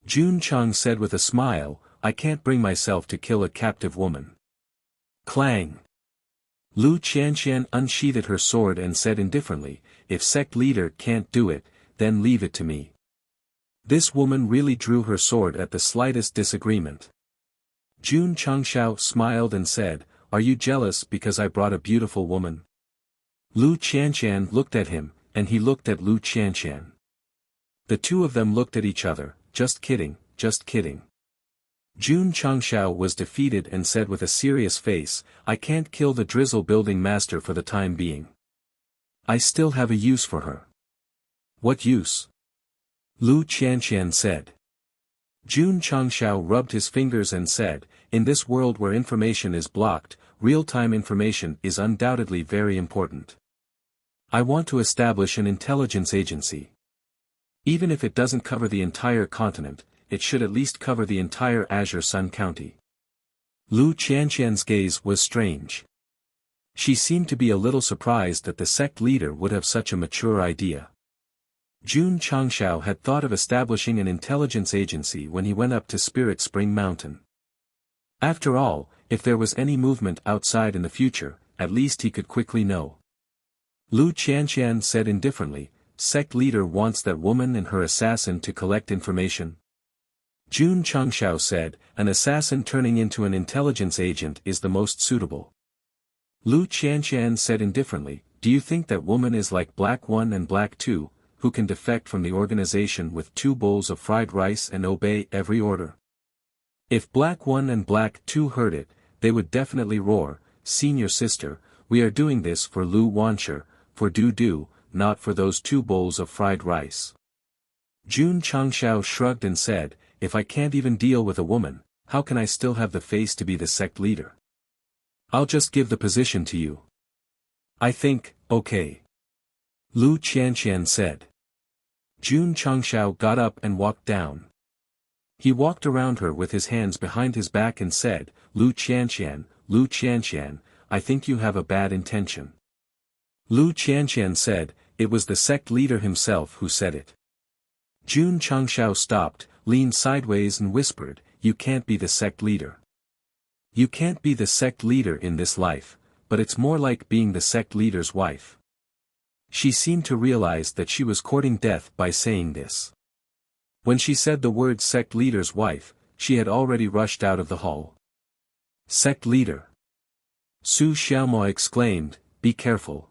Jun Chang said with a smile, "I can't bring myself to kill a captive woman." Clang! Lu Qianqian unsheathed her sword and said indifferently, "If sect leader can't do it, then leave it to me." This woman really drew her sword at the slightest disagreement. Jun Changshao smiled and said, "Are you jealous because I brought a beautiful woman?" Lu Qianqian looked at him, and he looked at Lu Qianqian. The two of them looked at each other. "Just kidding, just kidding." Jun Changshao was defeated and said with a serious face, "I can't kill the drizzle building master for the time being. I still have a use for her." "What use?" Lu Qianqian said. Jun Changshao rubbed his fingers and said, "In this world where information is blocked, real-time information is undoubtedly very important. I want to establish an intelligence agency. Even if it doesn't cover the entire continent, it should at least cover the entire Azure Sun County." Lu Qianqian's gaze was strange. She seemed to be a little surprised that the sect leader would have such a mature idea. Jun Changshao had thought of establishing an intelligence agency when he went up to Spirit Spring Mountain. After all, if there was any movement outside in the future, at least he could quickly know. Lu Qianqian said indifferently, "Sect leader wants that woman and her assassin to collect information." Jun Changshao said, "An assassin turning into an intelligence agent is the most suitable." Lu Qianqian said indifferently, "Do you think that woman is like Black 1 and Black 2, who can defect from the organization with 2 bowls of fried rice and obey every order?" If Black 1 and Black 2 heard it, they would definitely roar, "Senior sister, we are doing this for Lu Wanshi, for Du, not for those 2 bowls of fried rice." Jun Changshao shrugged and said, "If I can't even deal with a woman, how can I still have the face to be the sect leader? I'll just give the position to you." "I think, okay." Lu Qianqian said. Jun Changshao got up and walked down. He walked around her with his hands behind his back and said, Lu Qianqian, I think you have a bad intention." Lu Qianqian said, "It was the sect leader himself who said it." Jun Changshao stopped, leaned sideways and whispered, "You can't be the sect leader. You can't be the sect leader in this life, but it's more like being the sect leader's wife." She seemed to realize that she was courting death by saying this. When she said the word sect leader's wife, she had already rushed out of the hall. "Sect leader!" Su Xiaomo exclaimed, "Be careful."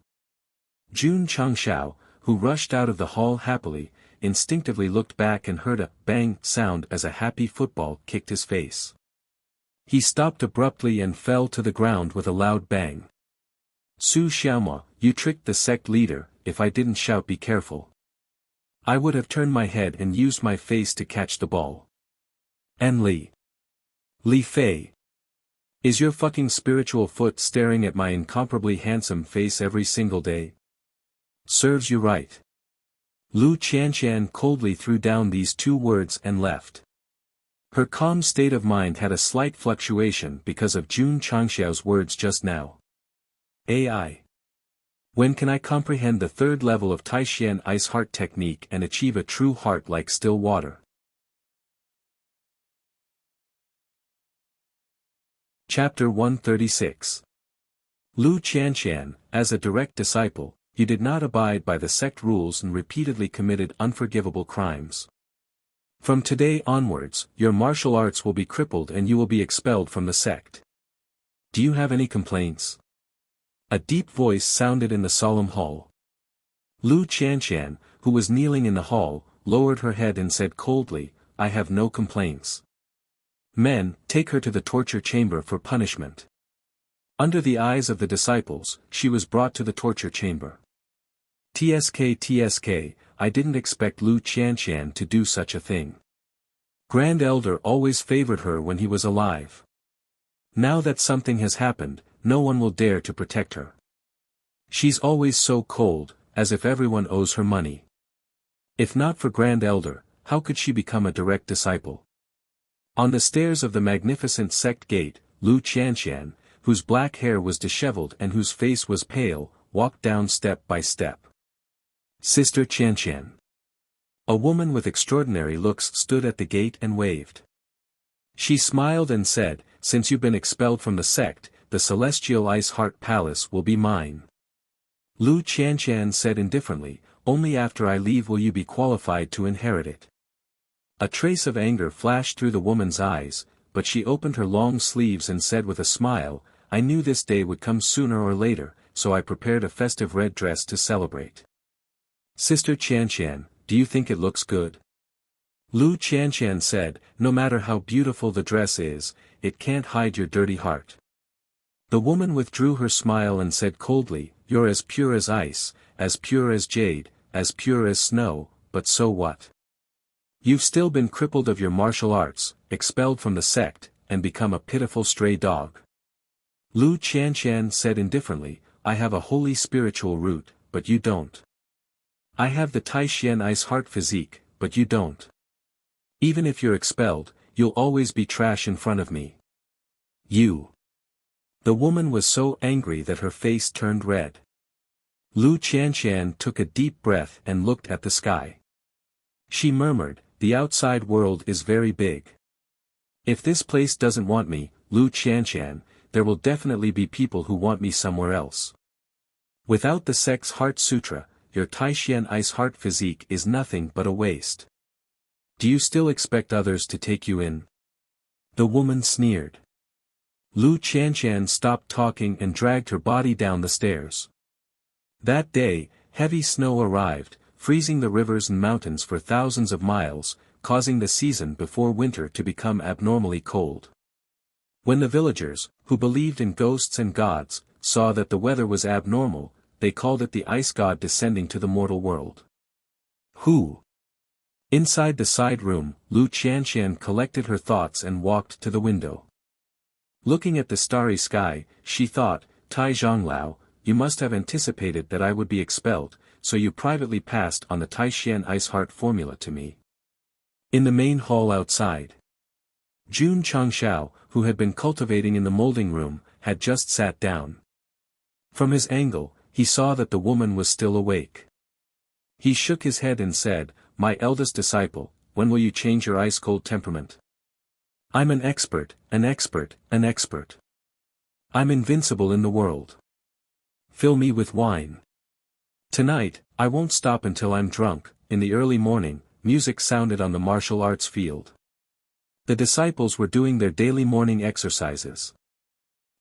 Jun Changshao, who rushed out of the hall happily, instinctively looked back and heard a bang sound as a happy football kicked his face. He stopped abruptly and fell to the ground with a loud bang. Su Xiaoma, you tricked the sect leader. If I didn't shout be careful, I would have turned my head and used my face to catch the ball. And Li Fei. Is your fucking spiritual foot staring at my incomparably handsome face every single day? Serves you right. Lu Qianshan coldly threw down these two words and left. Her calm state of mind had a slight fluctuation because of Jun Changxiao's words just now. AI. When can I comprehend the third level of Taishian ice heart technique and achieve a true heart like still water? Chapter 136. Lu Qianshan, as a direct disciple, you did not abide by the sect rules and repeatedly committed unforgivable crimes. From today onwards, your martial arts will be crippled and you will be expelled from the sect. Do you have any complaints? A deep voice sounded in the solemn hall. Lu Qianshan, who was kneeling in the hall, lowered her head and said coldly, I have no complaints. Men, take her to the torture chamber for punishment. Under the eyes of the disciples, she was brought to the torture chamber. TSK, I didn't expect Lu Qianshan to do such a thing. Grand Elder always favored her when he was alive. Now that something has happened, no one will dare to protect her. She's always so cold, as if everyone owes her money. If not for Grand Elder, how could she become a direct disciple? On the stairs of the magnificent sect gate, Lu Qianshan, whose black hair was disheveled and whose face was pale, walked down step by step. Sister Qianshan. A woman with extraordinary looks stood at the gate and waved. She smiled and said, since you've been expelled from the sect, the celestial ice heart palace will be mine. Lu Qianshan said indifferently, only after I leave will you be qualified to inherit it. A trace of anger flashed through the woman's eyes, but she opened her long sleeves and said with a smile, I knew this day would come sooner or later, so I prepared a festive red dress to celebrate. Sister Qianshan, do you think it looks good? Lu Qianshan said, no matter how beautiful the dress is, it can't hide your dirty heart. The woman withdrew her smile and said coldly, you're as pure as ice, as pure as jade, as pure as snow, but so what? You've still been crippled of your martial arts, expelled from the sect, and become a pitiful stray dog. Lu Qianshan said indifferently, I have a holy spiritual root, but you don't. I have the Taishian ice heart physique, but you don't. Even if you're expelled, you'll always be trash in front of me. You. The woman was so angry that her face turned red. Lu Qianshan took a deep breath and looked at the sky. She murmured, the outside world is very big. If this place doesn't want me, Lu Qianshan, there will definitely be people who want me somewhere else. Without the sect's heart sutra, your Taishian ice heart physique is nothing but a waste. Do you still expect others to take you in? The woman sneered. Lu Qianshan stopped talking and dragged her body down the stairs. That day, heavy snow arrived, freezing the rivers and mountains for thousands of miles, causing the season before winter to become abnormally cold. When the villagers, who believed in ghosts and gods, saw that the weather was abnormal, they called it the ice god descending to the mortal world. Who? Inside the side room, Lu Qianshan collected her thoughts and walked to the window. Looking at the starry sky, she thought, Tai Zhonglao, you must have anticipated that I would be expelled, so you privately passed on the Taishian ice heart formula to me. In the main hall outside, Jun Changxiao, who had been cultivating in the molding room, had just sat down. From his angle, he saw that the woman was still awake. He shook his head and said, my eldest disciple, when will you change your ice-cold temperament? I'm an expert, an expert, an expert. I'm invincible in the world. Fill me with wine. Tonight, I won't stop until I'm drunk. In the early morning, music sounded on the martial arts field. The disciples were doing their daily morning exercises.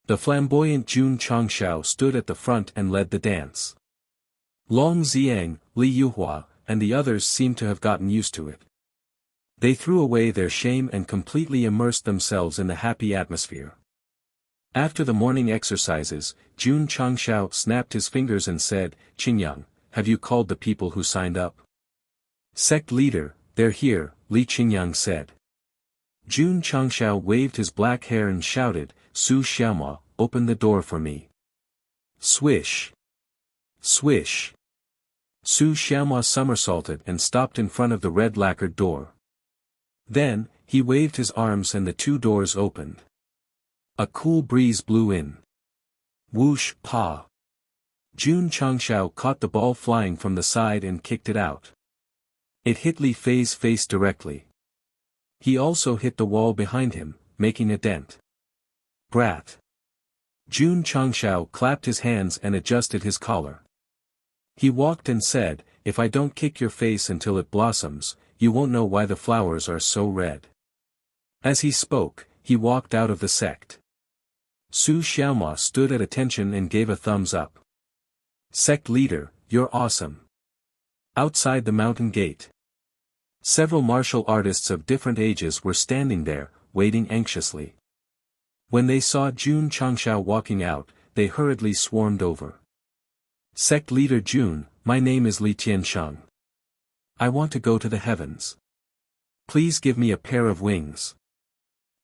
The flamboyant Jun Changxiao stood at the front and led the dance. Long Xiang, Li Yuhua, and the others seemed to have gotten used to it. They threw away their shame and completely immersed themselves in the happy atmosphere. After the morning exercises, Jun Changshao snapped his fingers and said, "Qingyang, have you called the people who signed up?" "Sect leader, they're here," Li Qingyang said. Jun Changshao waved his black hair and shouted, "Su Xiaoma, open the door for me." Swish! Swish! Su Xiaoma somersaulted and stopped in front of the red lacquered door. Then, he waved his arms and the two doors opened. A cool breeze blew in. Whoosh, pa! Jun Changshao caught the ball flying from the side and kicked it out. It hit Li Fei's face directly. He also hit the wall behind him, making a dent. Brat! Jun Changshao clapped his hands and adjusted his collar. He walked and said, "If I don't kick your face until it blossoms, you won't know why the flowers are so red." As he spoke, he walked out of the sect. Su Xiaoma stood at attention and gave a thumbs up. "Sect leader, you're awesome." Outside the mountain gate, several martial artists of different ages were standing there, waiting anxiously. When they saw Jun Changshao walking out, they hurriedly swarmed over. "Sect leader Jun, my name is Li Tiansheng. I want to go to the heavens. Please give me a pair of wings."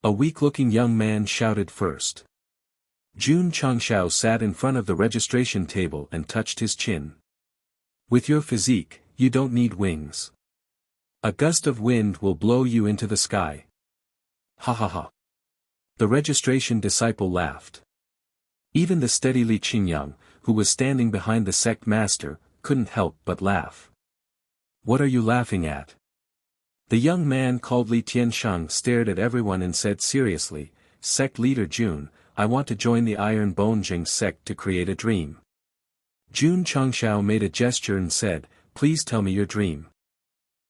A weak-looking young man shouted first. Jun Changshao sat in front of the registration table and touched his chin. "With your physique, you don't need wings. A gust of wind will blow you into the sky." Ha ha ha. The registration disciple laughed. Even the steady Li Qingyang, who was standing behind the sect master, couldn't help but laugh. "What are you laughing at?" The young man called Li Tiansheng stared at everyone and said seriously, "Sect leader Jun, I want to join the Iron Bone Jing sect to create a dream." Jun Changshao made a gesture and said, "Please tell me your dream."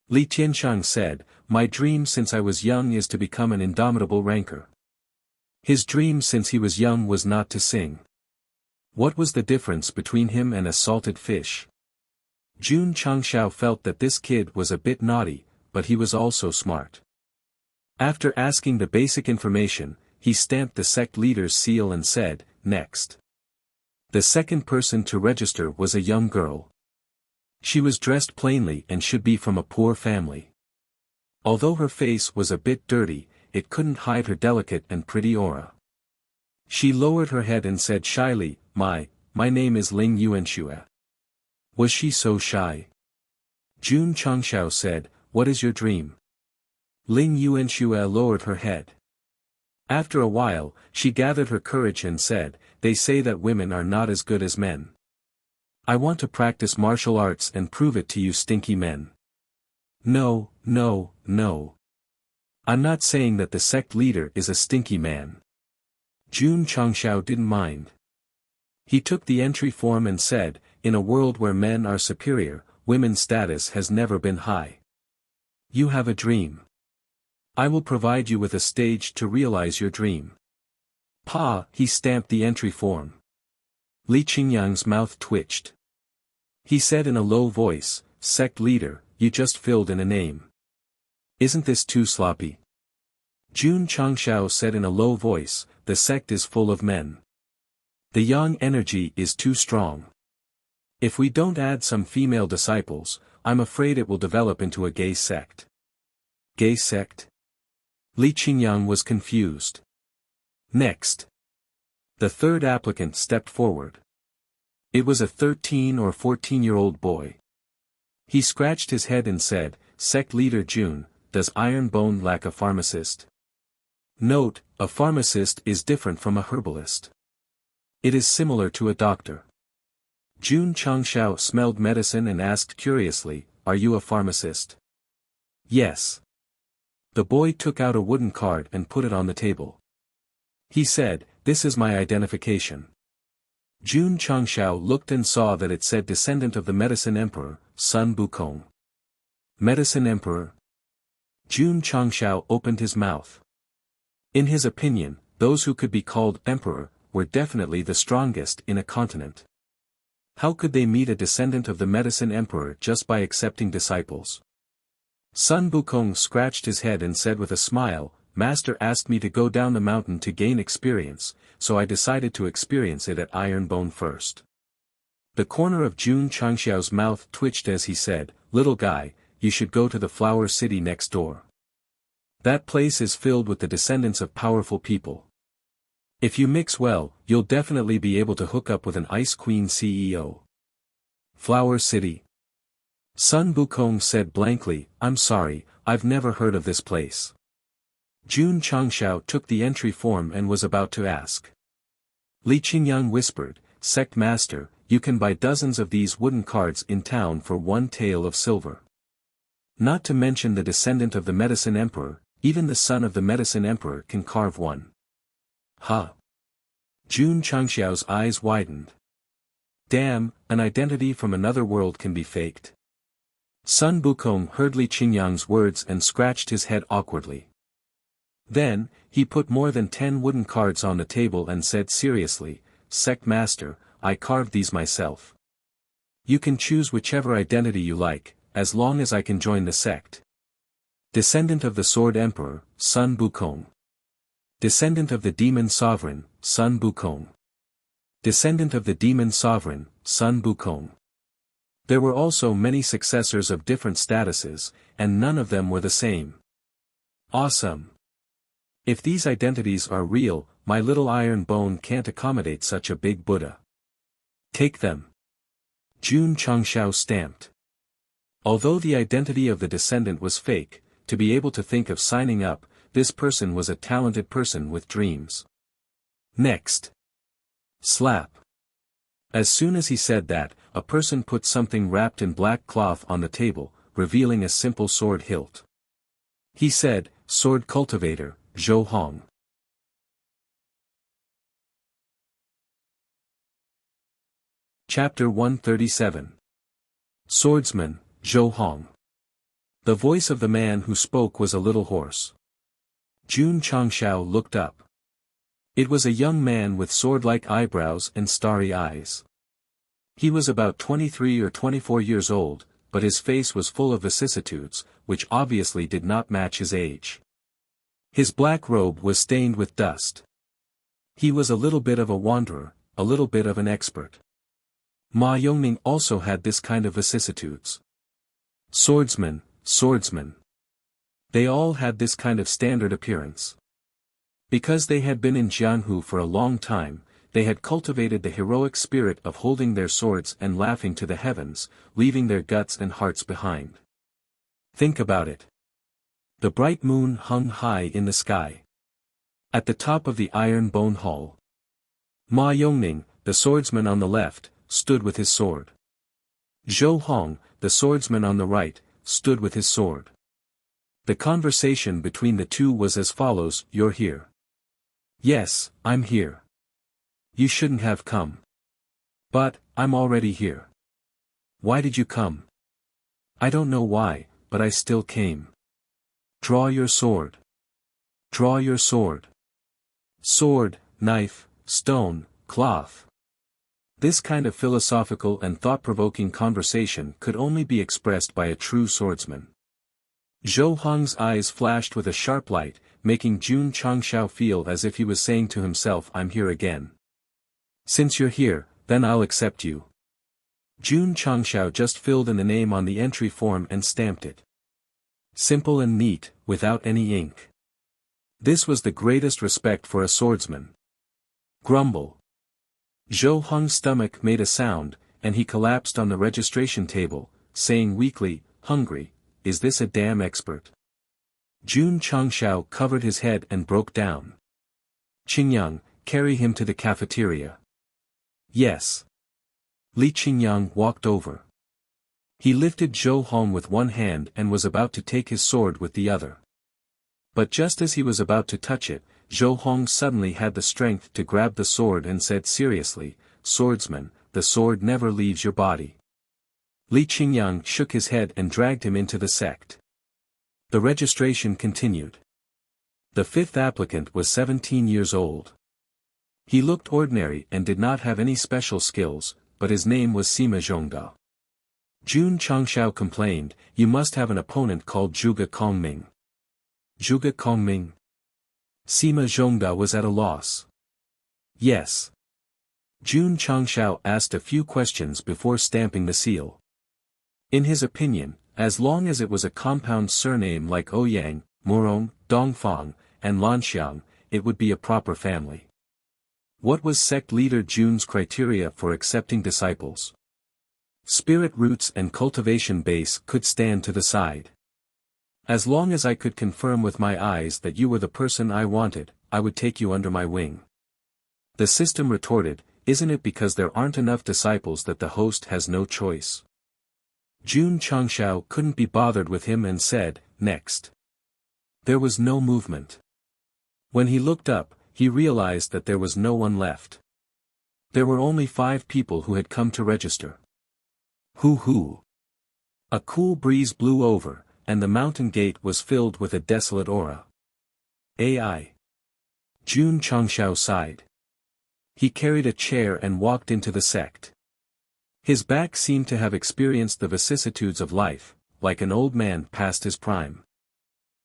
Li Tiansheng said, "My dream since I was young is to become an indomitable ranker." His dream since he was young was not to sing. What was the difference between him and a salted fish? Jun Changshao felt that this kid was a bit naughty, but he was also smart. After asking the basic information, he stamped the sect leader's seal and said, "Next." The second person to register was a young girl. She was dressed plainly and should be from a poor family. Although her face was a bit dirty, it couldn't hide her delicate and pretty aura. She lowered her head and said shyly, My name is Ling Yuanxue." Was she so shy? Jun Changshao said, "What is your dream?" Ling Yuanxue lowered her head. After a while, she gathered her courage and said, "They say that women are not as good as men. I want to practice martial arts and prove it to you stinky men." No, no, no. I'm not saying that the sect leader is a stinky man. Jun Changshao didn't mind. He took the entry form and said, "In a world where men are superior, women's status has never been high. You have a dream. I will provide you with a stage to realize your dream." Pa! He stamped the entry form. Li Qingyang's mouth twitched. He said in a low voice, "Sect leader, you just filled in a name. Isn't this too sloppy?" Jun Changshao said in a low voice, "The sect is full of men. The yang energy is too strong. If we don't add some female disciples, I'm afraid it will develop into a gay sect." Gay sect? Li Qingyang was confused. Next. The third applicant stepped forward. It was a 13 or 14-year-old boy. He scratched his head and said, "Sect leader Jun, does Iron Bone lack a pharmacist?" Note, a pharmacist is different from a herbalist. It is similar to a doctor. Jun Changshao smelled medicine and asked curiously, "Are you a pharmacist?" "Yes." The boy took out a wooden card and put it on the table. He said, "This is my identification." Jun Changshao looked and saw that it said descendant of the Medicine Emperor, Sun Bukong. Medicine Emperor? Jun Changshao opened his mouth. In his opinion, those who could be called emperor, were definitely the strongest in a continent. How could they meet a descendant of the medicine emperor just by accepting disciples? Sun Wukong scratched his head and said with a smile, Master asked me to go down the mountain to gain experience, so I decided to experience it at Ironbone first. The corner of Jun Changxiao's mouth twitched as he said, Little guy, you should go to the flower city next door. That place is filled with the descendants of powerful people. If you mix well, you'll definitely be able to hook up with an Ice Queen CEO. Flower City. Sun Wukong said blankly, I'm sorry, I've never heard of this place. Jun Changxiao took the entry form and was about to ask. Li Qingyang whispered, Sect Master, you can buy dozens of these wooden cards in town for 1 tael of silver. Not to mention the descendant of the Medicine Emperor, even the son of the Medicine Emperor can carve one. Huh? Jun Changxiao's eyes widened. Damn, an identity from another world can be faked. Sun Wukong heard Li Qingyang's words and scratched his head awkwardly. Then, he put more than 10 wooden cards on the table and said seriously, Sect Master, I carved these myself. You can choose whichever identity you like, as long as I can join the sect. Descendant of the Sword Emperor, Sun Wukong. Descendant of the Demon Sovereign, Sun Wukong. Descendant of the Demon Sovereign, Sun Wukong. There were also many successors of different statuses, and none of them were the same. Awesome. If these identities are real, my little iron bone can't accommodate such a big Buddha. Take them. Jun Changxiao stamped. Although the identity of the descendant was fake, to be able to think of signing up, this person was a talented person with dreams. Next. Slap. As soon as he said that, a person put something wrapped in black cloth on the table, revealing a simple sword hilt. He said, Sword Cultivator, Zhou Hong. Chapter 137. Swordsman, Zhou Hong. The voice of the man who spoke was a little hoarse. Jun Changxiao looked up. It was a young man with sword-like eyebrows and starry eyes. He was about 23 or 24 years old, but his face was full of vicissitudes, which obviously did not match his age. His black robe was stained with dust. He was a little bit of a wanderer, a little bit of an expert. Ma Yongning also had this kind of vicissitudes. Swordsman, swordsman. They all had this kind of standard appearance. Because they had been in Jianhu for a long time, they had cultivated the heroic spirit of holding their swords and laughing to the heavens, leaving their guts and hearts behind. Think about it. The bright moon hung high in the sky. At the top of the Iron Bone Hall. Ma Yongning, the swordsman on the left, stood with his sword. Zhou Hong, the swordsman on the right, stood with his sword. The conversation between the two was as follows, You're here. Yes, I'm here. You shouldn't have come. But, I'm already here. Why did you come? I don't know why, but I still came. Draw your sword. Draw your sword. Sword, knife, stone, cloth. This kind of philosophical and thought-provoking conversation could only be expressed by a true swordsman. Zhou Hong's eyes flashed with a sharp light, making Jun Changxiao feel as if he was saying to himself, I'm here again. Since you're here, then I'll accept you. Jun Changxiao just filled in the name on the entry form and stamped it. Simple and neat, without any ink. This was the greatest respect for a swordsman. Grumble. Zhou Hong's stomach made a sound, and he collapsed on the registration table, saying weakly, Hungry, is this a damn expert? Jun Changxiao covered his head and broke down. Qingyang, carry him to the cafeteria. Yes. Li Qingyang walked over. He lifted Zhou Hong with one hand and was about to take his sword with the other. But just as he was about to touch it, Zhou Hong suddenly had the strength to grab the sword and said seriously, Swordsman, the sword never leaves your body. Li Qingyang shook his head and dragged him into the sect. The registration continued. The fifth applicant was 17 years old. He looked ordinary and did not have any special skills, but his name was Sima Zhongda. Jun Changshao complained, "You must have an opponent called Zhuge Kongming." Zhuge Kongming? Sima Zhongda was at a loss. Yes. Jun Changshao asked a few questions before stamping the seal. In his opinion, as long as it was a compound surname like Ouyang, Murong, Dongfang, and Lanxiang, it would be a proper family. What was sect leader Jun's criteria for accepting disciples? Spirit roots and cultivation base could stand to the side. As long as I could confirm with my eyes that you were the person I wanted, I would take you under my wing. The system retorted, "Isn't it because there aren't enough disciples that the host has no choice?" Jun Changshao couldn't be bothered with him and said, "Next." There was no movement. When he looked up, he realized that there was no one left. There were only 5 people who had come to register. Hoo. A cool breeze blew over, and the mountain gate was filled with a desolate aura. AI. Jun Changshao sighed. He carried a chair and walked into the sect. His back seemed to have experienced the vicissitudes of life, like an old man past his prime.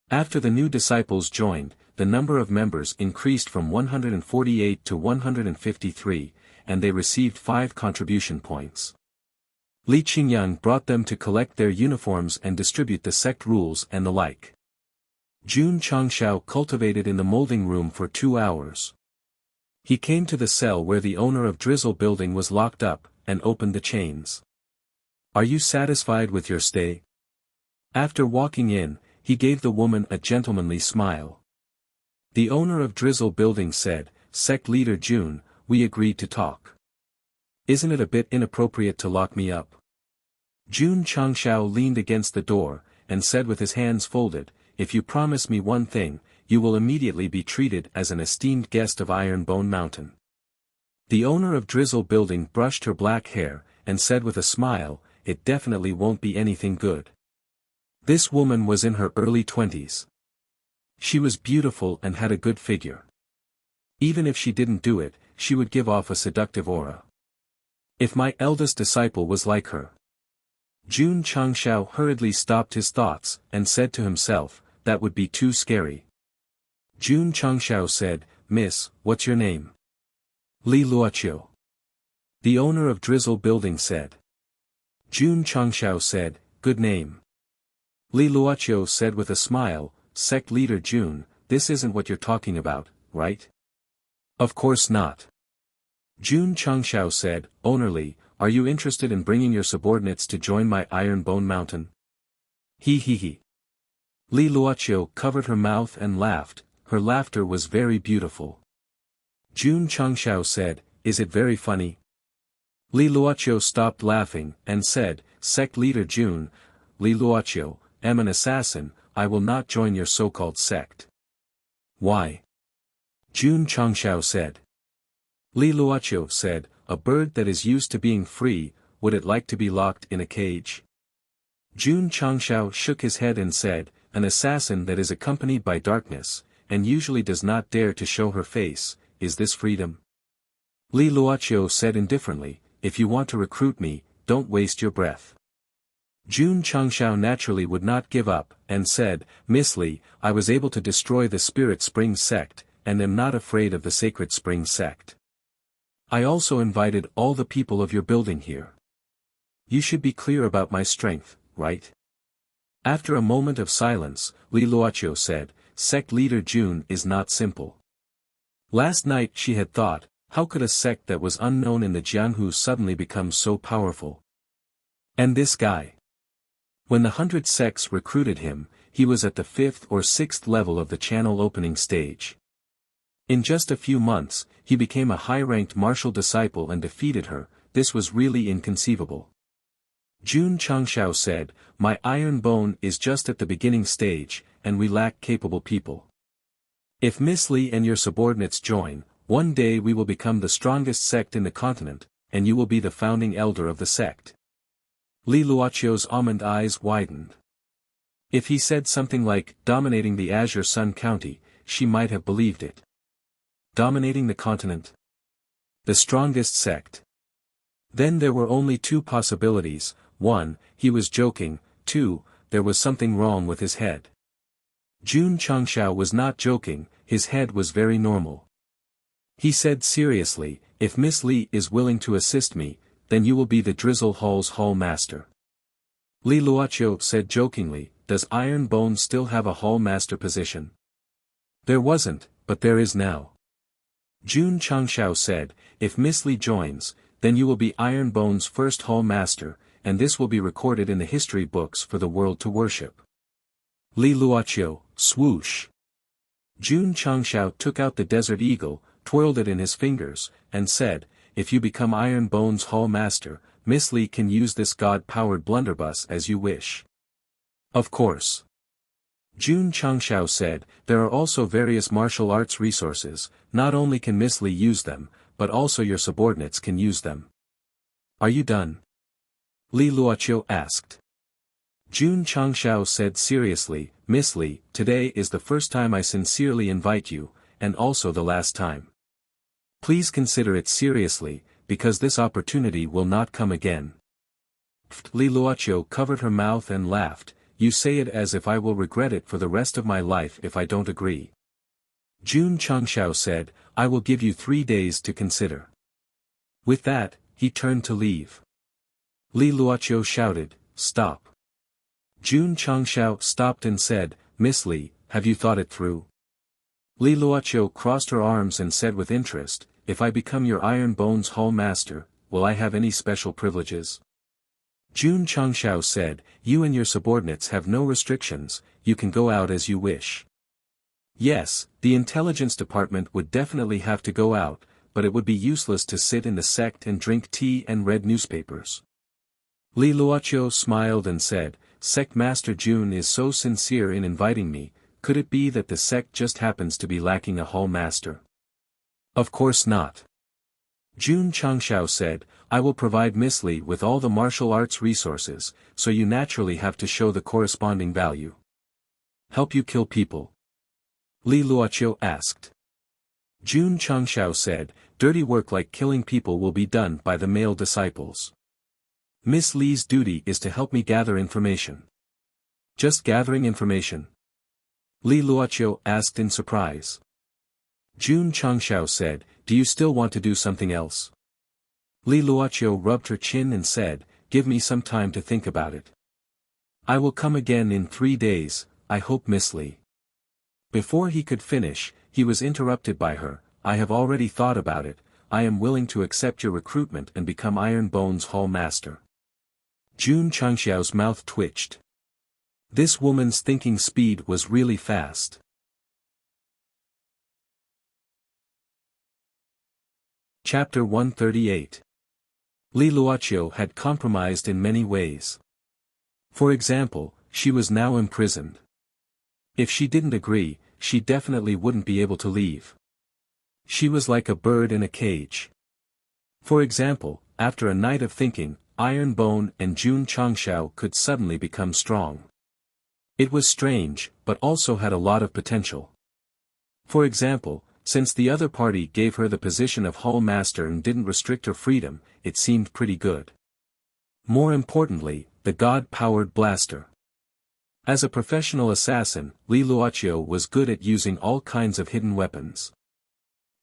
After the new disciples joined, the number of members increased from 148 to 153, and they received 5 contribution points. Li Qingyang brought them to collect their uniforms and distribute the sect rules and the like. Jun Changshao cultivated in the molding room for 2 hours. He came to the cell where the owner of Drizzle building was locked up, and opened the chains. "Are you satisfied with your stay?" After walking in, he gave the woman a gentlemanly smile. The owner of Drizzle building said, "Sect leader Jun, we agreed to talk. Isn't it a bit inappropriate to lock me up?" Jun Changshao leaned against the door, and said with his hands folded, "If you promise me one thing, you will immediately be treated as an esteemed guest of Ironbone Mountain." The owner of Drizzle building brushed her black hair, and said with a smile, "It definitely won't be anything good." This woman was in her early 20s. She was beautiful and had a good figure. Even if she didn't do it, she would give off a seductive aura. If my eldest disciple was like her. Jun Changshao hurriedly stopped his thoughts, and said to himself, "That would be too scary." Jun Changshao said, "Miss, what's your name?" "Li Luoqiu." The owner of Drizzle building said. Jun Changshao said, "Good name." Li Luoqiu said with a smile, "Sect leader Jun, this isn't what you're talking about, right?" "Of course not." Jun Changshao said, "Owner Li, are you interested in bringing your subordinates to join my Ironbone Mountain?" He. Li Luoqiu covered her mouth and laughed. Her laughter was very beautiful. Jun Changshao said, "Is it very funny?" Li Luoqiu stopped laughing, and said, "Sect leader Jun, Li Luoqiu, am an assassin, I will not join your so-called sect." "Why?" Jun Changshao said. Li Luoqiu said, "A bird that is used to being free, would it like to be locked in a cage?" Jun Changshao shook his head and said, "An assassin that is accompanied by darkness, and usually does not dare to show her face, is this freedom?" Li Luoqiu said indifferently, "If you want to recruit me, don't waste your breath." Jun Changshao naturally would not give up, and said, "Miss Li, I was able to destroy the Spirit Spring Sect, and am not afraid of the Sacred Spring Sect. I also invited all the people of your building here. You should be clear about my strength, right?" After a moment of silence, Li Luoqiu said, "Sect leader Jun is not simple." Last night she had thought, how could a sect that was unknown in the Jianghu suddenly become so powerful? And this guy? When the 100 sects recruited him, he was at the 5th or 6th level of the channel opening stage. In just a few months, he became a high-ranked martial disciple and defeated her. This was really inconceivable. Jun Changshao said, "My iron bone is just at the beginning stage, and we lack capable people. If Miss Li and your subordinates join, one day we will become the strongest sect in the continent, and you will be the founding elder of the sect." Li Luoqiu's almond eyes widened. If he said something like, "dominating the Azure Sun County," she might have believed it. Dominating the continent? The strongest sect? Then there were only two possibilities: 1, he was joking; 2, there was something wrong with his head. Jun Changshao was not joking, his head was very normal. He said seriously, "If Miss Li is willing to assist me, then you will be the Drizzle Hall's hall master." Li Luoqiu said jokingly, "Does Iron Bone still have a hall master position?" "There wasn't, but there is now." Jun Changshao said, "If Miss Li joins, then you will be Iron Bone's first hall master, and this will be recorded in the history books for the world to worship." Li Luoqiu, swoosh. Jun Changshao took out the desert eagle, twirled it in his fingers, and said, "If you become Iron Bone's hall master, Miss Li can use this god-powered blunderbuss as you wish." "Of course." Jun Changshao said, "There are also various martial arts resources, not only can Miss Li use them, but also your subordinates can use them." "Are you done?" Li Luoqiu asked. Jun Changshao said seriously, "Miss Li, today is the first time I sincerely invite you, and also the last time. Please consider it seriously, because this opportunity will not come again." Li Luoqiu covered her mouth and laughed, "You say it as if I will regret it for the rest of my life if I don't agree." Jun Changshao said, "I will give you 3 days to consider." With that, he turned to leave. Li Luoqiu shouted, "Stop." Jun Changshao stopped and said, "Miss Li, have you thought it through?" Li Luoqiu crossed her arms and said with interest, "If I become your Iron Bone's hall master, will I have any special privileges?" Jun Changshao said, "You and your subordinates have no restrictions, you can go out as you wish." Yes, the intelligence department would definitely have to go out, but it would be useless to sit in the sect and drink tea and read newspapers. Li Luoqiu smiled and said, "Sect Master Jun is so sincere in inviting me, could it be that the sect just happens to be lacking a hall master?" "Of course not." Jun Changshao said, "I will provide Miss Li with all the martial arts resources, so you naturally have to show the corresponding value." "Help you kill people?" Li Luoqiu asked. Jun Changshao said, "Dirty work like killing people will be done by the male disciples. Miss Li's duty is to help me gather information." "Just gathering information?" Li Luoqiu asked in surprise. Jun Changshao said, "Do you still want to do something else?" Li Luoqiu rubbed her chin and said, "Give me some time to think about it. I will come again in 3 days, I hope, Miss Li." Before he could finish, he was interrupted by her, "I have already thought about it, I am willing to accept your recruitment and become Iron Bone's hall master." Jun Changshao's mouth twitched. This woman's thinking speed was really fast. Chapter 138. Li Luoqiu had compromised in many ways. For example, she was now imprisoned. If she didn't agree, she definitely wouldn't be able to leave. She was like a bird in a cage. For example, after a night of thinking, Iron Bone and Jun Changshao could suddenly become strong. It was strange, but also had a lot of potential. For example, since the other party gave her the position of Hall Master and didn't restrict her freedom, it seemed pretty good. More importantly, the God-powered blaster. As a professional assassin, Li Luoqiu was good at using all kinds of hidden weapons.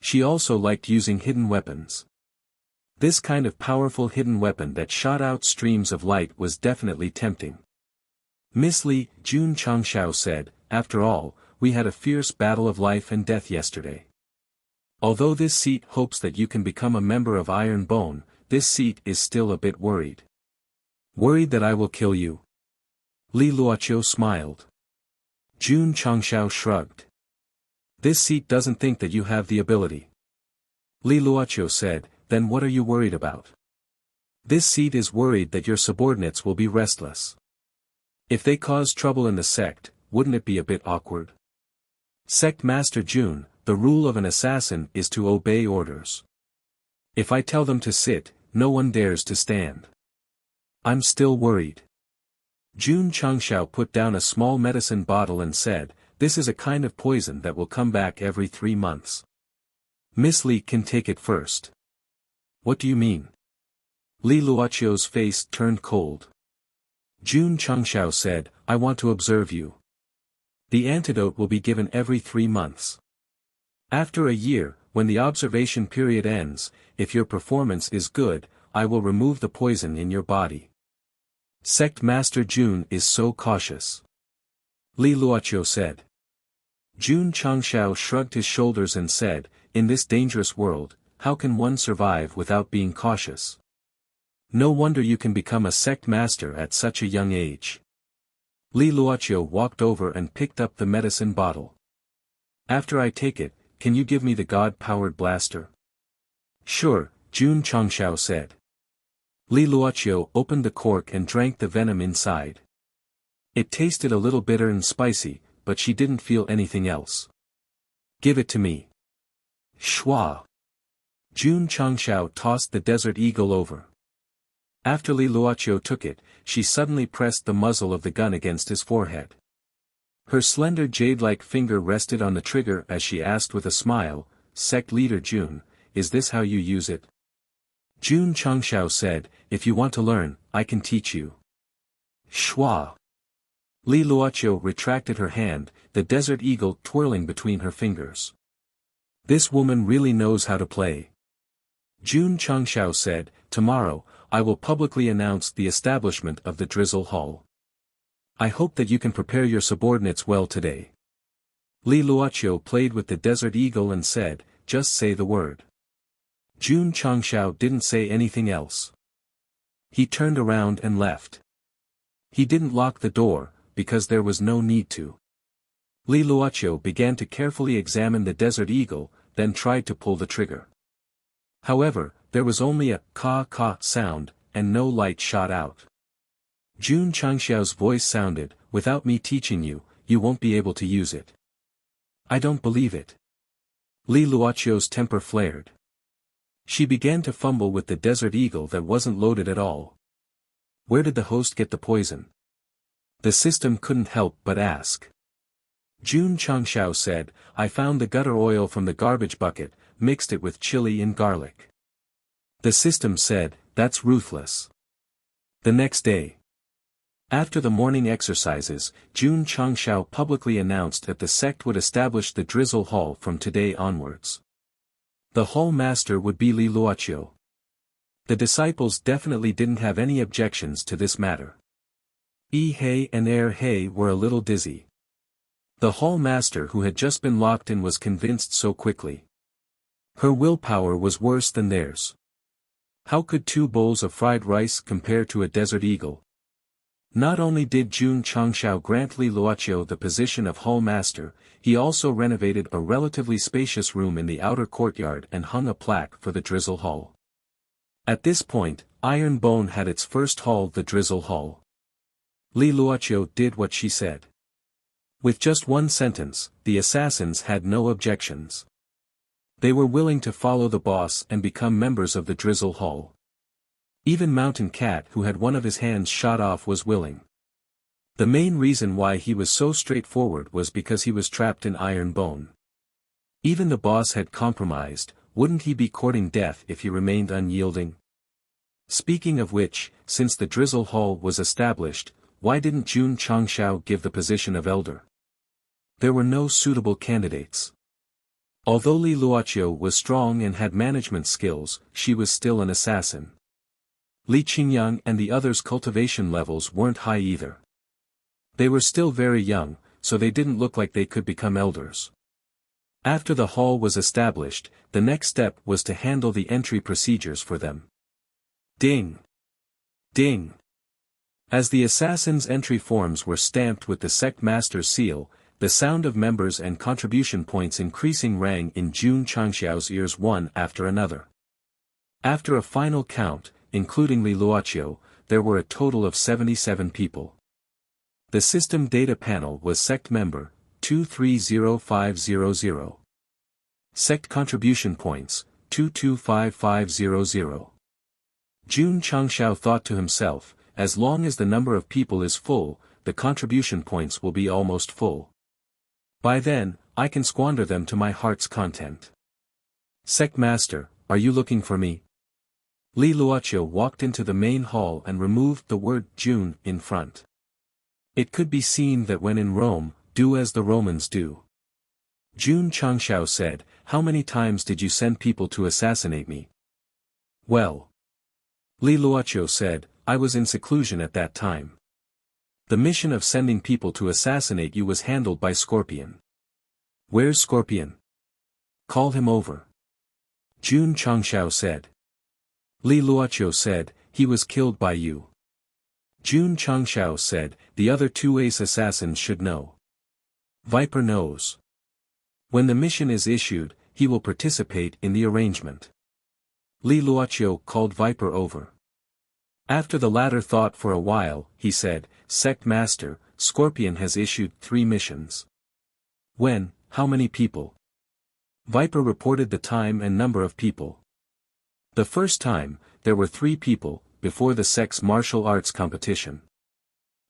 She also liked using hidden weapons. This kind of powerful hidden weapon that shot out streams of light was definitely tempting. Miss Li, Jun Changshao said, "After all, we had a fierce battle of life and death yesterday. Although this seat hopes that you can become a member of Iron Bone, this seat is still a bit worried." "Worried that I will kill you?" Li Luoqiu smiled. Jun Changshao shrugged. "This seat doesn't think that you have the ability." Li Luoqiu said, "Then what are you worried about?" "This seat is worried that your subordinates will be restless. If they cause trouble in the sect, wouldn't it be a bit awkward? Sect Master Jun, the rule of an assassin is to obey orders. If I tell them to sit, no one dares to stand. I'm still worried." Jun Changshao put down a small medicine bottle and said, "This is a kind of poison that will come back every 3 months. Miss Li can take it first." "What do you mean?" Li Luoqiu's face turned cold. Jun Chengxiao said, I want to observe you. The antidote will be given every 3 months. After a year, when the observation period ends, if your performance is good, I will remove the poison in your body. Sect Master Jun is so cautious. Li Luoqiu said. Jun Chengxiao shrugged his shoulders and said, in this dangerous world, how can one survive without being cautious? No wonder you can become a sect master at such a young age. Li Luoqiu walked over and picked up the medicine bottle. After I take it, can you give me the god-powered blaster? Sure, Jun Chengxiao said. Li Luoqiu opened the cork and drank the venom inside. It tasted a little bitter and spicy, but she didn't feel anything else. Give it to me. Shwa. Jun Chengxiao tossed the desert eagle over. After Li Luoqiu took it, she suddenly pressed the muzzle of the gun against his forehead. Her slender jade-like finger rested on the trigger as she asked with a smile, Sect Leader Jun, is this how you use it? Jun Chengxiao said, if you want to learn, I can teach you. Shwa. Li Luoqiu retracted her hand, the desert eagle twirling between her fingers. This woman really knows how to play. Jun Chengxiao said, tomorrow, I will publicly announce the establishment of the Drizzle Hall. I hope that you can prepare your subordinates well today. Li Luoqiu played with the desert eagle and said, just say the word. Jun Chengxiao didn't say anything else. He turned around and left. He didn't lock the door, because there was no need to. Li Luoqiu began to carefully examine the desert eagle, then tried to pull the trigger. However, there was only a ka-ka sound, and no light shot out. Jun Chengxiao's voice sounded, without me teaching you, you won't be able to use it. I don't believe it. Li Luoqiu's temper flared. She began to fumble with the desert eagle that wasn't loaded at all. Where did the host get the poison? The system couldn't help but ask. Jun Chengxiao said, I found the gutter oil from the garbage bucket, mixed it with chili and garlic. The system said, that's ruthless. The next day. After the morning exercises, Jun Chengxiao publicly announced that the sect would establish the Drizzle Hall from today onwards. The hall master would be Li Luoqiu. The disciples definitely didn't have any objections to this matter. He and He were a little dizzy. The hall master who had just been locked in was convinced so quickly. Her willpower was worse than theirs. How could 2 bowls of fried rice compare to a desert eagle? Not only did Jun Chengxiao grant Li Luoqiu the position of hall master, he also renovated a relatively spacious room in the outer courtyard and hung a plaque for the Drizzle Hall. At this point, Iron Bone had its first hall, the Drizzle Hall. Li Luoqiu did what she said. With just one sentence, the assassins had no objections. They were willing to follow the boss and become members of the Drizzle Hall. Even Mountain Cat, who had one of his hands shot off, was willing. The main reason why he was so straightforward was because he was trapped in Iron Bone. Even the boss had compromised, wouldn't he be courting death if he remained unyielding? Speaking of which, since the Drizzle Hall was established, why didn't Jun Chengxiao give the position of elder? There were no suitable candidates. Although Li Luoqiu was strong and had management skills, she was still an assassin. Li Qingyang and the others' cultivation levels weren't high either. They were still very young, so they didn't look like they could become elders. After the hall was established, the next step was to handle the entry procedures for them. Ding! Ding! As the assassins' entry forms were stamped with the sect master's seal, the sound of members and contribution points increasing rang in Jun Chengxiao's ears one after another. After a final count, including Li Luoqiu, there were a total of 77 people. The system data panel was sect member 230500. Sect contribution points 225500. Jun Chengxiao thought to himself, as long as the number of people is full, the contribution points will be almost full. By then, I can squander them to my heart's content. Sect Master, are you looking for me? Li Luoqiu walked into the main hall and removed the word June in front. It could be seen that when in Rome, do as the Romans do. Jun Changshao said, "How many times did you send people to assassinate me?" "Well," Li Luoqiu said, "I was in seclusion at that time. The mission of sending people to assassinate you was handled by Scorpion." "Where's Scorpion? Call him over," Jun Changshao said. Li Luoqiu said, "He was killed by you." Jun Changshao said, "The other two ace assassins should know." Viper knows. When the mission is issued, he will participate in the arrangement. Li Luoqiu called Viper over. After the latter thought for a while, he said, "Sect Master, Scorpion has issued 3 missions." "When, how many people?" Viper reported the time and number of people. The first time, there were 3 people, before the sect's martial arts competition.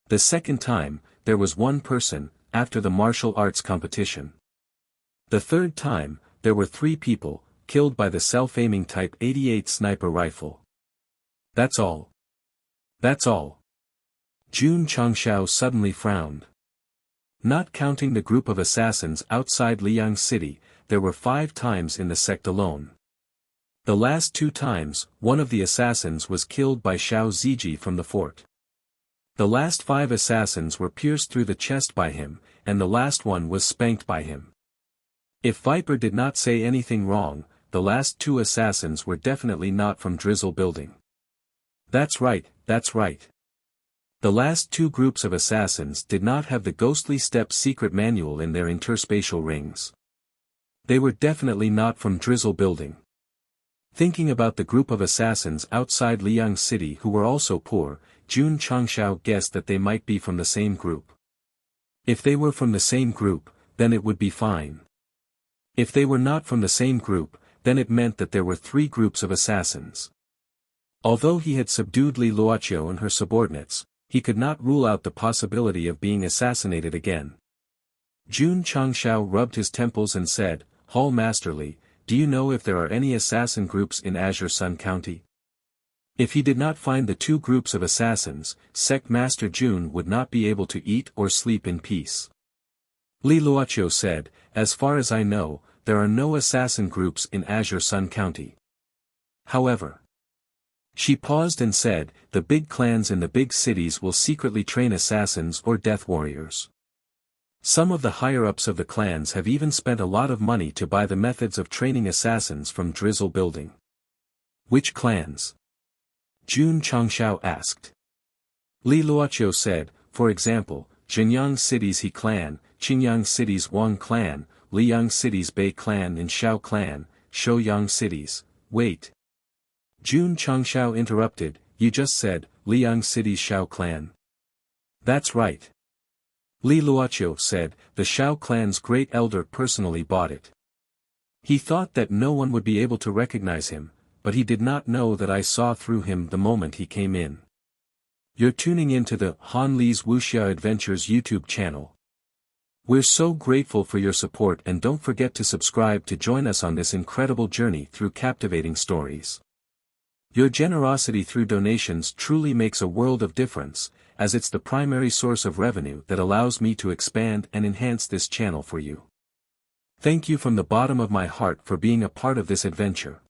The second time, there was 1 person, after the martial arts competition. The third time, there were 3 people, killed by the self-aiming Type 88 sniper rifle. "That's all." "That's all." Jun Changshao suddenly frowned. Not counting the group of assassins outside Liang City, there were 5 times in the sect alone. The last 2 times, one of the assassins was killed by Xiao Ziji from the fort. The last 5 assassins were pierced through the chest by him, and the last one was spanked by him. If Viper did not say anything wrong, the last 2 assassins were definitely not from Drizzle Building. That's right, that's right. The last 2 groups of assassins did not have the ghostly step secret manual in their interspatial rings. They were definitely not from Drizzle Building. Thinking about the group of assassins outside Liang City who were also poor, Jun Changshao guessed that they might be from the same group. If they were from the same group, then it would be fine. If they were not from the same group, then it meant that there were 3 groups of assassins. Although he had subdued Li Luoqiu and her subordinates, he could not rule out the possibility of being assassinated again. Jun Changshao rubbed his temples and said, "Hall Master Li, do you know if there are any assassin groups in Azure Sun County?" If he did not find the 2 groups of assassins, Sect Master Jun would not be able to eat or sleep in peace. Li Luoqiu said, "As far as I know, there are no assassin groups in Azure Sun County. However," she paused and said, "the big clans in the big cities will secretly train assassins or death warriors. Some of the higher-ups of the clans have even spent a lot of money to buy the methods of training assassins from Drizzle Building." "Which clans?" Jun Changshao asked. Li Luoqiu said, "For example, Jinyang City's He clan, Qingyang City's Wang clan, Liyang City's Bei clan and Xiao clan, Shouyang City's." "Wait." Jun Changshao interrupted, "You just said, Liang City's Xiao clan." "That's right." Li Luoqiu said, "The Xiao clan's great elder personally bought it. He thought that no one would be able to recognize him, but he did not know that I saw through him the moment he came in." You're tuning into the Han Li's Wuxia Adventures YouTube channel. We're so grateful for your support and don't forget to subscribe to join us on this incredible journey through captivating stories. Your generosity through donations truly makes a world of difference, as it's the primary source of revenue that allows me to expand and enhance this channel for you. Thank you from the bottom of my heart for being a part of this adventure.